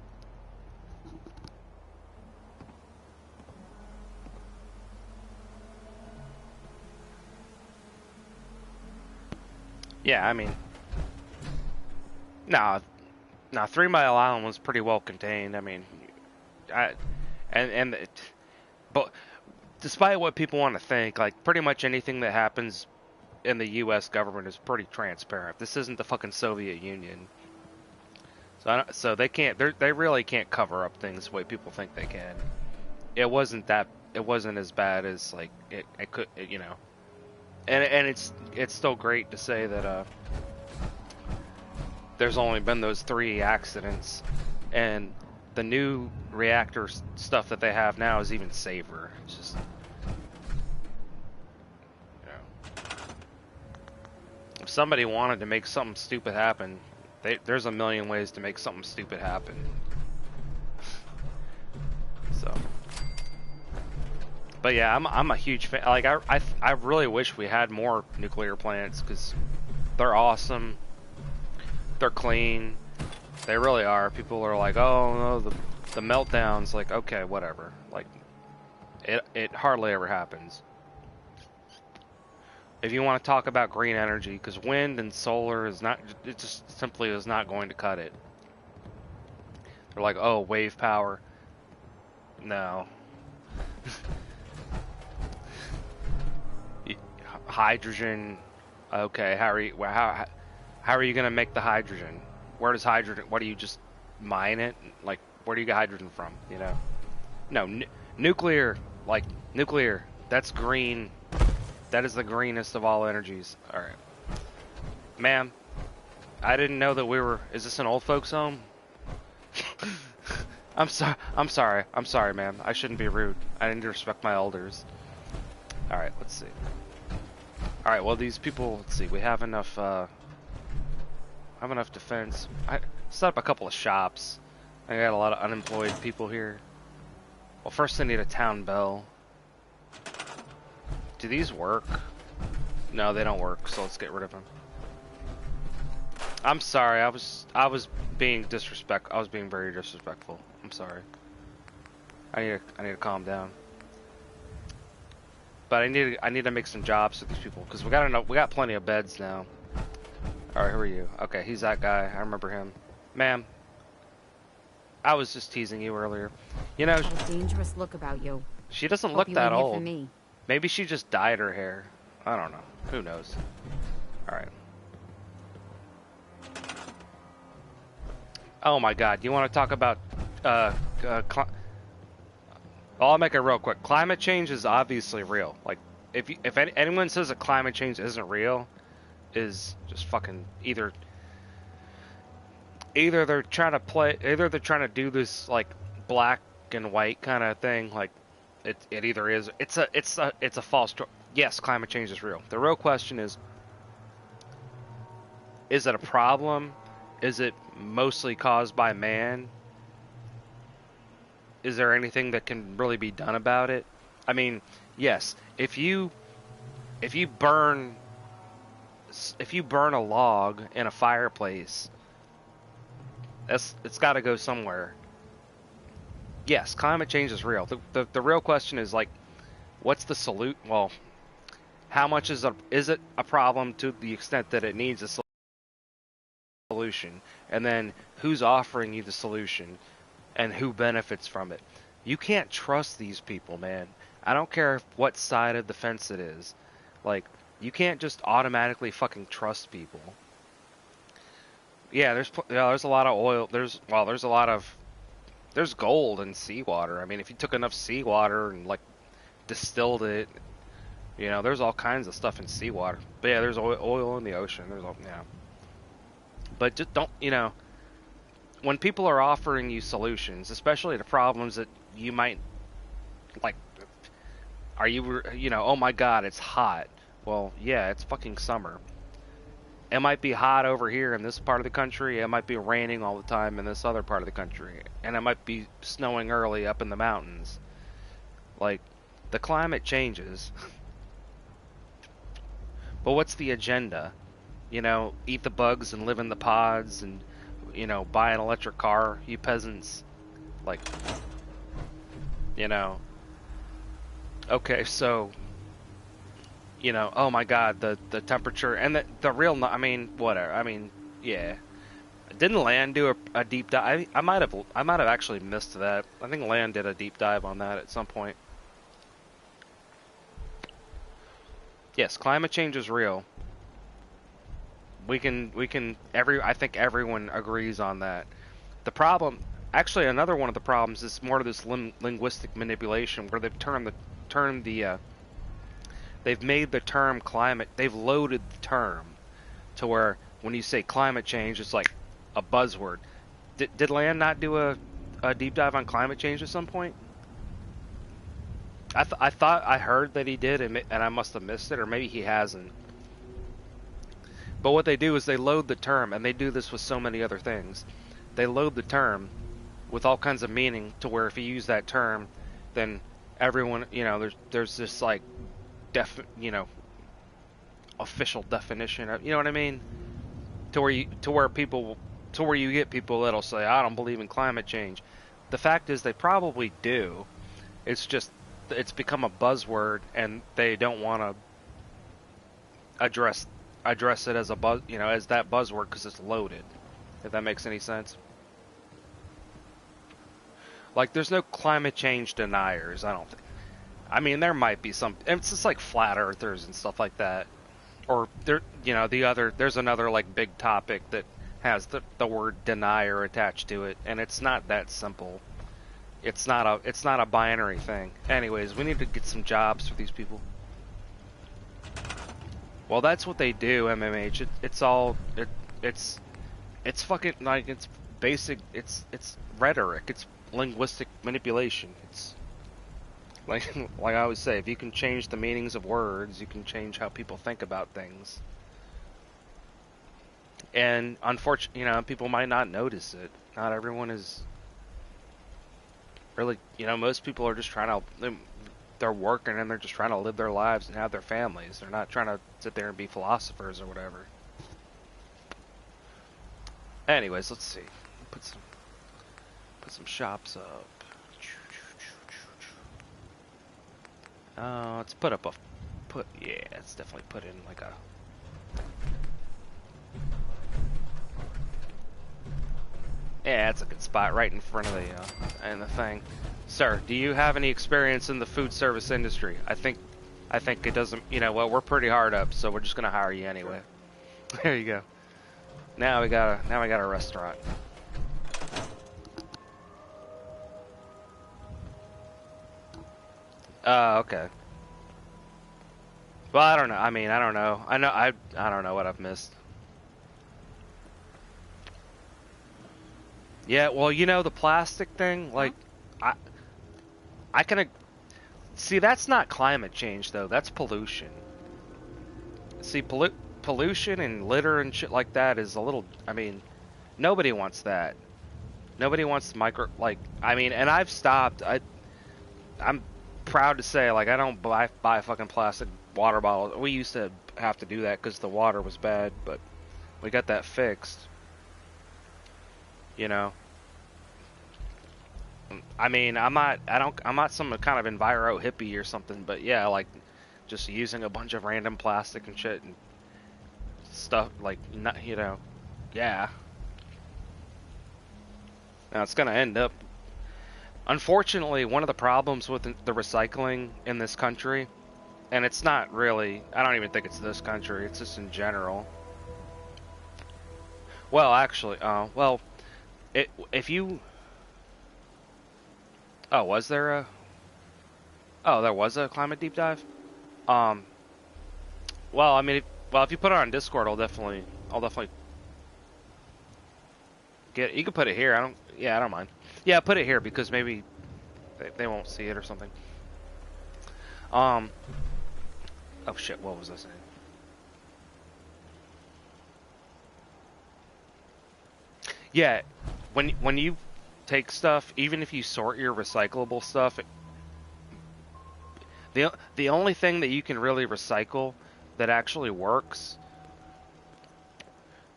Yeah, I mean, nah, 3 Mile Island was pretty well contained. I mean, but despite what people want to think, like pretty much anything that happens in the U.S. government is pretty transparent. This isn't the fucking Soviet Union, so they can't. They really can't cover up things the way people think they can. It wasn't as bad as like it could, you know. And it's still great to say that there's only been those 3 accidents, and the new reactor stuff that they have now is even safer. It's just, you know, if somebody wanted to make something stupid happen, there's a million ways to make something stupid happen. So, but yeah, I'm a huge fan. Like I really wish we had more nuclear plants because they're awesome. They're clean. They really are. People are like, oh no, the meltdowns. Like, okay, whatever. Like, it hardly ever happens. If you want to talk about green energy, because wind and solar is not, it just simply is not going to cut it. They're like, oh, wave power. No. Hydrogen. Okay, how are you gonna make the hydrogen? Where does hydrogen? What do you just mine it? Like, where do you get hydrogen from? You know? No, nuclear. Like nuclear. That's green. That is the greenest of all energies. All right, ma'am. I didn't know that we were. Is this an old folks' home? I'm sorry. I'm sorry, ma'am. I shouldn't be rude. I need to respect my elders. All right, let's see. All right, well, these people. Let's see. We have enough. Defense. I set up a couple of shops. I got a lot of unemployed people here. Well, first I need a town bell. Do these work? No, they don't work. So let's get rid of them. I'm sorry. I was being disrespectful. I was being very disrespectful. I'm sorry. I need to calm down. But I need to make some jobs for these people because we got plenty of beds now. All right, who are you? Okay, he's that guy. I remember him. Ma'am, I was just teasing you earlier. You know,
got a dangerous look about you.
She doesn't look that old. Maybe she just dyed her hair. I don't know. Who knows? All right. Oh my God! You want to talk about I'll make it real quick. Climate change is obviously real. Like, if anyone says that climate change isn't real, is just fucking either they're trying to do this like black and white kind of thing. Like, it either is. It's a false. Yes, climate change is real. The real question is it a problem? Is it mostly caused by man? Is there anything that can really be done about it? I mean, yes. If you burn a log in a fireplace, it's got to go somewhere. Yes, climate change is real. The real question is like, what's the solution? Well, how much is it a problem to the extent that it needs a solution? And then who's offering you the solution? And who benefits from it? You can't trust these people, man. I don't care what side of the fence it is. Like, you can't just automatically fucking trust people. Yeah, there's a lot of oil. There's gold in seawater. I mean, if you took enough seawater and like distilled it, you know, there's all kinds of stuff in seawater. But yeah, there's oil in the ocean. There's all, yeah. But just don't, you know. when people are offering you solutions, especially to problems that you might like, oh my God, it's hot. Well, yeah, it's fucking summer. It might be hot over here in this part of the country. It might be raining all the time in this other part of the country. And it might be snowing early up in the mountains. Like, the climate changes. But what's the agenda? Eat the bugs and live in the pods and, buy an electric car, you peasants. Like, okay, so, oh my God, the temperature and the real, whatever. Yeah. Didn't Land do a deep dive? I might have actually missed that. I think Land did a deep dive on that at some point. Yes, climate change is real. I think everyone agrees on that. The problem, actually, another one of the problems is more of this linguistic manipulation, where they've made the term climate, they've loaded the term to where when you say climate change, it's like a buzzword. Did Land not do a deep dive on climate change at some point? I thought I heard that he did, and I must have missed it, or maybe he hasn't. But what they do is they load the term, and they do this with so many other things. They load the term with all kinds of meaning to where if you use that term, then everyone, there's this like official definition of, you know what I mean? To where you get people that'll say, I don't believe in climate change. The fact is they probably do. It's become a buzzword, and they don't want to address it as a as that buzzword because it's loaded. If that makes any sense. Like, there's no climate change deniers, I don't think. There might be some. It's just like flat earthers and stuff like that. Or there's another like big topic that has the word denier attached to it, and it's not that simple. It's not a binary thing. Anyways, we need to get some jobs for these people. Well, that's what they do, MMH. It's fucking like it's basic. It's rhetoric. It's linguistic manipulation. It's like I always say, if you can change the meanings of words, you can change how people think about things. And unfortunately, people might not notice it. Not everyone is really, most people are just they're working and they're just trying to live their lives and have their families. They're not trying to sit there and be philosophers or whatever. Anyways, let's see. Put some shops up. Let's put up let's definitely put in like a. Yeah, that's a good spot right in front of the thing. Sir, do you have any experience in the food service industry? I think it doesn't. Well, we're pretty hard up, so we're just gonna hire you anyway. There you go. Now we got a restaurant. Okay. Well, I don't know. I don't know. I don't know what I've missed. Yeah, well, the plastic thing, like, I can see that's not climate change though. That's pollution. See, pollution and litter and shit like that is a little. Nobody wants that. Nobody wants and I've stopped. I'm proud to say, like, I don't buy fucking plastic water bottles. We used to have to do that because the water was bad, but we got that fixed. I'm not some kind of enviro hippie or something, but yeah, like, just using a bunch of random plastic and shit and stuff, like, yeah. Now it's gonna end up. Unfortunately, one of the problems with the recycling in this country, and it's not really, I don't even think it's this country, it's just in general. Well, actually, if you... Oh, was there a... Oh, there was a climate deep dive? Well, if you put it on Discord, I'll definitely... get it. You can put it here. I don't mind. Yeah, put it here because maybe they won't see it or something. Oh shit, what was I saying? Yeah, when you take stuff, even if you sort your recyclable stuff, the only thing that you can really recycle that actually works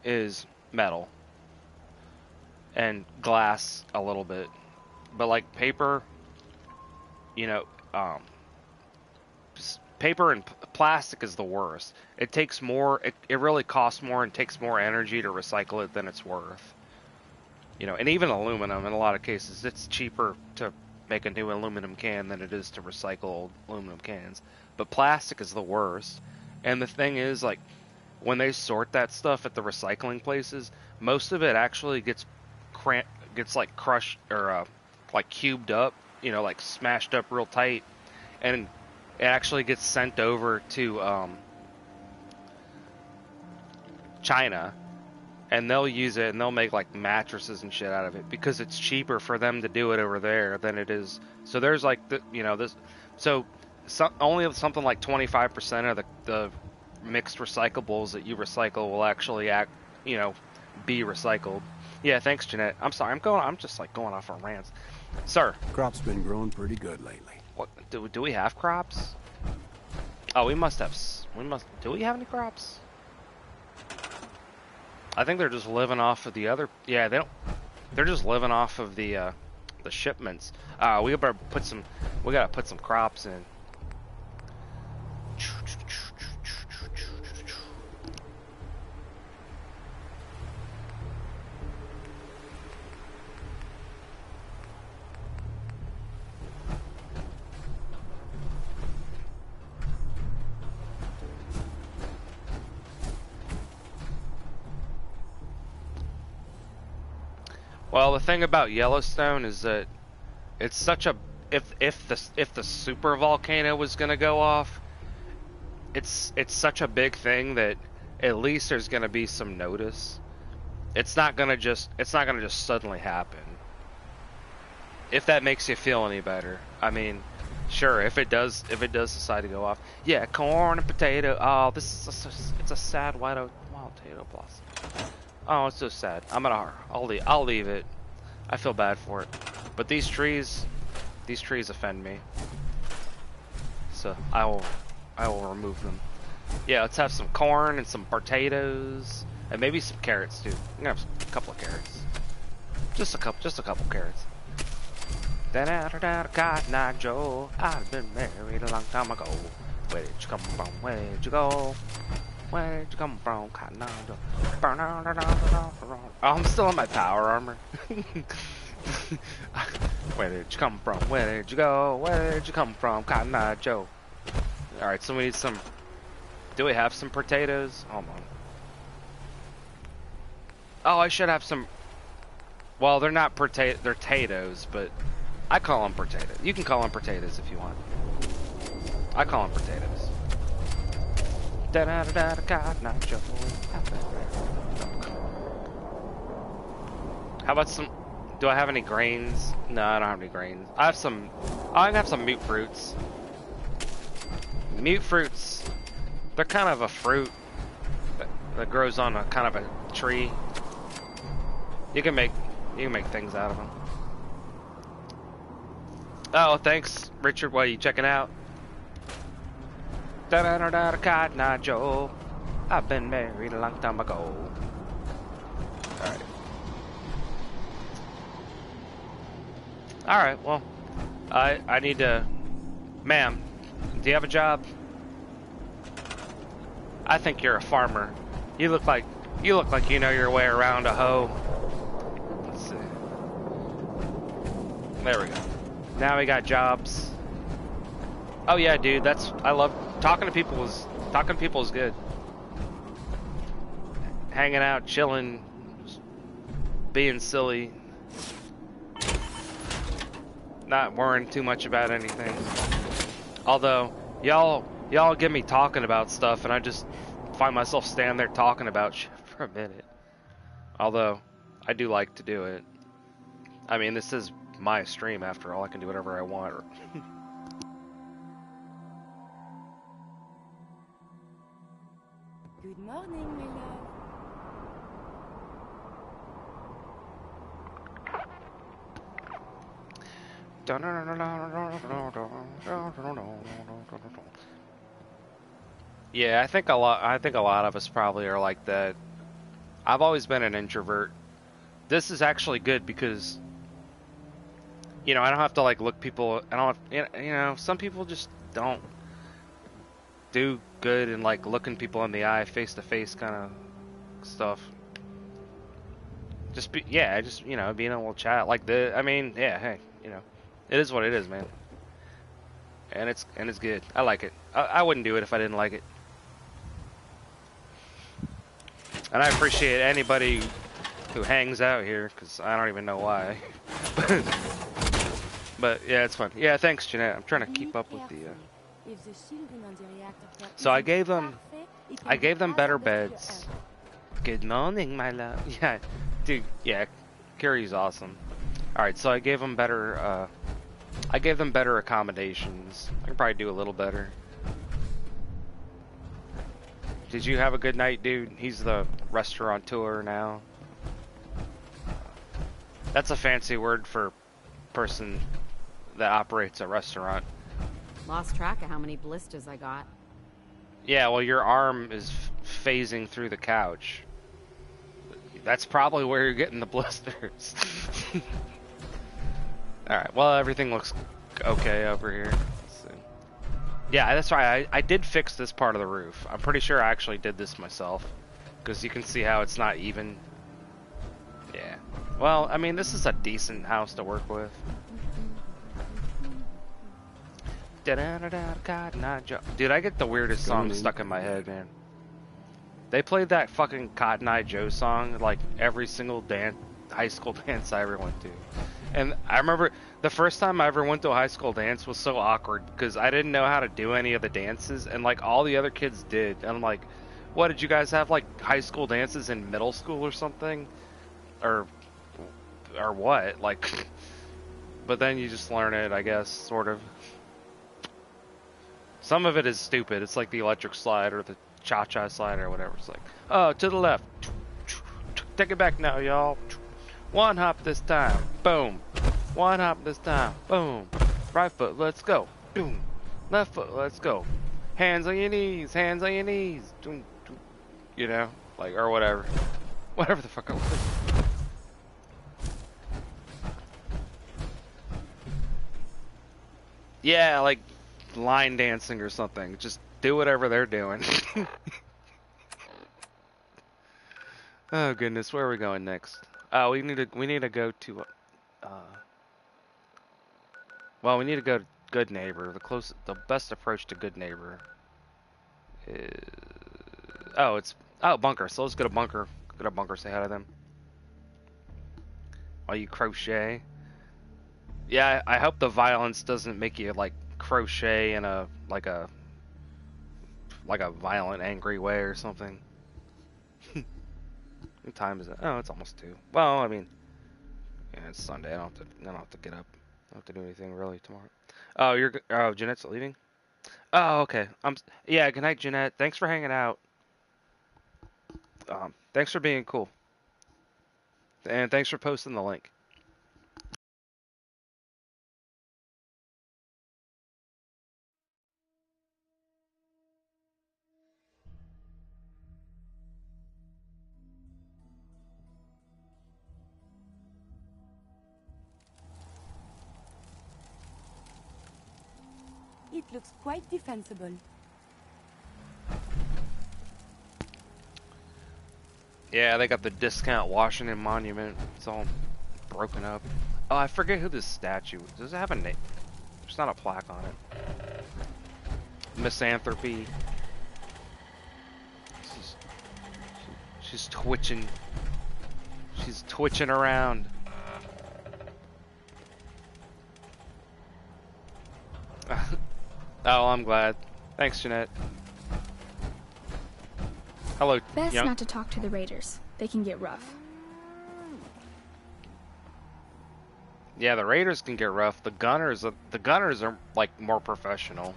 is metal and glass a little bit. But like paper, you know, paper and plastic is the worst. It takes more, it really costs more and takes more energy to recycle it than it's worth. You know, and even aluminum, in a lot of cases, it's cheaper to make a new aluminum can than it is to recycle old aluminum cans. But plastic is the worst. And the thing is, like, when they sort that stuff at the recycling places, most of it actually gets like crushed or like cubed up, you know, like smashed up real tight, and it actually gets sent over to China, and they'll use it and they'll make like mattresses and shit out of it because it's cheaper for them to do it over there than it is. So there's like only something like 25% of the mixed recyclables that you recycle will actually be recycled. Yeah, thanks, Jeanette. I'm sorry, I'm just like going off on rants. Sir.
Crop's been growing pretty good lately.
What do we have crops? Oh, do we have any crops? I think they're just living off of the other. Yeah, they're just living off of the shipments. We gotta put some crops in. Well, the thing about Yellowstone is that it's such a if the super volcano was gonna go off, it's such a big thing that at least there's gonna be some notice. It's not gonna just suddenly happen. If that makes you feel any better. I mean, sure, if it does decide to go off. Yeah, corn and potato. Oh, it's a sad wild potato blossom. Oh, it's so sad. I'll leave it. I feel bad for it. But these trees offend me. So I will remove them. Yeah, let's have some corn and some potatoes and maybe some carrots too. I'm gonna have a couple of carrots. Just a couple carrots. Cotton Eye Joe, I've been married a long time ago. Where did you come from? Where did you go? Where did you come from, Cotton Eye Joe? Oh, I'm still in my power armor. Where did you come from? Where did you go? Where did you come from, Cotton Eye Joe? Alright, so we need some... Do we have some potatoes? Hold on. Oh, I should have some... Well, they're not they're potatoes, but... I call them potatoes. You can call them potatoes if you want. I call them potatoes. How about some... Do I have any grains? No, I don't have any grains. I have some... I have some mute fruits. Mute fruits, they're kind of a fruit that grows on a kind of a tree. You can make things out of them. Oh, thanks, Richard. What are you checking out? Cotton Eye Joe. I've been married a long time ago. Alright. Alright, well, I need to... Ma'am, do you have a job? I think you're a farmer. You look like you know your way around a hoe. Let's see. There we go. Now we got jobs. Oh yeah, dude, I love talking to people is good. Hanging out, chilling, being silly. Not worrying too much about anything. Although y'all get me talking about stuff, and I just find myself standing there talking about shit for a minute. Although I do like to do it. I mean, this is my stream after all. I can do whatever I want.
Good morning, my love.
Yeah, I think a lot of us probably are like that. I've always been an introvert. This is actually good because, you know, I don't have to like look people. I don't have, you know, some people just don't do good in like looking people in the eye, face to face kind of stuff. Just just, you know, being able to chat like the. I mean, yeah, hey, you know, it is what it is, man. And it's good. I like it. I wouldn't do it if I didn't like it. And I appreciate anybody who hangs out here, because I don't even know why. But yeah, it's fun. Yeah, thanks, Jeanette. I'm trying to keep up with the. So I gave them better beds. Good morning, my love. Yeah, dude. Yeah, Carrie's awesome. All right, so I gave them better. I gave them better accommodations. I can probably do a little better. Did you have a good night, dude? He's the restaurateur now. That's a fancy word for person that operates a restaurant.
Lost track of how many blisters I got.
Yeah, well, your arm is phasing through the couch. That's probably where you're getting the blisters. Alright, well, everything looks okay over here. Yeah, that's right. I did fix this part of the roof. I'm pretty sure I actually did this myself. Because you can see how it's not even. Yeah. Well, I mean, this is a decent house to work with. Dude, I get the weirdest song stuck in my head, man. They played that fucking Cotton Eye Joe song like every single high school dance I ever went to. And I remember the first time I ever went to a high school dance was so awkward because I didn't know how to do any of the dances, and like all the other kids did. And I'm like, what, did you guys have like high school dances in middle school or something? Or what? Like, but then you just learn it, I guess, sort of. Some of it is stupid. It's like the electric slide or the cha-cha slide or whatever. It's like, oh, to the left. Take it back now, y'all. One hop this time. Boom. One hop this time. Boom. Right foot, let's go. Boom. Left foot, let's go. Hands on your knees. Hands on your knees. You know, like, or whatever. Whatever the fuck it was. Yeah, like line dancing or something. Just do whatever they're doing. Oh goodness, where are we going next? Oh, we need to go to well, we need to go to Good Neighbor. The best approach to Good Neighbor is Bunker. So let's go to Bunker. Go to Bunker, say hi to them. While you crochet. Yeah, I hope the violence doesn't make you like crochet in a violent, angry way or something. What time is it? Oh, it's almost 2. Well, I mean, yeah, it's Sunday. I don't have to get up. I don't have to do anything really tomorrow. Oh, Jeanette's leaving? Oh, okay. Yeah, good night, Jeanette. Thanks for hanging out. Thanks for being cool. And thanks for posting the link.
It looks quite defensible.
Yeah, they got the discount Washington Monument. It's all broken up. Oh, I forget who this statue is. Does it have a name? There's not a plaque on it. Misanthropy. She's twitching. She's twitching around. Oh, I'm glad. Thanks, Jeanette. Hello,
Best
young.
not to talk to the raiders. They can get rough.
Yeah, the raiders can get rough. The gunners are like more professional.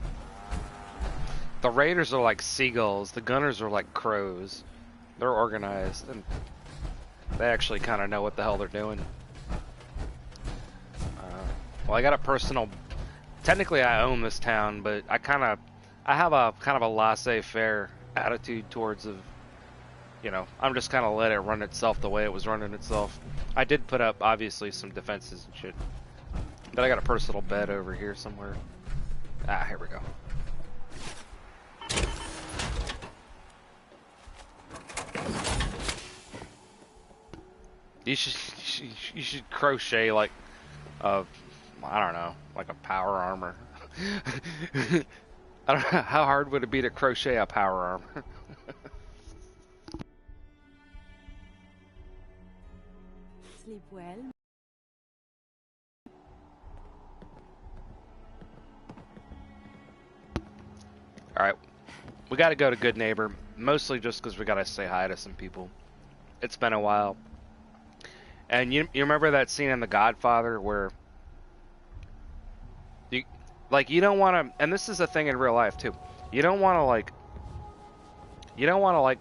The raiders are like seagulls. The gunners are like crows. They're organized and they actually kind of know what the hell they're doing. Well, I got a personal. Technically, I own this town, but I have a kind of a laissez-faire attitude towards of. You know, I'm just kind of let it run itself the way it was running itself. I did put up, obviously, some defenses and shit. But I got a personal bed over here somewhere. Ah, here we go. You should crochet like a, I don't know, like a power armor. I don't know, how hard would it be to crochet a power armor?
Sleep well.
Alright, we gotta go to Good Neighbor, mostly just because we gotta say hi to some people. It's been a while. And you remember that scene in The Godfather where you don't want to, and this is a thing in real life too. You don't want to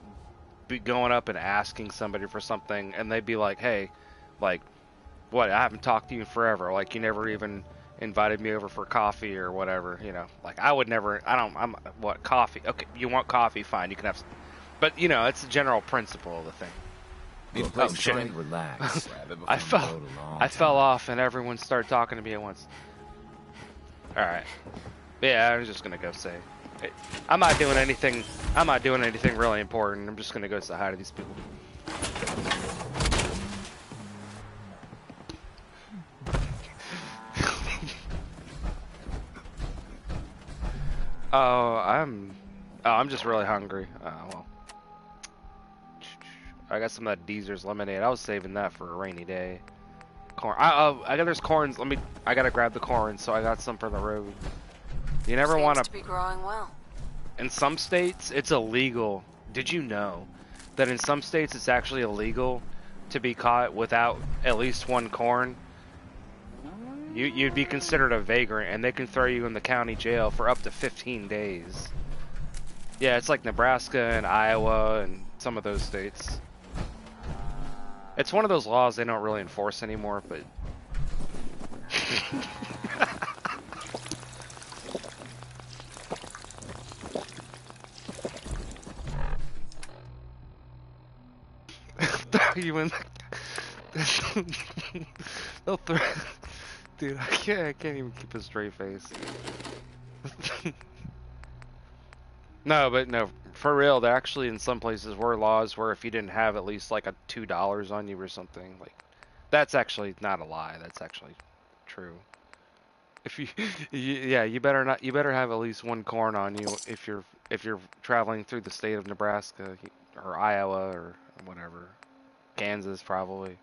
be going up and asking somebody for something and they'd be like, "Hey, like what? I haven't talked to you in forever. Like you never even invited me over for coffee or whatever, you know." Like I would never, I'm what, coffee? Okay, you want coffee, fine, you can have some. But you know, it's the general principle of the thing.
Look,
Oh shit.
trying to relax.
I fell off and everyone started talking to me at once. Alright. Yeah, I was just gonna go say. Hey, I'm not doing anything really important. I'm just gonna go say hi to these people. I'm just really hungry. Well. I got some of that Deezer's lemonade. I was saving that for a rainy day. Corn. I got there's corns. I gotta grab the corn, so I got some for the road. You never want
to be growing well.
In some states, it's illegal. Did you know that in some states it's actually illegal to be caught without at least one corn? You'd be considered a vagrant, and they can throw you in the county jail for up to 15 days. Yeah, it's like Nebraska and Iowa and some of those states. It's one of those laws they don't really enforce anymore, but... you in they'll throw... Dude, I can't even keep a straight face. No, for real, there actually in some places were laws where if you didn't have at least like a $2 on you or something, like that's actually not a lie. That's actually true. If you better have at least one corn on you if you're traveling through the state of Nebraska or Iowa or whatever, Kansas probably.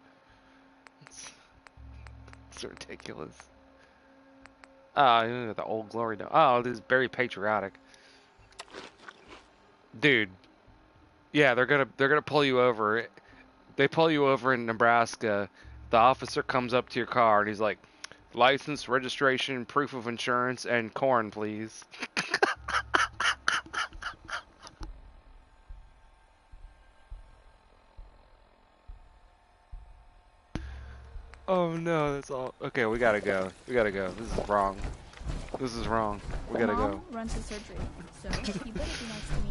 It's ridiculous. Oh, the Old Glory Dome. Oh, this is very patriotic. Dude, yeah, they're gonna pull you over. They pull you over in Nebraska. The officer comes up to your car and he's like, "License, registration, proof of insurance, and corn, please." Oh no, that's all. Okay, we gotta go. We gotta go. This is wrong. This is wrong. We gotta go.
Mom runs the surgery, so you better be nice to me.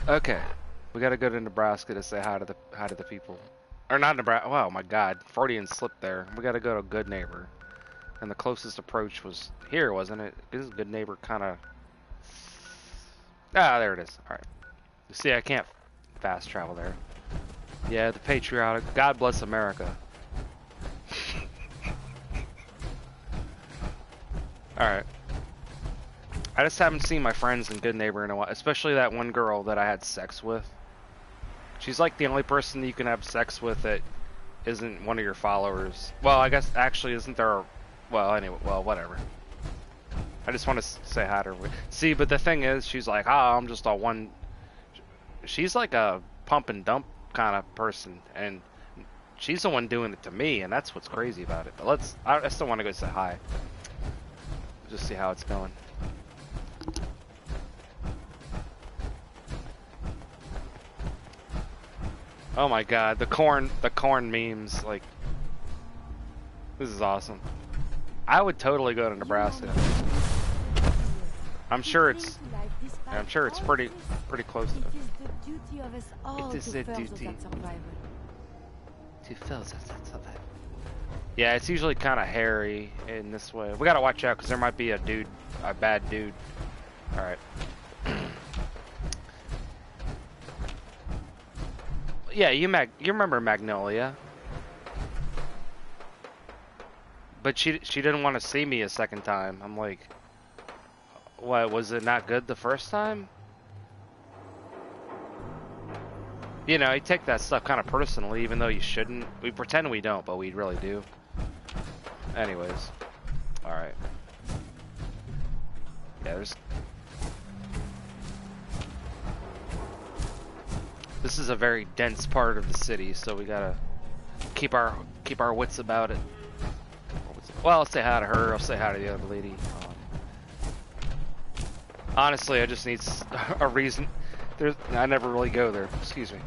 Okay, we gotta go to Nebraska to say hi to the people, or not Nebraska. Oh my God, Freudian slip there. We gotta go to Good Neighbor, and the closest approach was here, wasn't it? Isn't Good Neighbor kind of? Ah, there it is. All right. See, I can't fast travel there. Yeah, the patriotic. God bless America. All right. I just haven't seen my friends in Good Neighbor in a while, especially that one girl that I had sex with. She's like the only person that you can have sex with that isn't one of your followers. Well, I guess actually isn't there... Well, anyway, well, whatever. I just want to say hi to her. See, but the thing is, she's like, I'm just a one... She's like a pump and dump kind of person, and She's the one doing it to me, and that's what's crazy about it. But I still want to go say hi. Just see how it's going. Oh my god, the corn memes, like, this is awesome. I would totally go to Nebraska. I'm sure it's pretty close to it. It is the duty to fill that survival. Yeah, it's usually kind of hairy in this way. We gotta watch out because there might be a bad dude. All right. Yeah, you remember Magnolia, but she didn't want to see me a second time. I'm like, what, was it not good the first time? You know, you take that stuff kind of personally, even though you shouldn't. We pretend we don't, but we really do. Anyways, all right. Yeah, this is a very dense part of the city, so we gotta keep our wits about it. Well, I'll say hi to her. I'll say hi to the other lady. Honestly, I just need a reason. I never really go there. Excuse me.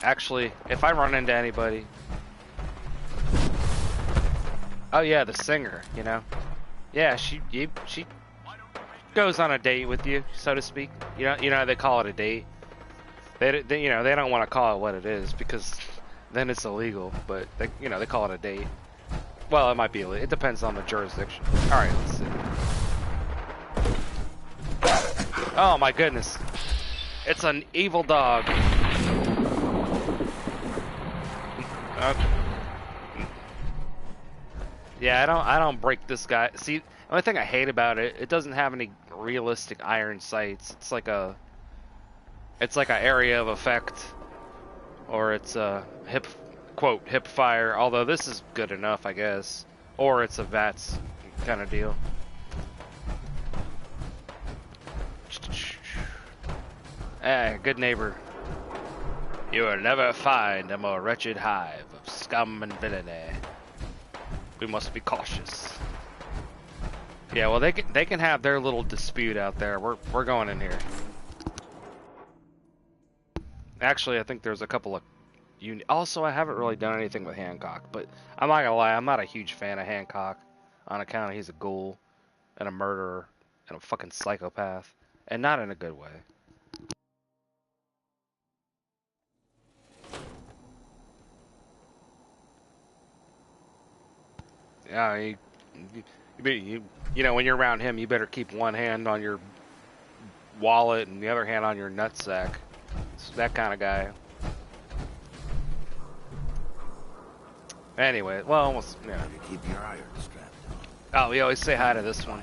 Actually, if I run into anybody... Oh yeah, the singer, you know? Yeah, she goes on a date with you, so to speak. You know they call it a date. They don't want to call it what it is because then it's illegal. But they call it a date. Well, it might be illegal. It depends on the jurisdiction. All right, let's see. Oh my goodness, it's an evil dog. Yeah, I don't break this guy. See, the only thing I hate about it, it doesn't have any realistic iron sights. It's like a area of effect, or it's a hip fire. Although this is good enough, I guess, or it's a VATS kind of deal. Good neighbor. You will never find a more wretched hive of scum and villainy. We must be cautious. Yeah, well they can have their little dispute out there. We're going in here. Actually, I think there's a couple of also, I haven't really done anything with Hancock, but I'm not gonna lie, I'm not a huge fan of Hancock on account of he's a ghoul and a murderer and a fucking psychopath, and not in a good way. Yeah, you know, when you're around him, you better keep one hand on your wallet and the other hand on your nutsack. It's that kind of guy. Anyway, well, almost, yeah.
Keep your iron strapped
on. Oh, we always say hi to this one.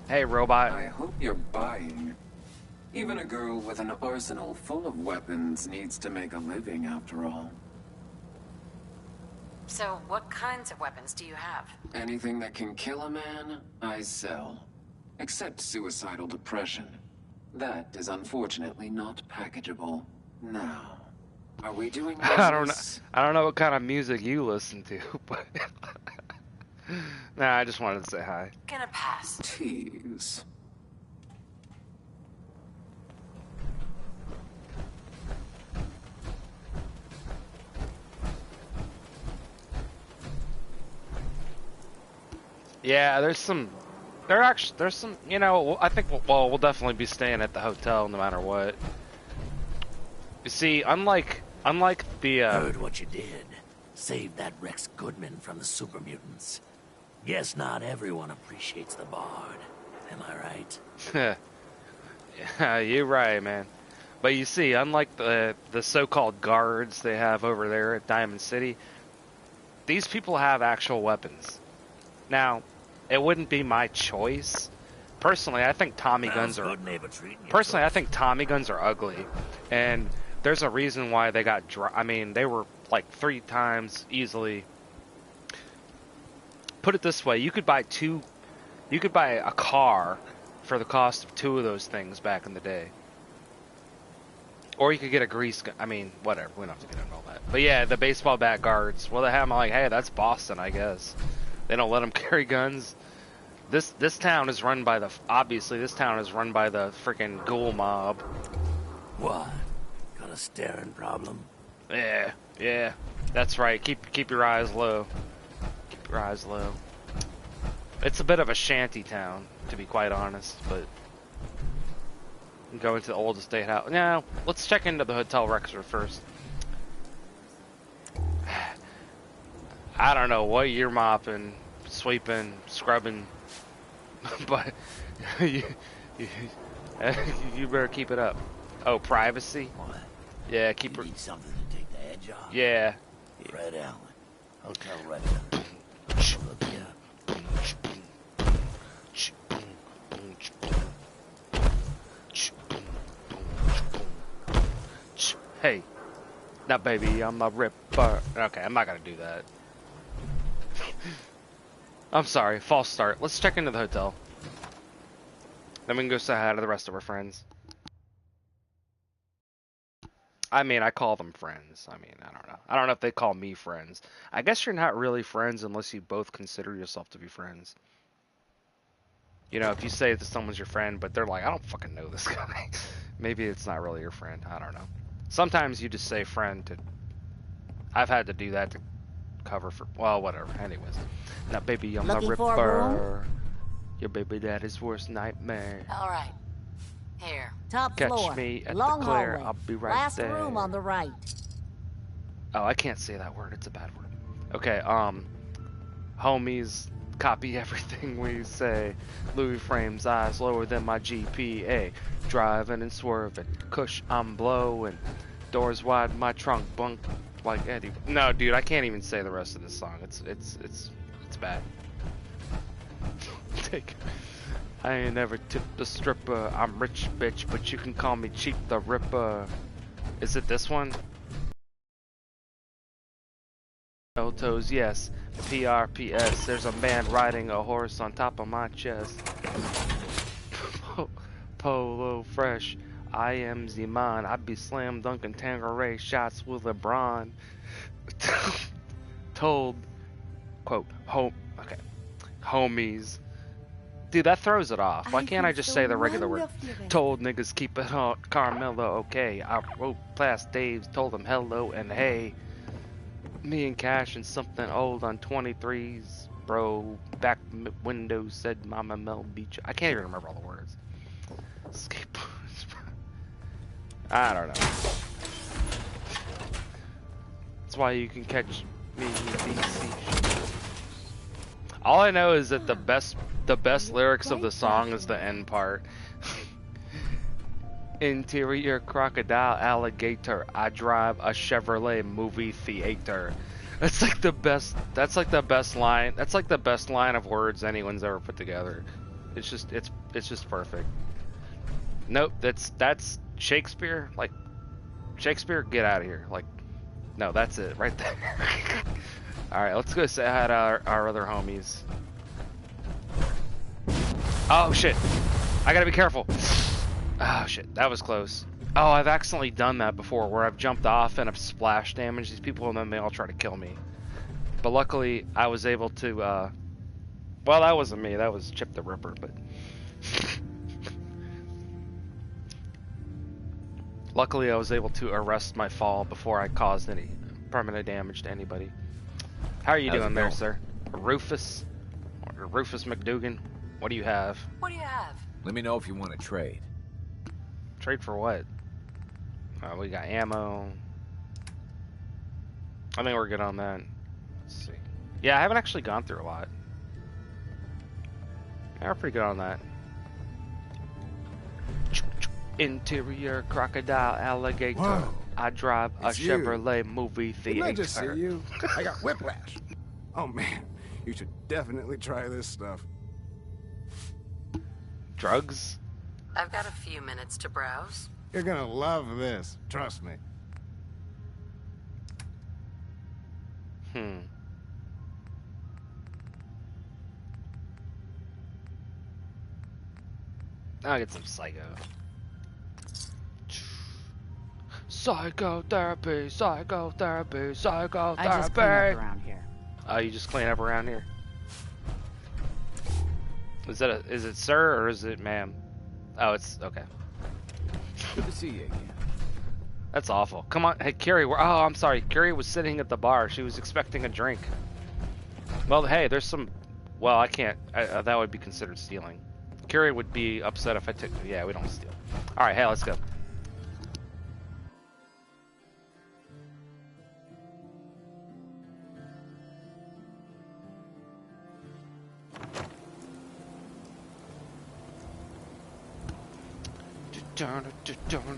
Hey, robot.
I hope you're buying. Even a girl with an arsenal full of weapons needs to make a living, after all.
So, what kinds of weapons do you have?
Anything that can kill a man, I sell. Except suicidal depression. That is unfortunately not packageable. Now, are we doing business?
I don't know what kind of music you listen to, but... Nah, I just wanted to say hi.
Gonna pass.
Tease.
Yeah, there's some, you know, I think, well, we'll definitely be staying at the hotel no matter what. You see, unlike the,
Heard what you did. Saved that Rex Goodman from the super mutants. Guess not everyone appreciates the Bard. Am I right?
Yeah, you're right, man. But you see, unlike the so-called guards they have over there at Diamond City, these people have actual weapons. Now, it wouldn't be my choice. Personally, I think Tommy guns are... Personally, I think Tommy guns are ugly. And there's a reason why they got... I mean, they were like 3 times easily put it this way: you could buy a car for the cost of 2 of those things back in the day. Or you could get a grease gun. I mean, whatever. We don't have to get into all that. But yeah, the baseball bat guards. Well, they have them like, hey, that's Boston, I guess. They don't let them carry guns. This town is run by the freaking ghoul mob.
What? Got a staring problem?
Yeah. That's right. Keep your eyes low. Keep your eyes low. It's a bit of a shanty town, to be quite honest, but go into the old estate house. Now, let's check into the Hotel Rexford first. I don't know what you're mopping, sweeping, scrubbing, but you better keep it up. Oh, privacy?
What?
Yeah, keep
you need something to take the edge off?
Yeah.
Fred Allen, Hotel Rexford. Look here.
Hey, now baby, I'm a ripper. Okay, I'm not gonna do that. I'm sorry, false start. Let's check into the hotel. Then we can go say hi to the rest of our friends. I mean, I call them friends. I mean, I don't know. I don't know if they call me friends. I guess you're not really friends unless you both consider yourself to be friends. You know, if you say that someone's your friend, but they're like, I don't fucking know this guy. Maybe it's not really your friend. I don't know. Sometimes you just say friend to... I've had to do that to cover for... Well, whatever. Anyways. Now, baby, I'm a ripper. Your baby daddy's worst nightmare.
All right. Here.
Top
Catch
floor.
me at
Long
the Claire.
hallway.
I'll be right
Last
there.
room on the right.
Oh, I can't say that word. It's a bad word. Okay, homies, copy everything we say. Louis frames eyes lower than my GPA. Driving and swerving. Cush, I'm blowing. Doors wide, my trunk bunk like Eddie. No, dude, I can't even say the rest of this song. It's bad. Take. I ain't never tipped a stripper. I'm rich, bitch, but you can call me Cheap the Ripper. Is it this one? No toes, yes. PRPS. There's a man riding a horse on top of my chest. Polo fresh. I am Z-Man. I be slam dunking Tangeray shots with LeBron. Told, quote, homies. Dude, that throws it off. Why can't I just say the regular word? Told niggas keep it on Carmelo, okay. I wrote past Dave's, told him hello and hey. Me and Cash and something old on 23s, bro. Back window said Mama Mel Beach. I can't even remember all the words. Skateboards. I don't know. That's why you can catch me in DC. All I know is that the best lyrics of the song is the end part. Interior crocodile alligator. I drive a Chevrolet movie theater. That's like the best line. That's like the best line of words anyone's ever put together. It's just perfect. Nope, that's Shakespeare. Like Shakespeare, get out of here. Like, no, that's it right there. All right, let's go say hi to our other homies. Oh shit! I gotta be careful. Oh shit, that was close. Oh, I've accidentally done that before, where I've jumped off and I've splash damaged these people, and then they all try to kill me. But luckily, I was able to. Well, that wasn't me. That was Chip the Ripper. But luckily, I was able to arrest my fall before I caused any permanent damage to anybody. How are you doing there, sir? Rufus? Or Rufus McDougan? What do you have?
What do you have?
Let me know if you want to trade.
Trade for what? We got ammo. I think we're good on that. Let's see. Yeah, I haven't actually gone through a lot. Yeah, we're pretty good on that. Interior crocodile alligator. Whoa. I drive a Chevrolet movie theater.
Didn't I just see you? I got whiplash. Oh man, you should definitely try this stuff.
Drugs?
I've got a few minutes to browse.
You're gonna love this, trust me.
I'll get some psycho. Psychotherapy, psychotherapy, psychotherapy.
I just clean up around here.
Oh, you just clean up around here? Is it sir or is it ma'am? Oh, it's okay.
Good to see you again.
That's awful. Come on, hey Carrie. Oh, I'm sorry. Carrie was sitting at the bar. She was expecting a drink. Well, hey, there's some. Well, I can't. That would be considered stealing. Carrie would be upset if I took. Yeah, we don't steal. All right, hey, let's go.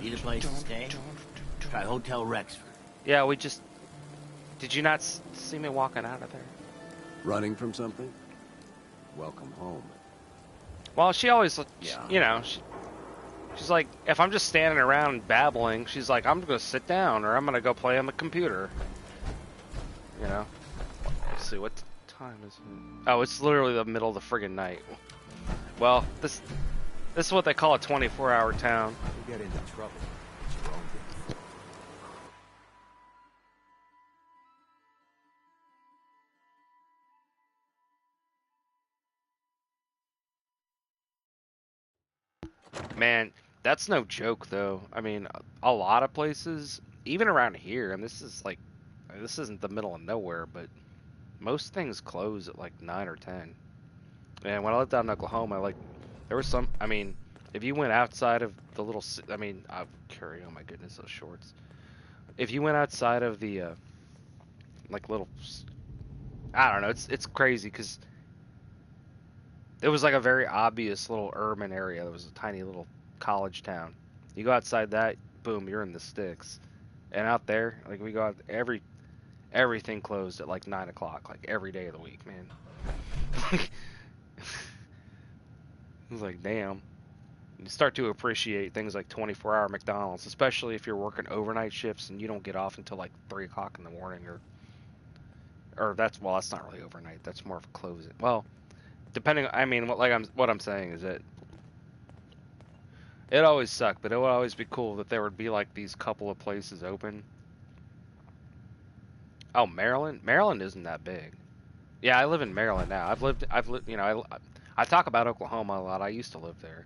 Need a place to stay? Try Hotel Rexford.
Yeah, we just... Did you not see me walking out of there?
Running from something? Welcome home.
Well, she always,
Yeah.
you know, she's like, if I'm just standing around babbling, she's like, I'm going to sit down or I'm going to go play on the computer. You know? Let's see, what time is it? Oh, it's literally the middle of the friggin' night. Well, this is what they call a 24-hour town.
You get into trouble. It's your own business.
Man, that's no joke, though. I mean, a lot of places, even around here, and this isn't the middle of nowhere, but most things close at like 9 or 10. And when I lived out in Oklahoma, like, there was some, I mean, if you went outside of the little, I mean, Curry, oh my goodness, those shorts. If you went outside of the, like, little, I don't know, it's crazy, because it was like a very obvious little urban area. It was a tiny little college town. You go outside that, boom, you're in the sticks. And out there, like, we go out, everything closed at like 9 o'clock, like every day of the week, man. It was like, damn. You start to appreciate things like 24-hour McDonald's, especially if you're working overnight shifts and you don't get off until like 3 o'clock in the morning, or that's not really overnight. That's more of a closing. Well, depending, I mean, what I'm saying is that it always sucked, but it would always be cool that there would be like these couple of places open. Oh, Maryland? Maryland isn't that big. Yeah, I live in Maryland now. I've lived, you know, I talk about Oklahoma a lot. I used to live there.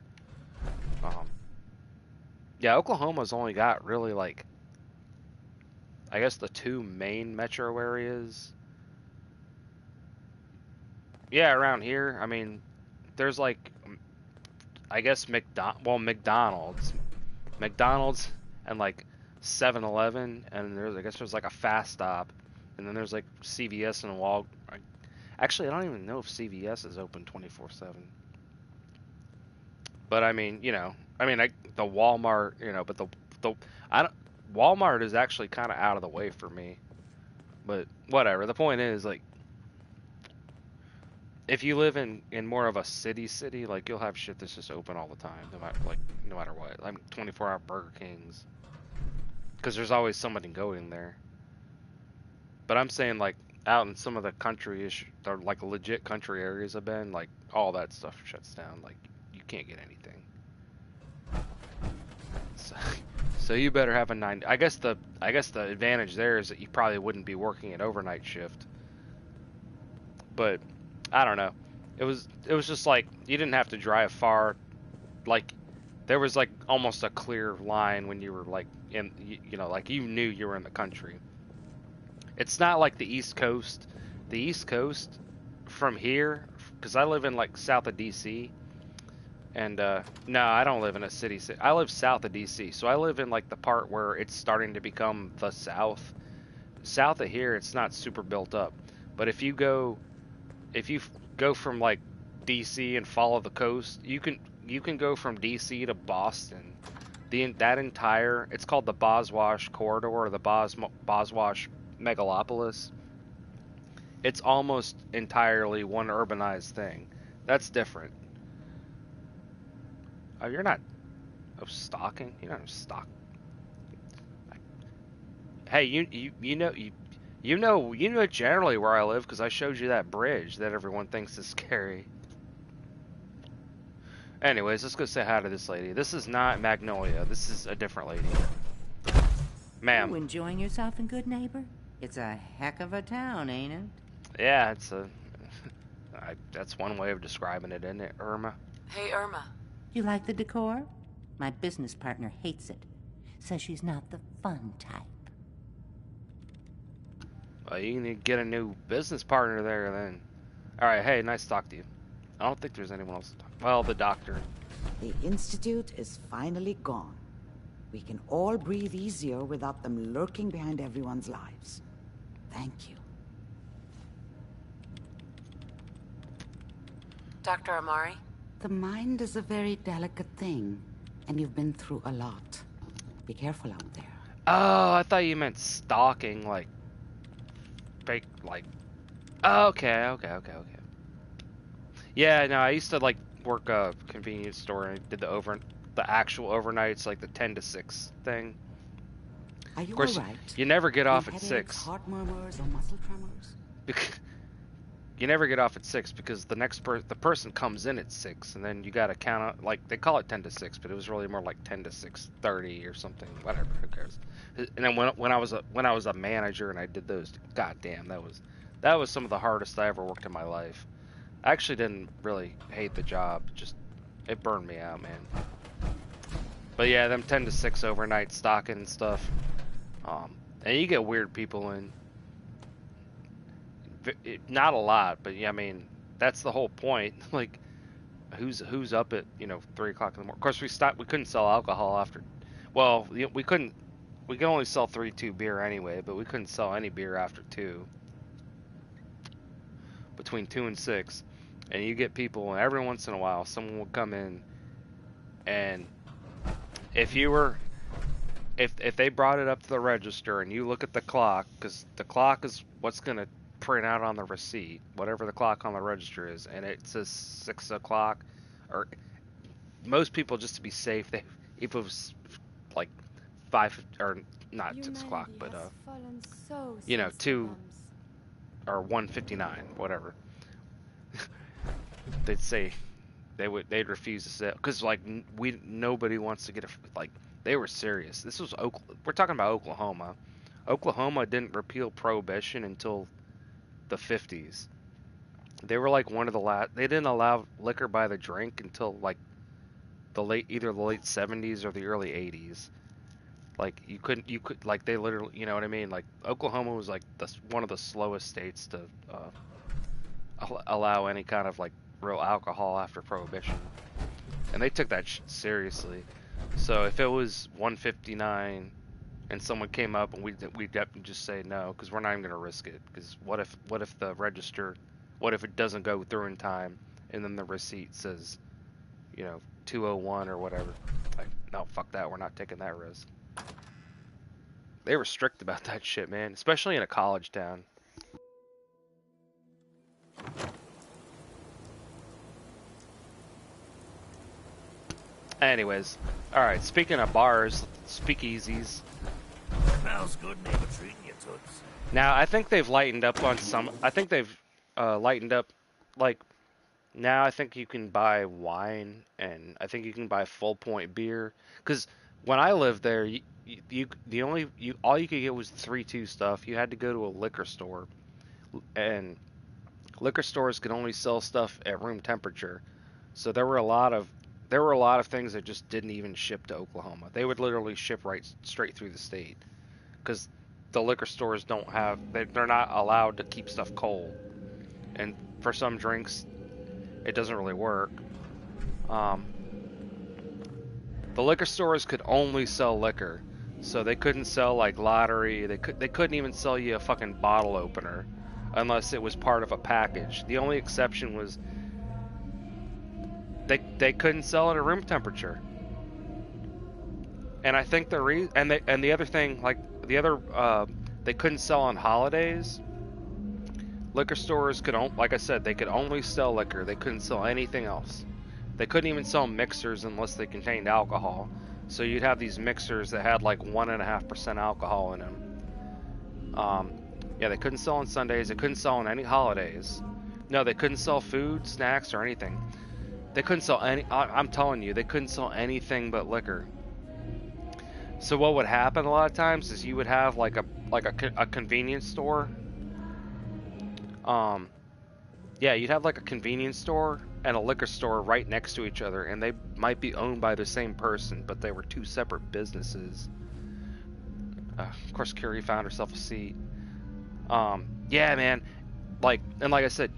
Yeah, Oklahoma's only got really like, I guess the 2 main metro areas. Yeah, around here, I mean, there's like, I guess McDonald's, and like 7-Eleven, and I guess there's like a Fast Stop, and then there's like CVS and Actually, I don't even know if CVS is open 24/7. But I mean, you know, the Walmart, you know, but Walmart is actually kind of out of the way for me. But whatever. The point is, like, if you live in more of a city, like, you'll have shit that's just open all the time, no matter what. Like 24-hour Burger Kings, because there's always somebody going there. But I'm saying, like, out in some of the country-ish, or like legit country areas I've been, like, all that stuff shuts down. Like, you can't get anything. So you better have a 9. I guess the advantage there is that you probably wouldn't be working an overnight shift. But I don't know. It was just like you didn't have to drive far. Like, there was like almost a clear line when you were like in, you know, like you knew you were in the country. It's not like the East Coast. The East Coast from here, because I live in like south of DC. And no, I don't live in a city. I live south of DC, so I live in like the part where it's starting to become the South. South of here, it's not super built up. But if you go from like DC and follow the coast, you can go from DC to Boston. That entire, it's called the Boswash Corridor, or the Boswash Megalopolis. It's almost entirely one urbanized thing. That's different. Oh, you're not stalking? You're not stalking. Hey, you know generally where I live because I showed you that bridge that everyone thinks is scary. Anyways, let's go say hi to this lady. This is not Magnolia. This is a different lady. Ma'am.
You enjoying yourself in Good Neighbor? It's a heck of a town, ain't it?
Yeah, it's a... that's one way of describing it, isn't it, Irma?
Hey, Irma.
You like the decor? My business partner hates it. Says she's not the fun type.
Well, you need to get a new business partner there, then. Alright, hey, nice to talk to you. I don't think there's anyone else to talk to. Well, the doctor.
The Institute is finally gone. We can all breathe easier without them lurking behind everyone's lives. Thank you.
Dr. Amari?
The mind is a very delicate thing, and you've been through a lot. Be careful out there.
Oh, I thought you meant stalking, like... fake, like... Oh, okay. Yeah, no, I used to, like, work a convenience store and did the actual overnights, like the 10 to 6 thing.
Are you
of course,
alright?
you never get off at
Headaches,
6.
Heart murmurs or muscle tremors?
You never get off at 6 because the the person comes in at 6, and then you gotta count out, like, they call it 10 to 6, but it was really more like 10 to 6:30 or something. Whatever, who cares? And then when I was a manager and I did those, goddamn, that was some of the hardest I ever worked in my life. I actually didn't really hate the job, just it burned me out, man. But yeah, them 10 to 6 overnight stocking and stuff. And you get weird people in. Not a lot, but yeah, I mean, that's the whole point. Like, who's up at 3 o'clock in the morning? Of course, we couldn't sell alcohol after. Well, we could only sell 3-2 beer anyway, but we couldn't sell any beer after 2. Between 2 and 6, and you get people, and every once in a while, someone will come in, and if they brought it up to the register, and you look at the clock, because the clock is what's gonna print out on the receipt, whatever the clock on the register is, and it says 6 o'clock, or most people, just to be safe, if it was like 5 or not 6 o'clock, but 2 or 1:59, whatever, they'd say they'd refuse to sell, because like nobody wants to get they were serious. This was we're talking about Oklahoma. Oklahoma didn't repeal prohibition until the 50s. They were like one of the last. They didn't allow liquor by the drink until like either the late 70s or the early 80s. Like you could like they literally, you know what I mean? Like Oklahoma was like one of the slowest states to allow any kind of like real alcohol after prohibition, and they took that seriously. So if it was 1:59 and someone came up, and we'd definitely just say no, because we're not even gonna risk it. Because what if the register, what if it doesn't go through in time, and then the receipt says, 2:01 or whatever? Like, no, fuck that. We're not taking that risk. They were strict about that shit, man, especially in a college town. Anyways, all right. Speaking of bars, speakeasies.
How's Good Neighbor treating you, Toots?
Now, I think they've lightened up on some. I think they've lightened up. Like, now I think you can buy wine, and I think you can buy full point beer. Because when I lived there, all you could get was 3-2 stuff. You had to go to a liquor store, and liquor stores could only sell stuff at room temperature. So there were a lot of things that just didn't even ship to Oklahoma. They would literally ship straight through the state, because the liquor stores they're not allowed to keep stuff cold, and for some drinks it doesn't really work. The liquor stores could only sell liquor, so they couldn't sell like lottery. They couldn't even sell you a fucking bottle opener unless it was part of a package. The only exception was they couldn't sell it at room temperature. And I think the other thing, like they couldn't sell on holidays. Liquor stores like I said, they could only sell liquor. They couldn't sell anything else. They couldn't even sell mixers unless they contained alcohol. So you'd have these mixers that had like 1.5% alcohol in them. Yeah, they couldn't sell on Sundays. They couldn't sell on any holidays. No, they couldn't sell food, snacks, or anything. They couldn't sell any. I'm telling you, they couldn't sell anything but liquor. So what would happen a lot of times is you would have like a convenience store. Yeah, you'd have like a convenience store and a liquor store right next to each other, and they might be owned by the same person, but they were two separate businesses. Of course, Curie found herself a seat. Yeah, man. Like I said,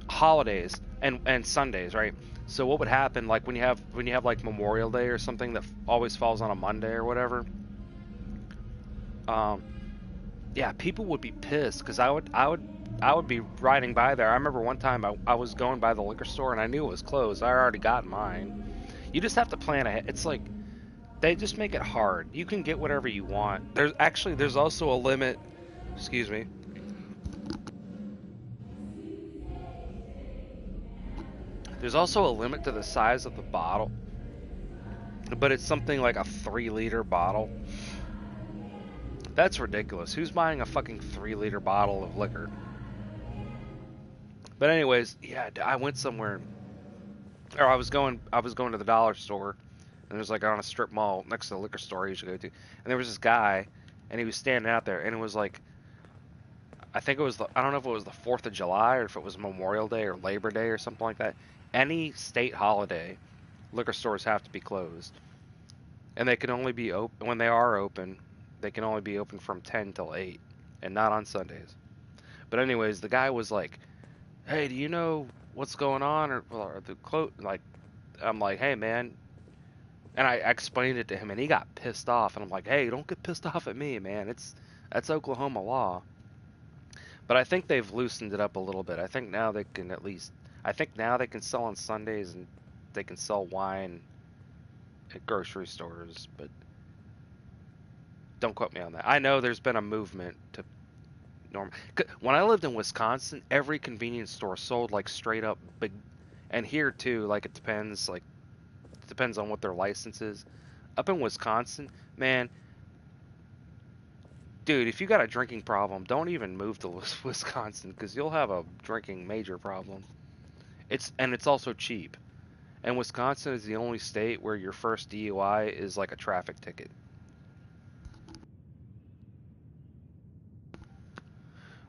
holidays and Sundays, right? So what would happen, like when you have like Memorial Day or something that always falls on a Monday or whatever? Yeah, people would be pissed because I would be riding by there. I remember one time I was going by the liquor store and I knew it was closed. I already got mine. You just have to plan ahead. It's like they just make it hard. You can get whatever you want. There's also a limit. Excuse me. There's also a limit to the size of the bottle, but it's something like a 3-liter bottle. That's ridiculous. Who's buying a fucking 3-liter bottle of liquor? But anyways, yeah, I went somewhere, or I was going to the dollar store, and there's like on a strip mall next to the liquor store I usually go to, and there was this guy, and he was standing out there, and it was like, I think it was I don't know if it was the 4th of July or if it was Memorial Day or Labor Day or something like that. Any state holiday, liquor stores have to be closed, and they can only be open when they are open. They can only be open from 10 till 8, and not on Sundays. But anyways, the guy was like, "Hey, do you know what's going on?" Or the quote, like, I'm like, "Hey, man," and I explained it to him, and he got pissed off, and I'm like, "Hey, don't get pissed off at me, man. That's Oklahoma law." But I think they've loosened it up a little bit. I think now they can sell on Sundays, and they can sell wine at grocery stores, but don't quote me on that. I know there's been a movement to norm. When I lived in Wisconsin, every convenience store sold like straight up big, and here too, like it depends on what their license is. Up in Wisconsin, man, dude, if you got a drinking problem, don't even move to Wisconsin because you'll have a drinking major problem. It's also cheap. And Wisconsin is the only state where your first DUI is like a traffic ticket.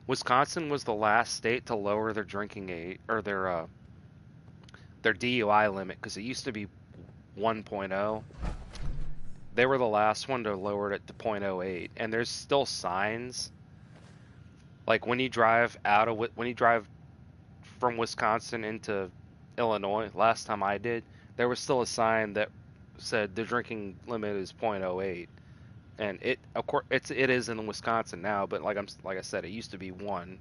Wisconsin was the last state to lower their drinking age or their DUI limit because it used to be 1.0. They were the last one to lower it to 0.08, and there's still signs. Like when you drive from Wisconsin into Illinois, last time I did, there was still a sign that said the drinking limit is 0.08, and it of course it is in Wisconsin now, but like I said, it used to be 1.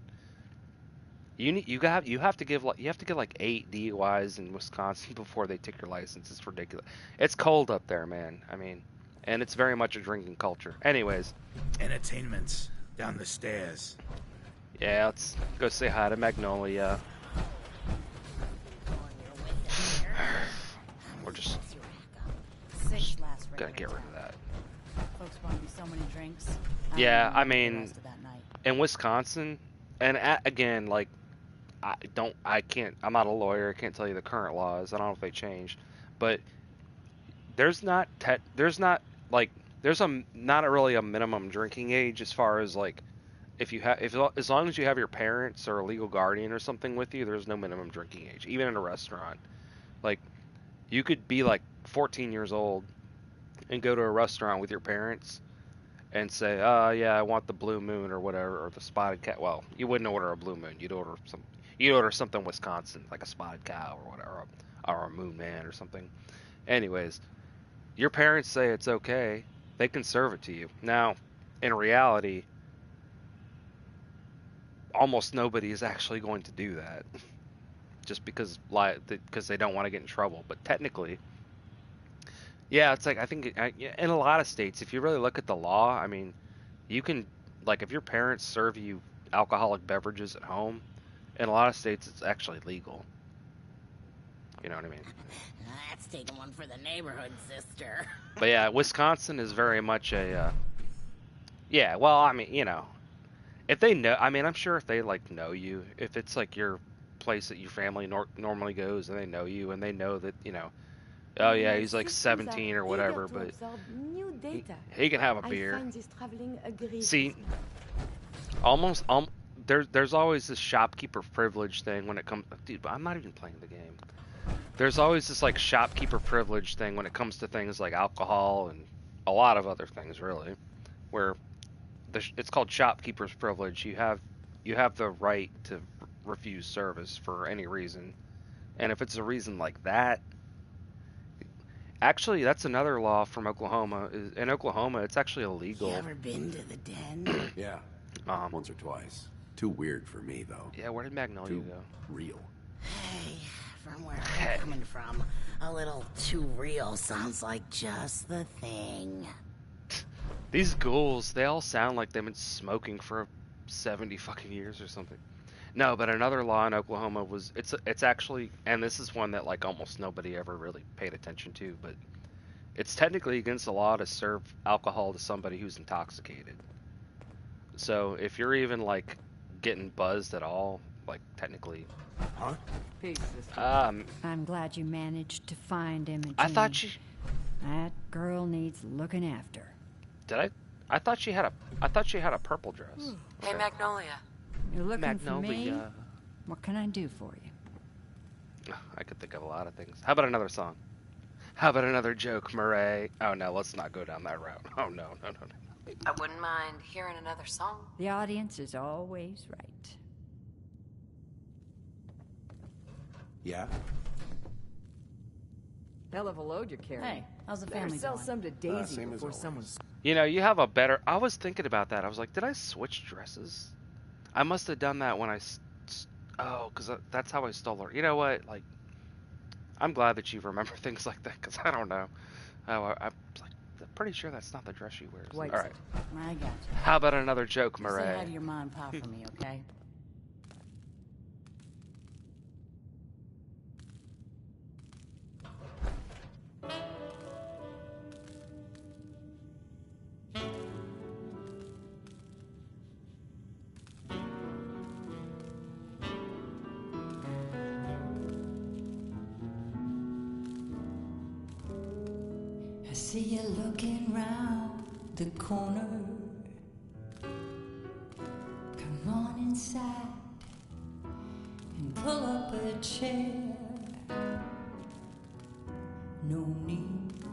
You have to give like 8 DUIs in Wisconsin before they take your license. It's ridiculous. It's cold up there, man. I mean, and it's very much a drinking culture. Anyways,
entertainment's down the stairs.
Yeah, let's go say hi to Magnolia. We're just gonna get rid of that.
Folks bought me so many drinks.
Yeah, I mean, in Wisconsin, and again, like, I'm not a lawyer. I can't tell you the current laws. I don't know if they changed, but there's not really a minimum drinking age as far as like as long as you have your parents or a legal guardian or something with you, there's no minimum drinking age, even in a restaurant. Like, you could be like 14 years old and go to a restaurant with your parents and say, yeah, I want the Blue Moon or whatever, or the Spotted Cow. Well, you wouldn't order a Blue Moon. You'd order something Wisconsin, like a Spotted Cow or whatever, or a Moon Man or something. Anyways, your parents say it's okay. They can serve it to you. Now, in reality, almost nobody is actually going to do that just because they don't want to get in trouble. But technically, yeah, it's like, I think in a lot of states, if you really look at the law, I mean, you can, like, if your parents serve you alcoholic beverages at home, in a lot of states it's actually legal. You know what I mean?
That's taking one for the neighborhood, sister.
But yeah, Wisconsin is very much yeah, well, I mean, you know, if they know, I mean, I'm sure if they like know you, if it's like place that your family normally goes, and they know you, and they know that, oh yeah, he's like 17 or whatever, but he can have a beer. See, almost there's always this shopkeeper privilege thing when it comes. Dude, I'm not even playing the game. There's always this like shopkeeper privilege thing when it comes to things like alcohol and a lot of other things, really, where it's called shopkeeper's privilege. You have the right to refuse service for any reason, and if it's a reason like that, actually, that's another law from Oklahoma. In Oklahoma, it's actually illegal.
You ever been to the den?
Yeah, once or twice. Too weird for me, though.
Yeah, where did Magnolia go?
Real.
Hey, from where I'm coming from, a little too real sounds like just the thing.
These ghouls, they all sound like they've been smoking for 70 fucking years or something. No, but another law in Oklahoma was, it's actually, and this is one that like almost nobody ever really paid attention to, but it's technically against the law to serve alcohol to somebody who's intoxicated. So if you're even like getting buzzed at all, like technically.
Huh?
I'm glad you managed to find Imogen.
I thought
that girl needs looking after.
Did I? I thought she had a purple dress.
Hey, Magnolia.
You're looking
Magnolia.
for me? What can I do for you?
I could think of a lot of things. How about another song? How about another joke, Murray? Oh no, let's not go down that route. Oh no.
I wouldn't mind hearing another song.
The audience is always right.
Yeah?
Hell of a load you're carrying.
Hey, how's the family
sell
doing?
some to Daisy
same as
before
always.
someone's...
You have a better... I was thinking about that. I was like, did I switch dresses? I must have done that when I... Oh, because that's how I stole her. You know what? Like, I'm glad that you remember things like that, because I don't know. Oh, I'm pretty sure that's not the dress she wears.
Wait,
all right.
I got you.
How about another joke,
Say
Murray?
hi to your mom and pop for me, okay?
I see you looking round the corner. Come on inside and pull up a chair. No need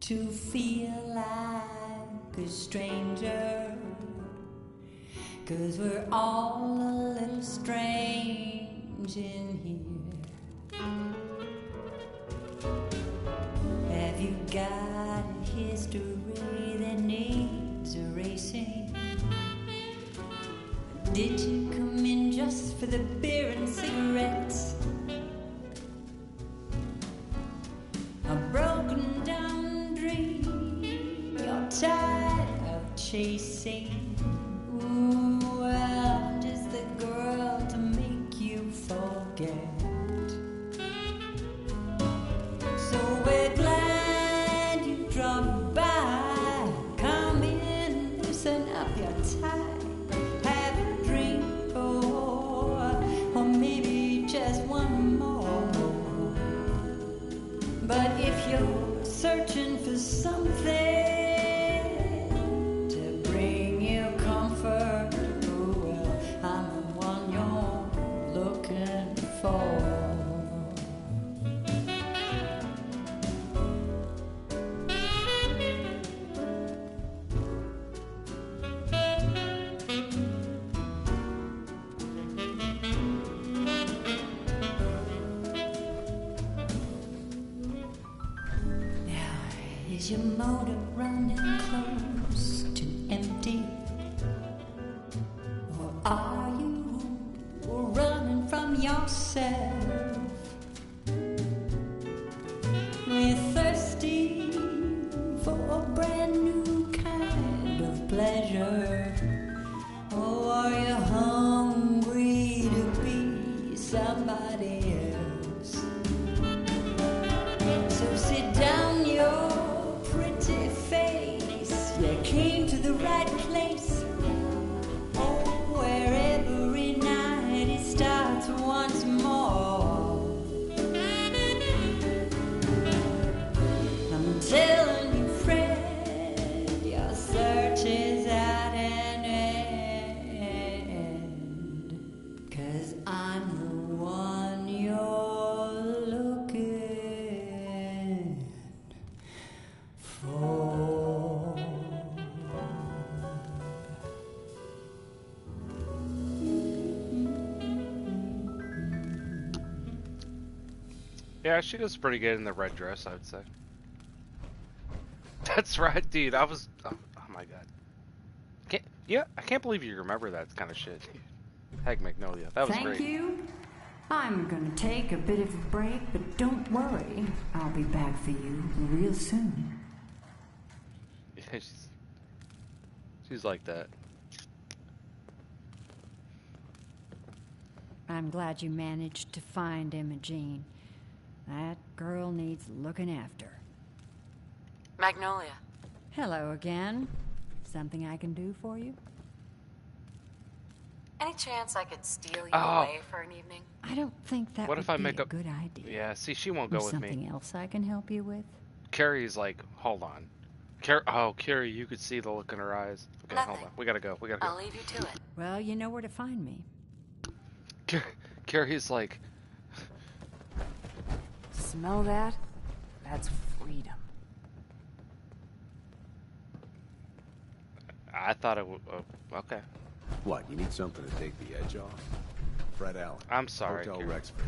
to feel like a stranger, 'cause we're all a little strange in here. Have you got a history that needs erasing? Did you come in just for the beer and cigarettes? A broken down dream you're tired of chasing? Ooh, well, I'm just the girl to make you forget. So we're glad you dropped by. Come in, loosen up your tie, have a drink, or maybe just one more. But if you're searching for something to bring you comfort, oh well, I'm the one you're looking for. Is your motor running close to empty? Or are you running from yourself? We're thirsty for a brand new kind of pleasure. Or are you hungry to be somebody else? So sit down, your pretty face. You came to the right place. Oh, where every night it starts once more.
Yeah, she does pretty good in the red dress, I would say. That's right, dude. I was. Oh, oh my god. I can't believe you remember that kind of shit. Heck, Magnolia. That was great.
Thank you. I'm gonna take a bit of a break, but don't worry. I'll be back for you real soon.
Yeah, she's like that.
I'm glad you managed to find Imogene. That girl needs looking after.
Magnolia.
Hello again. Something I can do for you?
Any chance I could steal you away for an evening?
I don't think that
What
would
if I
be
make
a good idea.
Yeah, see, she won't go
There's
with me.
something else I can help you with?
Carrie's like, hold on. Carrie, you could see the look in her eyes. Okay, hold on. We gotta go.
I'll leave you to it.
Well, you know where to find me.
Carrie's like...
Smell that? That's freedom.
I thought it would... okay.
What, you need something to take the edge off? Fred Allen.
I'm sorry,
Hotel
Carrie.
Rexford.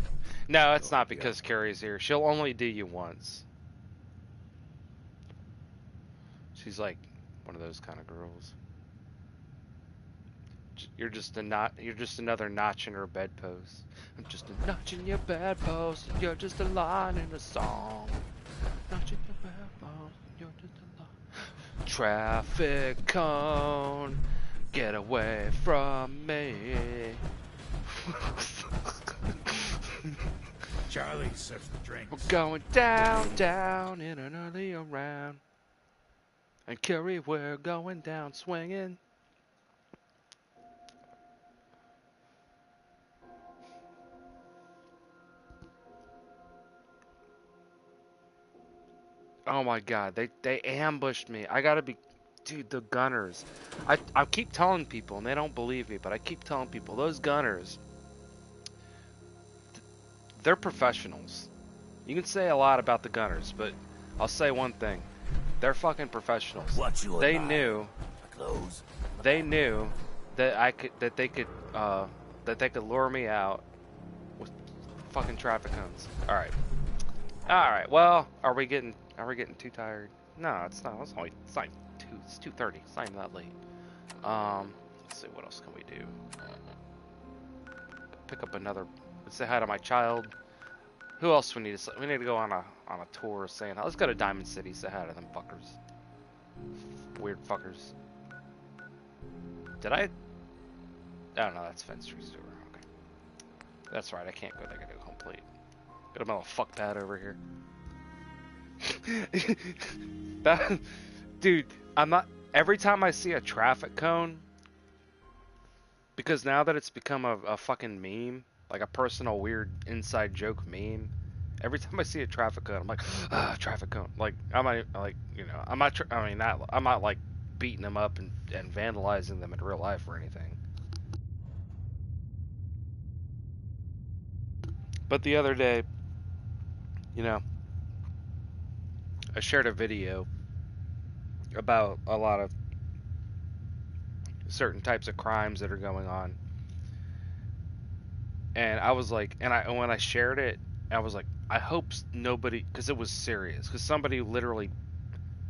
No, it's not because Carrie's here. She'll only do you once. She's like one of those kind of girls. You're just another notch in her bedpost. I'm just a notch in your bedpost. You're just a line in a song. Notch in your bedpost. You're just a line. Traffic cone. Get away from me.
Charlie, serve the drinks.
We're going down, down in an early round. And Carrie, we're going down swinging. Oh my god, they ambushed me. I gotta be... Dude, the gunners. I keep telling people, and they don't believe me, but I keep telling people, those gunners, they're professionals. You can say a lot about the gunners, but I'll say one thing. They're fucking professionals. They knew that they could lure me out with fucking traffic cones. Alright, well, are we getting too tired? No, it's not. It's not 2:30. It's not even that late. Let's see, what else can we do? Pick up another. Let's say hi to my child. Who else we need to? We need to go on a tour saying. Let's go to Diamond City. Say hi to them fuckers. Weird fuckers. Did I? Oh no, that's Fence Street Store. Okay. That's right. I can't go there. I gotta go home plate. Got a little fuck pad over here. Dude, I'm not. Every time I see a traffic cone, because now that it's become a fucking meme, like a personal weird inside joke meme. Every time I see a traffic cone, I'm like, ah, traffic cone. Like I'm not. I'm not like beating them up and vandalizing them in real life or anything. But the other day, I shared a video about a lot of certain types of crimes that are going on. And I was like, when I shared it, I was like, I hope nobody, because it was serious, because somebody literally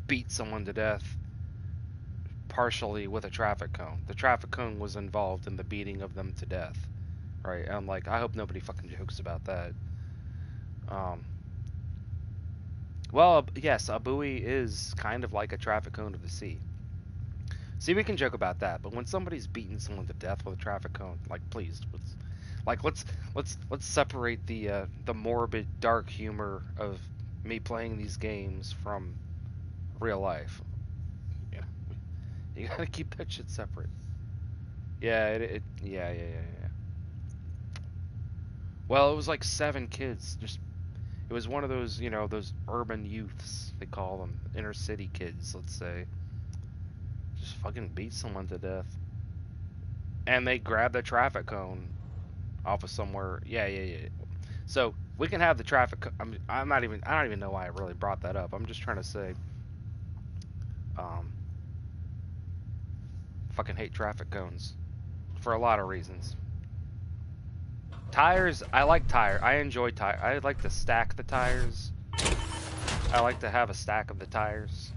beat someone to death partially with a traffic cone. The traffic cone was involved in the beating of them to death, right? And I'm like, I hope nobody fucking jokes about that. Well, yes, a buoy is kind of like a traffic cone of the sea. See, we can joke about that, but when somebody's beating someone to death with a traffic cone, like, please, let's separate the morbid, dark humor of me playing these games from real life. Yeah, you gotta keep that shit separate. Yeah, yeah. Well, it was like 7 kids. It was one of those, those urban youths, they call them, inner city kids, let's say. Just fucking beat someone to death. And they grabbed the traffic cone off of somewhere. Yeah. So we can have the traffic. I don't even know why I really brought that up. I'm just trying to say, fucking hate traffic cones for a lot of reasons. Tires, I like tire. I enjoy tire. I like to stack the tires. I like to have a stack of the tires.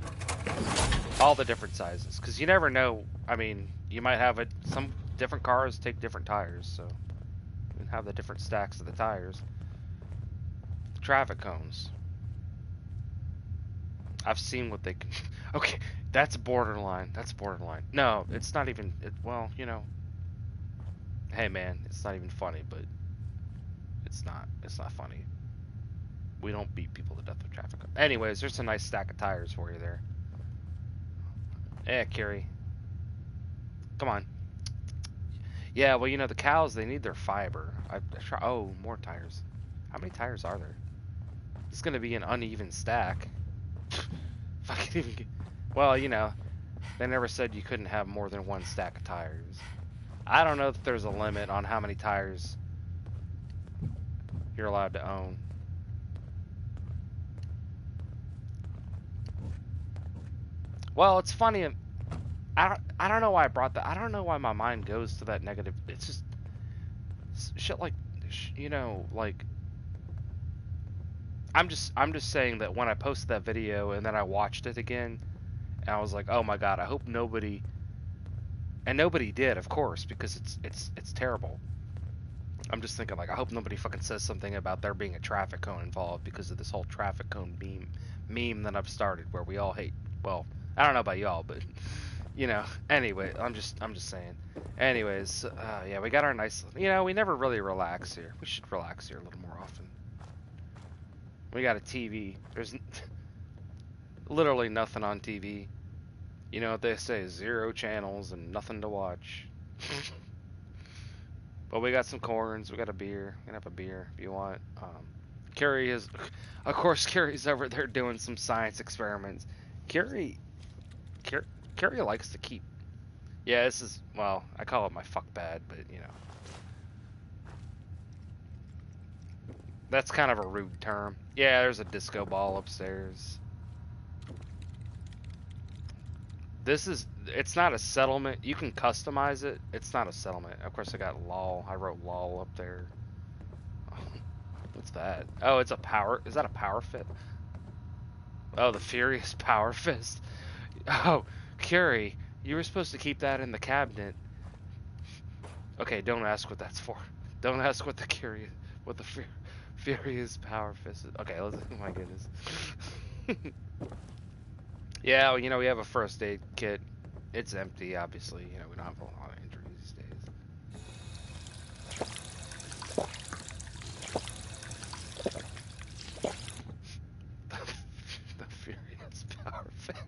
All the different sizes. Because you never know. I mean, you might have some different cars take different tires. So, you can have the different stacks of the tires. Traffic cones. I've seen what they can... Okay, that's borderline. That's borderline. No, it's not even... well, you know... Hey, man, it's not even funny, but... It's not funny. We don't beat people to death with traffic. Anyways, there's a nice stack of tires for you there. Yeah, Carrie. Come on. Yeah, well, you know, the cows, they need their fiber. I try... Oh, more tires. How many tires are there? It's going to be an uneven stack. If I can even get... Well, you know, they never said you couldn't have more than one stack of tires. I don't know if there's a limit on how many tires you're allowed to own. Well, it's funny. I don't know why I brought that. I don't know why my mind goes to that negative. It's just shit like, you know, like I'm just saying that when I posted that video and then I watched it again, and I was like, oh my god, I hope nobody. And nobody did, of course, because it's terrible. I'm just thinking, like, I hope nobody fucking says something about there being a traffic cone involved because of this whole traffic cone meme that I've started, where we all hate. Well, I don't know about y'all, but you know. Anyway, I'm just saying. Anyways, yeah, we got our nice. You know, we never really relax here. We should relax here a little more often. We got a TV. There's literally nothing on TV. You know what they say? 0 channels and nothing to watch. But we got some corns, we got a beer. We can have a beer if you want. Carrie is, of course, Carrie's over there doing some science experiments. Carrie likes to keep. Yeah, this is, well, I call it my fuck bad, but you know, that's kind of a rude term. Yeah, there's a disco ball upstairs. It's not a settlement. You can customize it. It's not a settlement. Of course, I got LOL. I wrote LOL up there. What's that? Oh, it's a power. Is that a power fit? Oh, the Furious Power Fist. Oh, Carrie, you were supposed to keep that in the cabinet. Okay, don't ask what that's for. Don't ask what the Furious Power Fist is. Okay, let's. Oh my goodness. Yeah, well, you know, we have a first aid kit. It's empty, obviously. You know, we don't have a lot of injuries these days. The Furious Power Fist.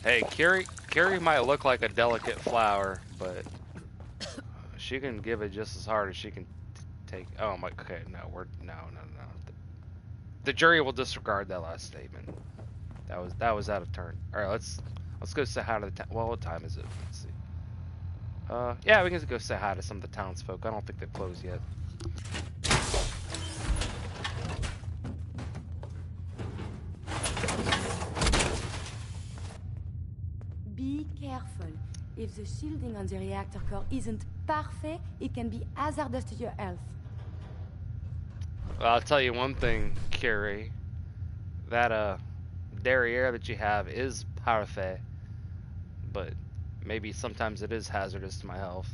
Hey, Carrie might look like a delicate flower, but she can give it just as hard as she can take. Oh my. Okay, no, no. The jury will disregard that last statement. That was out of turn. All right, let's go say hi to the town. Well, what time is it? Let's see. Yeah, we can go say hi to some of the townsfolk. I don't think they've closed yet.
Be careful. If the shielding on the reactor core isn't perfect, it can be hazardous to your health.
Well, I'll tell you one thing, Carrie. That derriere that you have is parfait, but maybe sometimes it is hazardous to my health.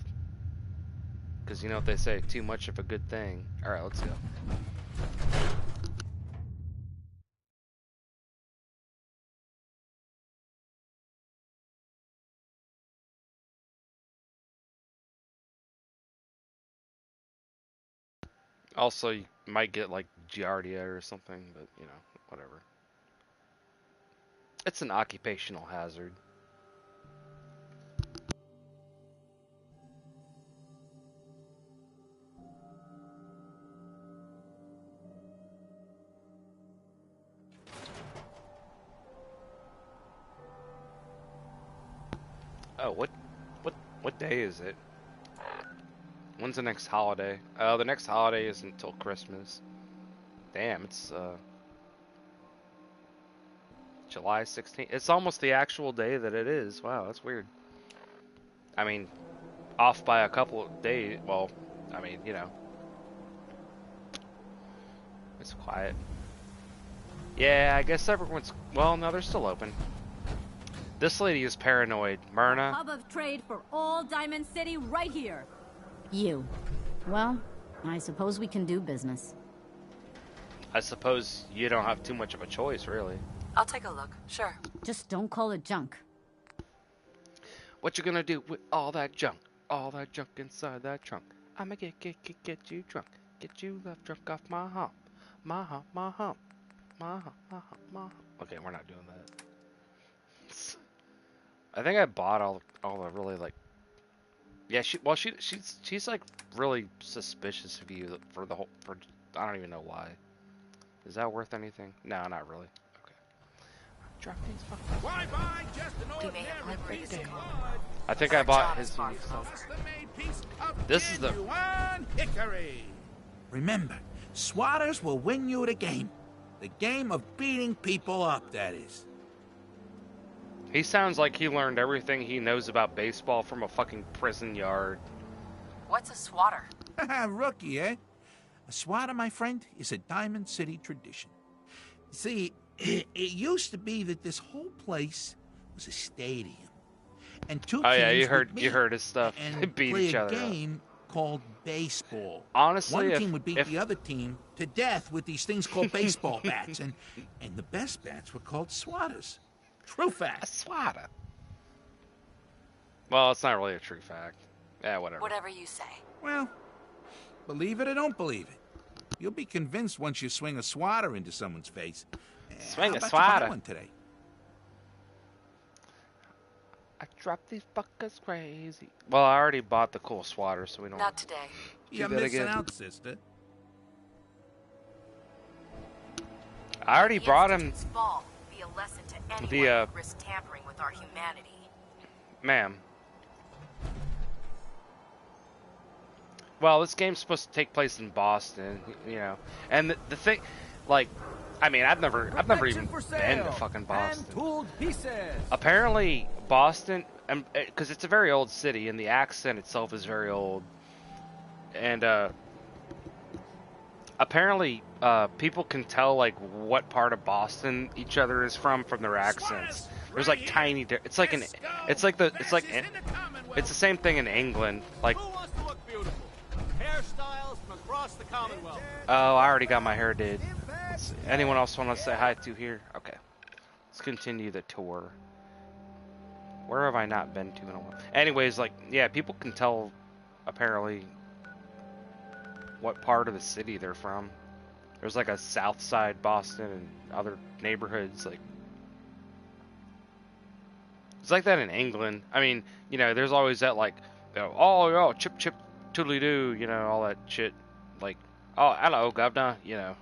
Because you know what they say, too much of a good thing. Alright, let's go. Also, you might get like Giardia or something, but you know, whatever. It's an occupational hazard. Oh, what day is it? When's the next holiday? The next holiday is until Christmas. Damn, it's July 16th. It's almost the actual day that it is. Wow, that's weird. I mean, off by a couple of days. Well, I mean, you know. It's quiet. Yeah, I guess everyone's... Well, no, they're still open. This lady is paranoid. Myrna?
Hub of trade for all Diamond City right here.
You. Well, I suppose we can do business.
I suppose you don't have too much of a choice, really.
I'll take a look. Sure.
Just don't call it junk.
What you gonna do with all that junk? All that junk inside that trunk. I'ma get you drunk. Get you left drunk off my hump. My hump, my hump. My hump, my hump, my hump. Okay, we're not doing that. I think I bought all the really, like... Yeah, she's like really suspicious of you for the whole... I don't even know why. Is that worth anything? No, not really. Okay. Drop these fucking...
Why just an ordinary piece of wood?
I think I bought his stuff. This is the...
Hickory. Remember, swatters will win you the game. The game of beating people up, that is.
He sounds like he learned everything he knows about baseball from a fucking prison yard.
What's a swatter?
Rookie, eh? A swatter, my friend, is a Diamond City tradition. See, it used to be that this whole place was a stadium. And two
oh yeah,
teams
you heard his stuff. They
and
beat
play
each
a
other
game called baseball.
Honestly,
one team would beat the other team to death with these things called baseball bats, and the best bats were called swatters. True fact.
A swatter. Well, it's not really a true fact. Yeah, whatever.
Whatever you say.
Well, believe it or don't believe it, you'll be convinced once you swing a swatter into someone's face.
Swing
How
a
about
swatter.
you buy one today?
I dropped these fuckers crazy. Well, I already bought the cool swatter, so we don't...
Not today.
You're
that
missing
again.
out, sister.
I already brought him...
Institute's fall be a lesson to anyone who risks tampering with our humanity.
Ma'am. Well, this game's supposed to take place in Boston, you know. And the thing... Like... I mean, I've never even been to fucking Boston. Apparently, Boston, because it's a very old city, and the accent itself is very old. And apparently, people can tell like what part of Boston each other is from their accents. There's like tiny. It's the same thing in England. Like.
Hairstyles from across the Commonwealth.
Oh, I already got my hair did. Anyone else want to say hi to here? Okay. Let's continue the tour. Where have I not been to in a while? Anyways, like, yeah, people can tell, apparently, what part of the city they're from. There's like a south side Boston and other neighborhoods, like... It's like that in England. I mean, you know, there's always that, like, you know, oh, chip, chip, toodly-doo, you know, all that shit. Like, oh, hello, governor, you know.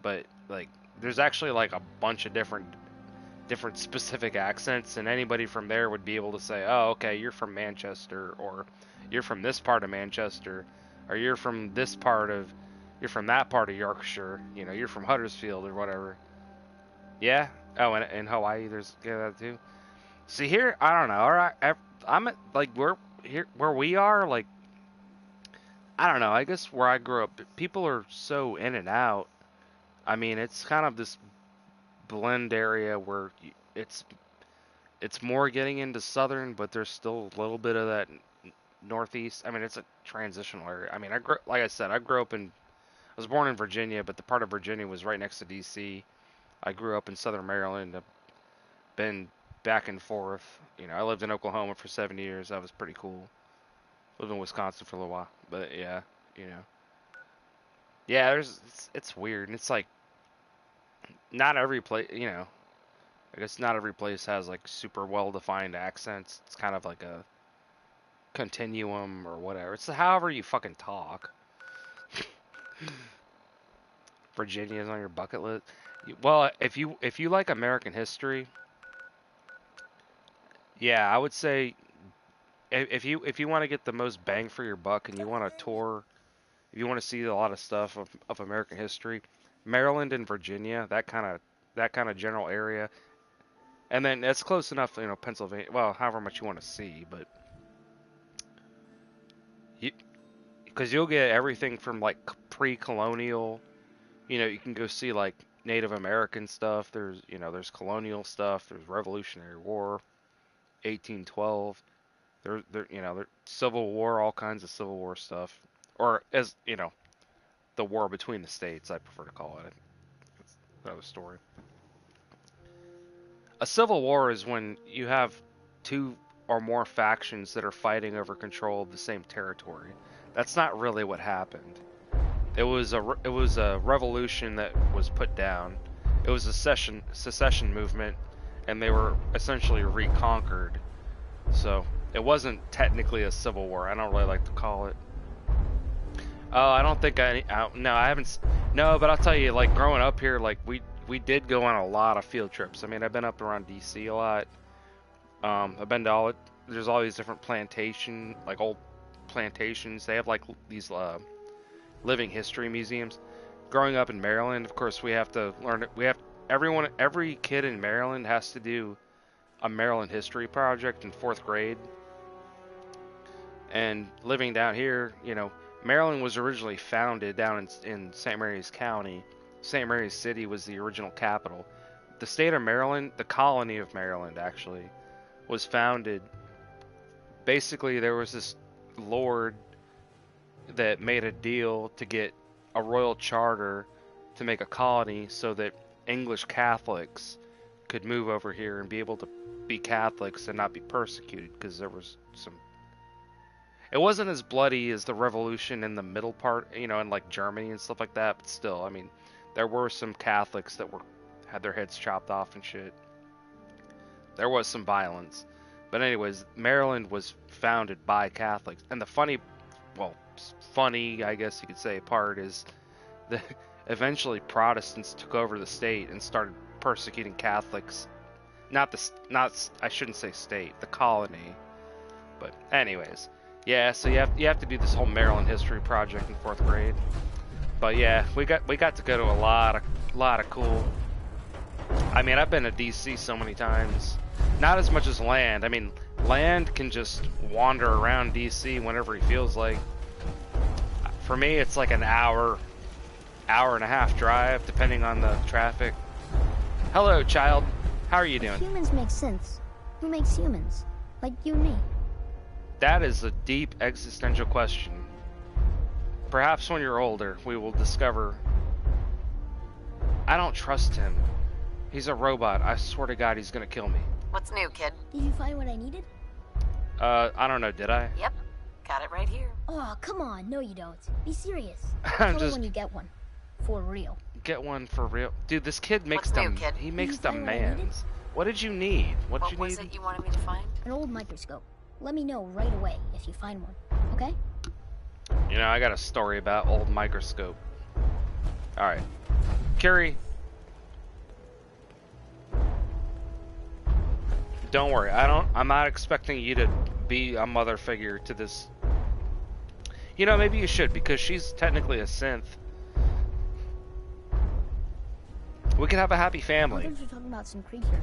But like, there's actually like a bunch of different specific accents, and anybody from there would be able to say, oh, okay, you're from Manchester, or you're from this part of Manchester, or you're from that part of Yorkshire, you know, you're from Huddersfield or whatever. Yeah. Oh, and in Hawaii, there's that too. See here, I don't know. All right, I'm at, like, where we are, like, I don't know. I guess where I grew up, people are so in and out. I mean, it's kind of this blend area where it's more getting into southern, but there's still a little bit of that northeast. I mean, it's a transitional area. I mean, like I said, I was born in Virginia, but the part of Virginia was right next to D.C. I grew up in southern Maryland. I've been back and forth. You know, I lived in Oklahoma for 7 years. That was pretty cool. Lived in Wisconsin for a little while, but yeah, you know. Yeah, it's weird, and it's like, not every place, you know, I guess not every place has like super well-defined accents. It's kind of like a continuum or whatever. It's however you fucking talk. Virginia's on your bucket list. Well, if you like American history, yeah, I would say if you want to get the most bang for your buck and you want to tour, if you want to see a lot of stuff of American history, Maryland and Virginia, that kind of general area. And then it's close enough, Pennsylvania, well, however much you want to see, but because you'll get everything from like pre-colonial, you can go see like Native American stuff. There's colonial stuff. There's Revolutionary War, 1812. There's Civil War, all kinds of Civil War stuff, or the war between the states. I prefer to call it. It's another story. A civil war is when you have two or more factions that are fighting over control of the same territory. That's not really what happened. It was a revolution that was put down. It was a secession movement, and they were essentially reconquered. So it wasn't technically a civil war. I don't really like to call it. Oh, I don't think no, I haven't. No, but I'll tell you, like growing up here, like we did go on a lot of field trips. I mean, I've been up around DC a lot. I've been to there's all these different old plantations. They have like these living history museums. Growing up in Maryland, of course, we have to learn it. Every kid in Maryland has to do a Maryland history project in 4th grade. And living down here, Maryland was originally founded down in St. Mary's County. St. Mary's City was the original capital. The state of Maryland, the colony of Maryland actually, was founded. Basically, there was this lord that made a deal to get a royal charter to make a colony so that English Catholics could move over here and be able to be Catholics and not be persecuted, because there was it wasn't as bloody as the revolution in the middle part, in like Germany and stuff like that, but still, I mean, there were some Catholics that had their heads chopped off and shit. There was some violence. But anyways, Maryland was founded by Catholics. And the funny, I guess you could say, part is that eventually Protestants took over the state and started persecuting Catholics. I shouldn't say state, the colony. But anyways, yeah, so you have to do this whole Maryland history project in 4th grade. But yeah, we got to go to a lot of cool. I mean, I've been to DC so many times. Not as much as Land. I mean, Land can just wander around DC whenever he feels like. For me, it's like an hour and a half drive, depending on the traffic. Hello, child. How are you doing?
Humans make sense. Who makes humans? Like you and me.
That is a deep existential question. Perhaps when you're older, we will discover. I don't trust him. He's a robot. I swear to God, he's gonna kill me.
What's new, kid?
Did you find what I needed?
I don't know. Did I?
Yep. Got it right here.
Oh, come on. No, you don't. Be serious.
I'm
Tell
just...
me when you get one. For real.
Get one for real? Dude, this kid makes
What's new, kid?
He makes demands. What did you need? What
was it you wanted me to find?
An old microscope. Let me know right away if you find one. Okay?
I got a story about old microscope. Alright. Curie. Don't worry. I'm not expecting you to be a mother figure to this. Maybe you should, because she's technically a synth. We could have a happy family.
I thought you were talking about some creature.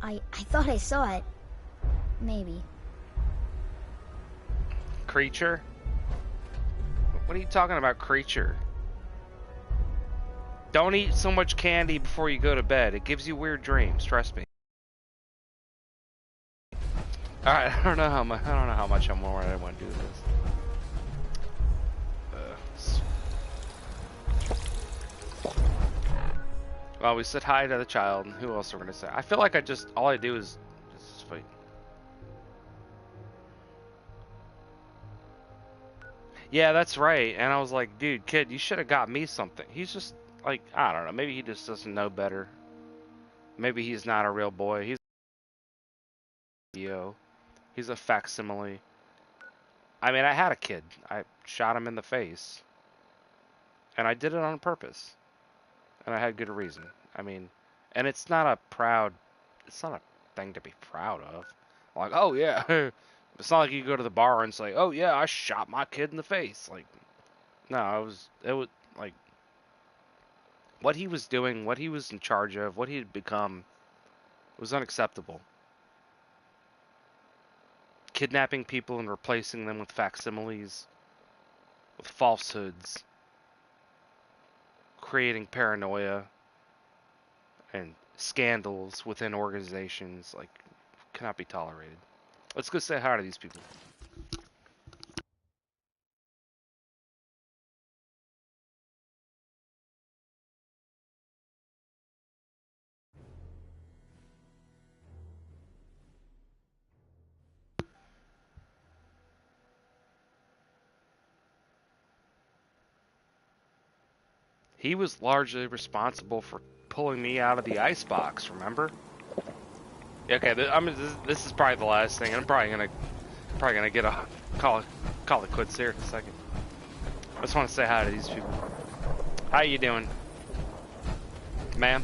I thought I saw it. Maybe.
Creature? What are you talking about, creature? Don't eat so much candy before you go to bed. It gives you weird dreams. Trust me. All right, I don't know how much more I want to do this. Well, we said hi to the child. Who else are we gonna say? I feel like all I do is just fight. Yeah, that's right. And I was like, dude, kid, you should have got me something. He's just like, I don't know. Maybe he just doesn't know better. Maybe he's not a real boy. He's He's a facsimile. I mean, I had a kid. I shot him in the face. And I did it on purpose. And I had good reason. I mean, and it's not a thing to be proud of. Like, oh yeah. It's not like you go to the bar and say, oh yeah, I shot my kid in the face. Like, no, it was like, what he was doing, what he was in charge of, what he had become was unacceptable. Kidnapping people and replacing them with facsimiles, with falsehoods, creating paranoia and scandals within organizations, like, cannot be tolerated. Let's go say hi to these people. He was largely responsible for pulling me out of the icebox, remember? Okay, this is probably the last thing. I'm probably gonna get a call it quits here in a second. I just want to say hi to these people. How you doing, ma'am?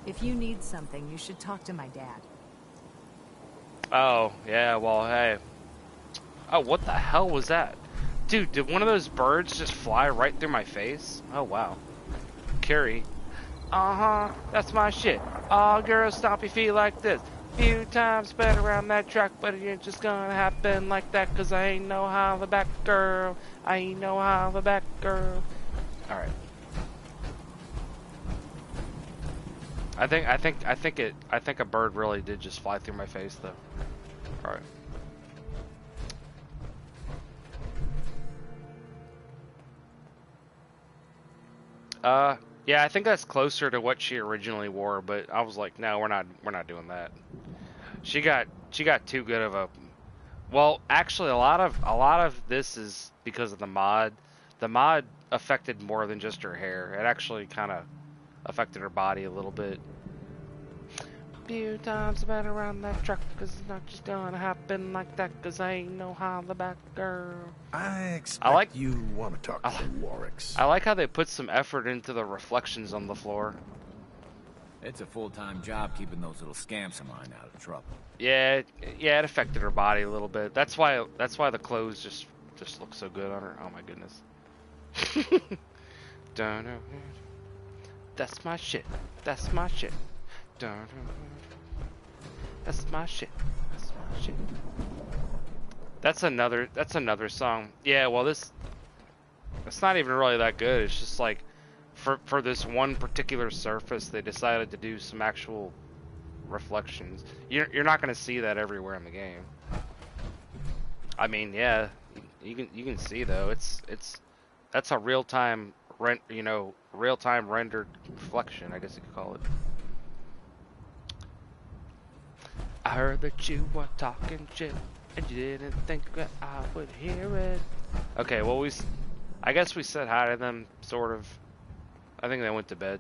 If you need something, you should talk to my dad.
Oh yeah, well hey. Oh, what the hell was that? Dude, did one of those birds just fly right through my face? Oh, wow. Carrie. Uh-huh, that's my shit. All girls stomp your feet like this. Few times sped around that track, but it ain't just gonna happen like that, cause I ain't no hollaback girl. I ain't no hollaback girl. Alright. I think a bird really did just fly through my face, though. Alright. Yeah, I think that's closer to what she originally wore, but I was like, no, we're not doing that. She got too good of a. Well, actually, a lot of this is because of the mod. The mod affected more than just her hair. It actually kind of affected her body a little bit. Few times I've been around that truck, cause it's not just gonna happen like that, cause I ain't no hollaback girl.
I expect you want to talk to the Warwicks.
I like how they put some effort into the reflections on the floor.
It's a full-time job keeping those little scamps of mine out of trouble.
Yeah, it affected her body a little bit. That's why the clothes just look so good on her. Oh my goodness. That's my shit. That's my shit. That's my shit. That's my shit. That's another song. Yeah, well it's not even really that good. It's just like for this one particular surface they decided to do some actual reflections. You're not going to see that everywhere in the game. I mean, yeah, you can see though. That's a real-time real-time rendered reflection, I guess you could call it. I heard that you were talking shit and you didn't think that I would hear it. Okay, well I guess we said hi to them, sort of. I think they went to bed.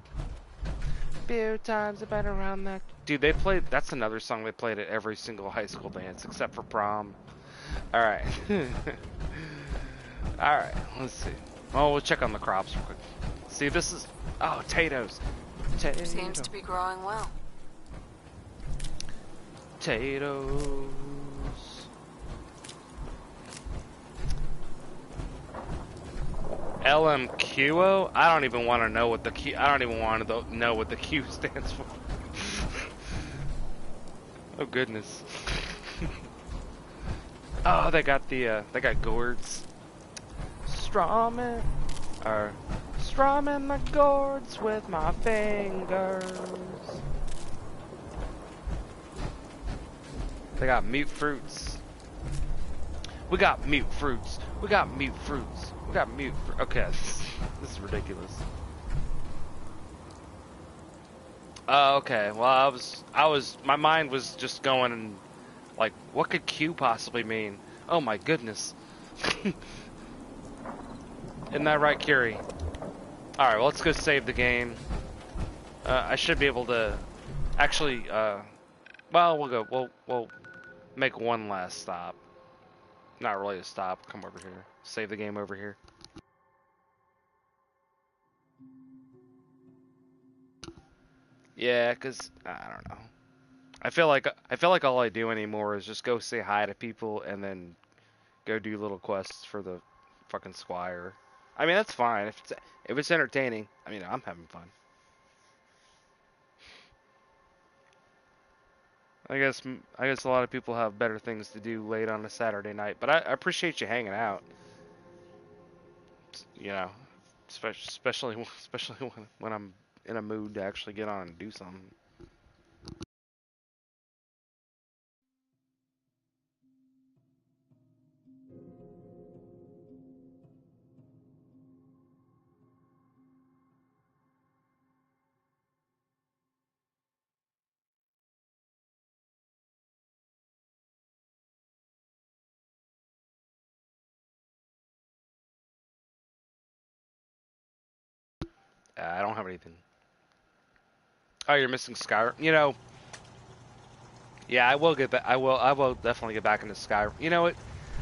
Few times I've been around that. Dude, that's another song they played at every single high school dance except for prom. Alright. Alright, let's see. Oh, we'll check on the crops real quick. See, this is... Oh, potatoes.
Seems to be growing well.
Potatoes. LMQO? I don't even want to know what the Q. I don't even want to know what the Q stands for. Oh goodness. Oh, they got gourds. Strumming the gourds with my fingers. They got mute fruits. We got mute fruits. We got mute fruits. We got mute fruit. Okay, this is ridiculous. Okay. Well, my mind was just going and like, what could Q possibly mean? Oh my goodness. Isn't that right, Curie? All right. Well, let's go save the game. I should be able to actually. Well, we'll go. We'll make one last stop. Not really a stop. Come over here. Save the game over here. Yeah, cause I don't know. I feel like all I do anymore is just go say hi to people and then go do little quests for the fucking squire. I mean, that's fine if it's entertaining. I mean, I'm having fun. I guess a lot of people have better things to do late on a Saturday night, but I appreciate you hanging out. You know, especially when I'm in a mood to actually get on and do something. I don't have anything. Oh, you're missing Skyrim. You know, yeah, I will get back. I will definitely get back into Skyrim. You know what?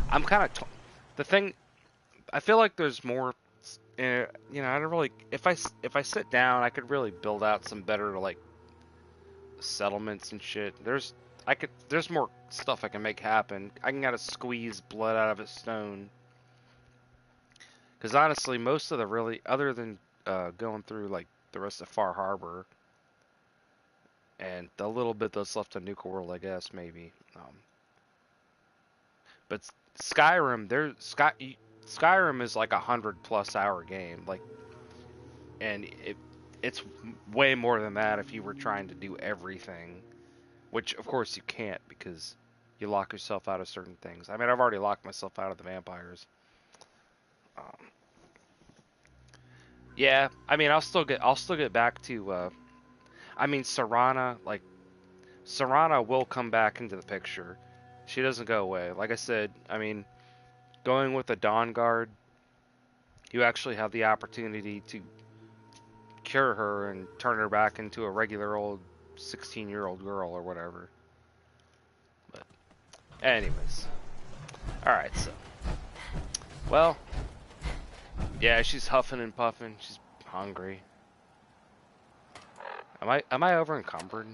I'm kind of the thing. I feel like there's more. You know, I don't really. If I sit down, I could really build out some better like settlements and shit. There's more stuff I can make happen. I can gotta squeeze blood out of a stone. Because honestly, most of the really, other than going through like the rest of Far Harbor and the little bit that's left of Nuka World, I guess maybe. But Skyrim is like 100+ hour game, like, and it's way more than that if you were trying to do everything, which of course you can't because you lock yourself out of certain things. I mean, I've already locked myself out of the vampires. Yeah, I mean, I'll still get back to. I mean, Serana will come back into the picture. She doesn't go away. Like I said, I mean, going with the Dawn Guard, you actually have the opportunity to cure her and turn her back into a regular old 16-year-old girl or whatever. But anyways, all right. So, well, yeah, she's huffing and puffing. She's hungry. Am I over encumbered?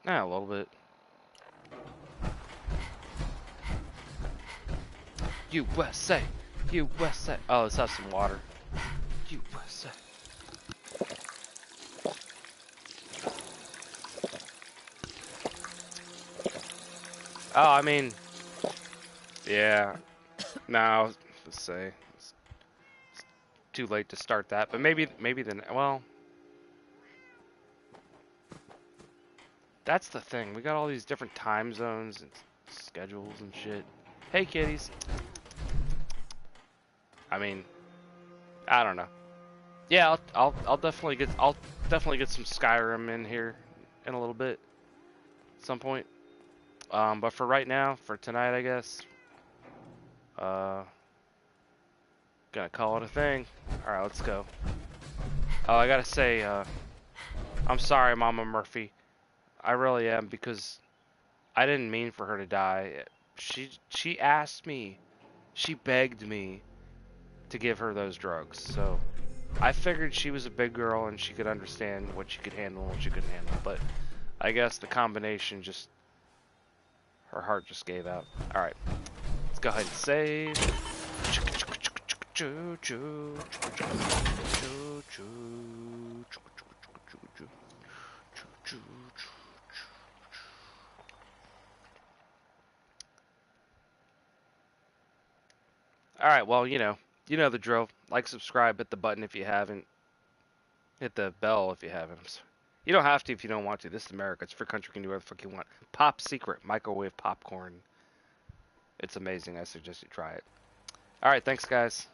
Yeah, a little bit. USA, USA. Oh, let's have some water. USA. Oh, I mean, yeah. No, let's say it's too late to start that, but maybe then. Well, that's the thing. We got all these different time zones and schedules and shit. Hey, kitties. I mean, I don't know. Yeah, I'll definitely get some Skyrim in here in a little bit, at some point. But for right now, for tonight, I guess. Gonna call it a thing. All right, let's go. Oh, I gotta say, I'm sorry, Mama Murphy. I really am, because I didn't mean for her to die. She asked me, she begged me to give her those drugs. So I figured she was a big girl and she could understand what she could handle and what she couldn't handle. But I guess the combination just, her heart just gave out. All right, let's go ahead and save. Alright, well, you know the drill. Like, subscribe, hit the button if you haven't. Hit the bell if you haven't. You don't have to if you don't want to. This is America. It's free country. You can do whatever the fuck you want. Pop secret. Microwave popcorn. It's amazing. I suggest you try it. Alright, thanks, guys.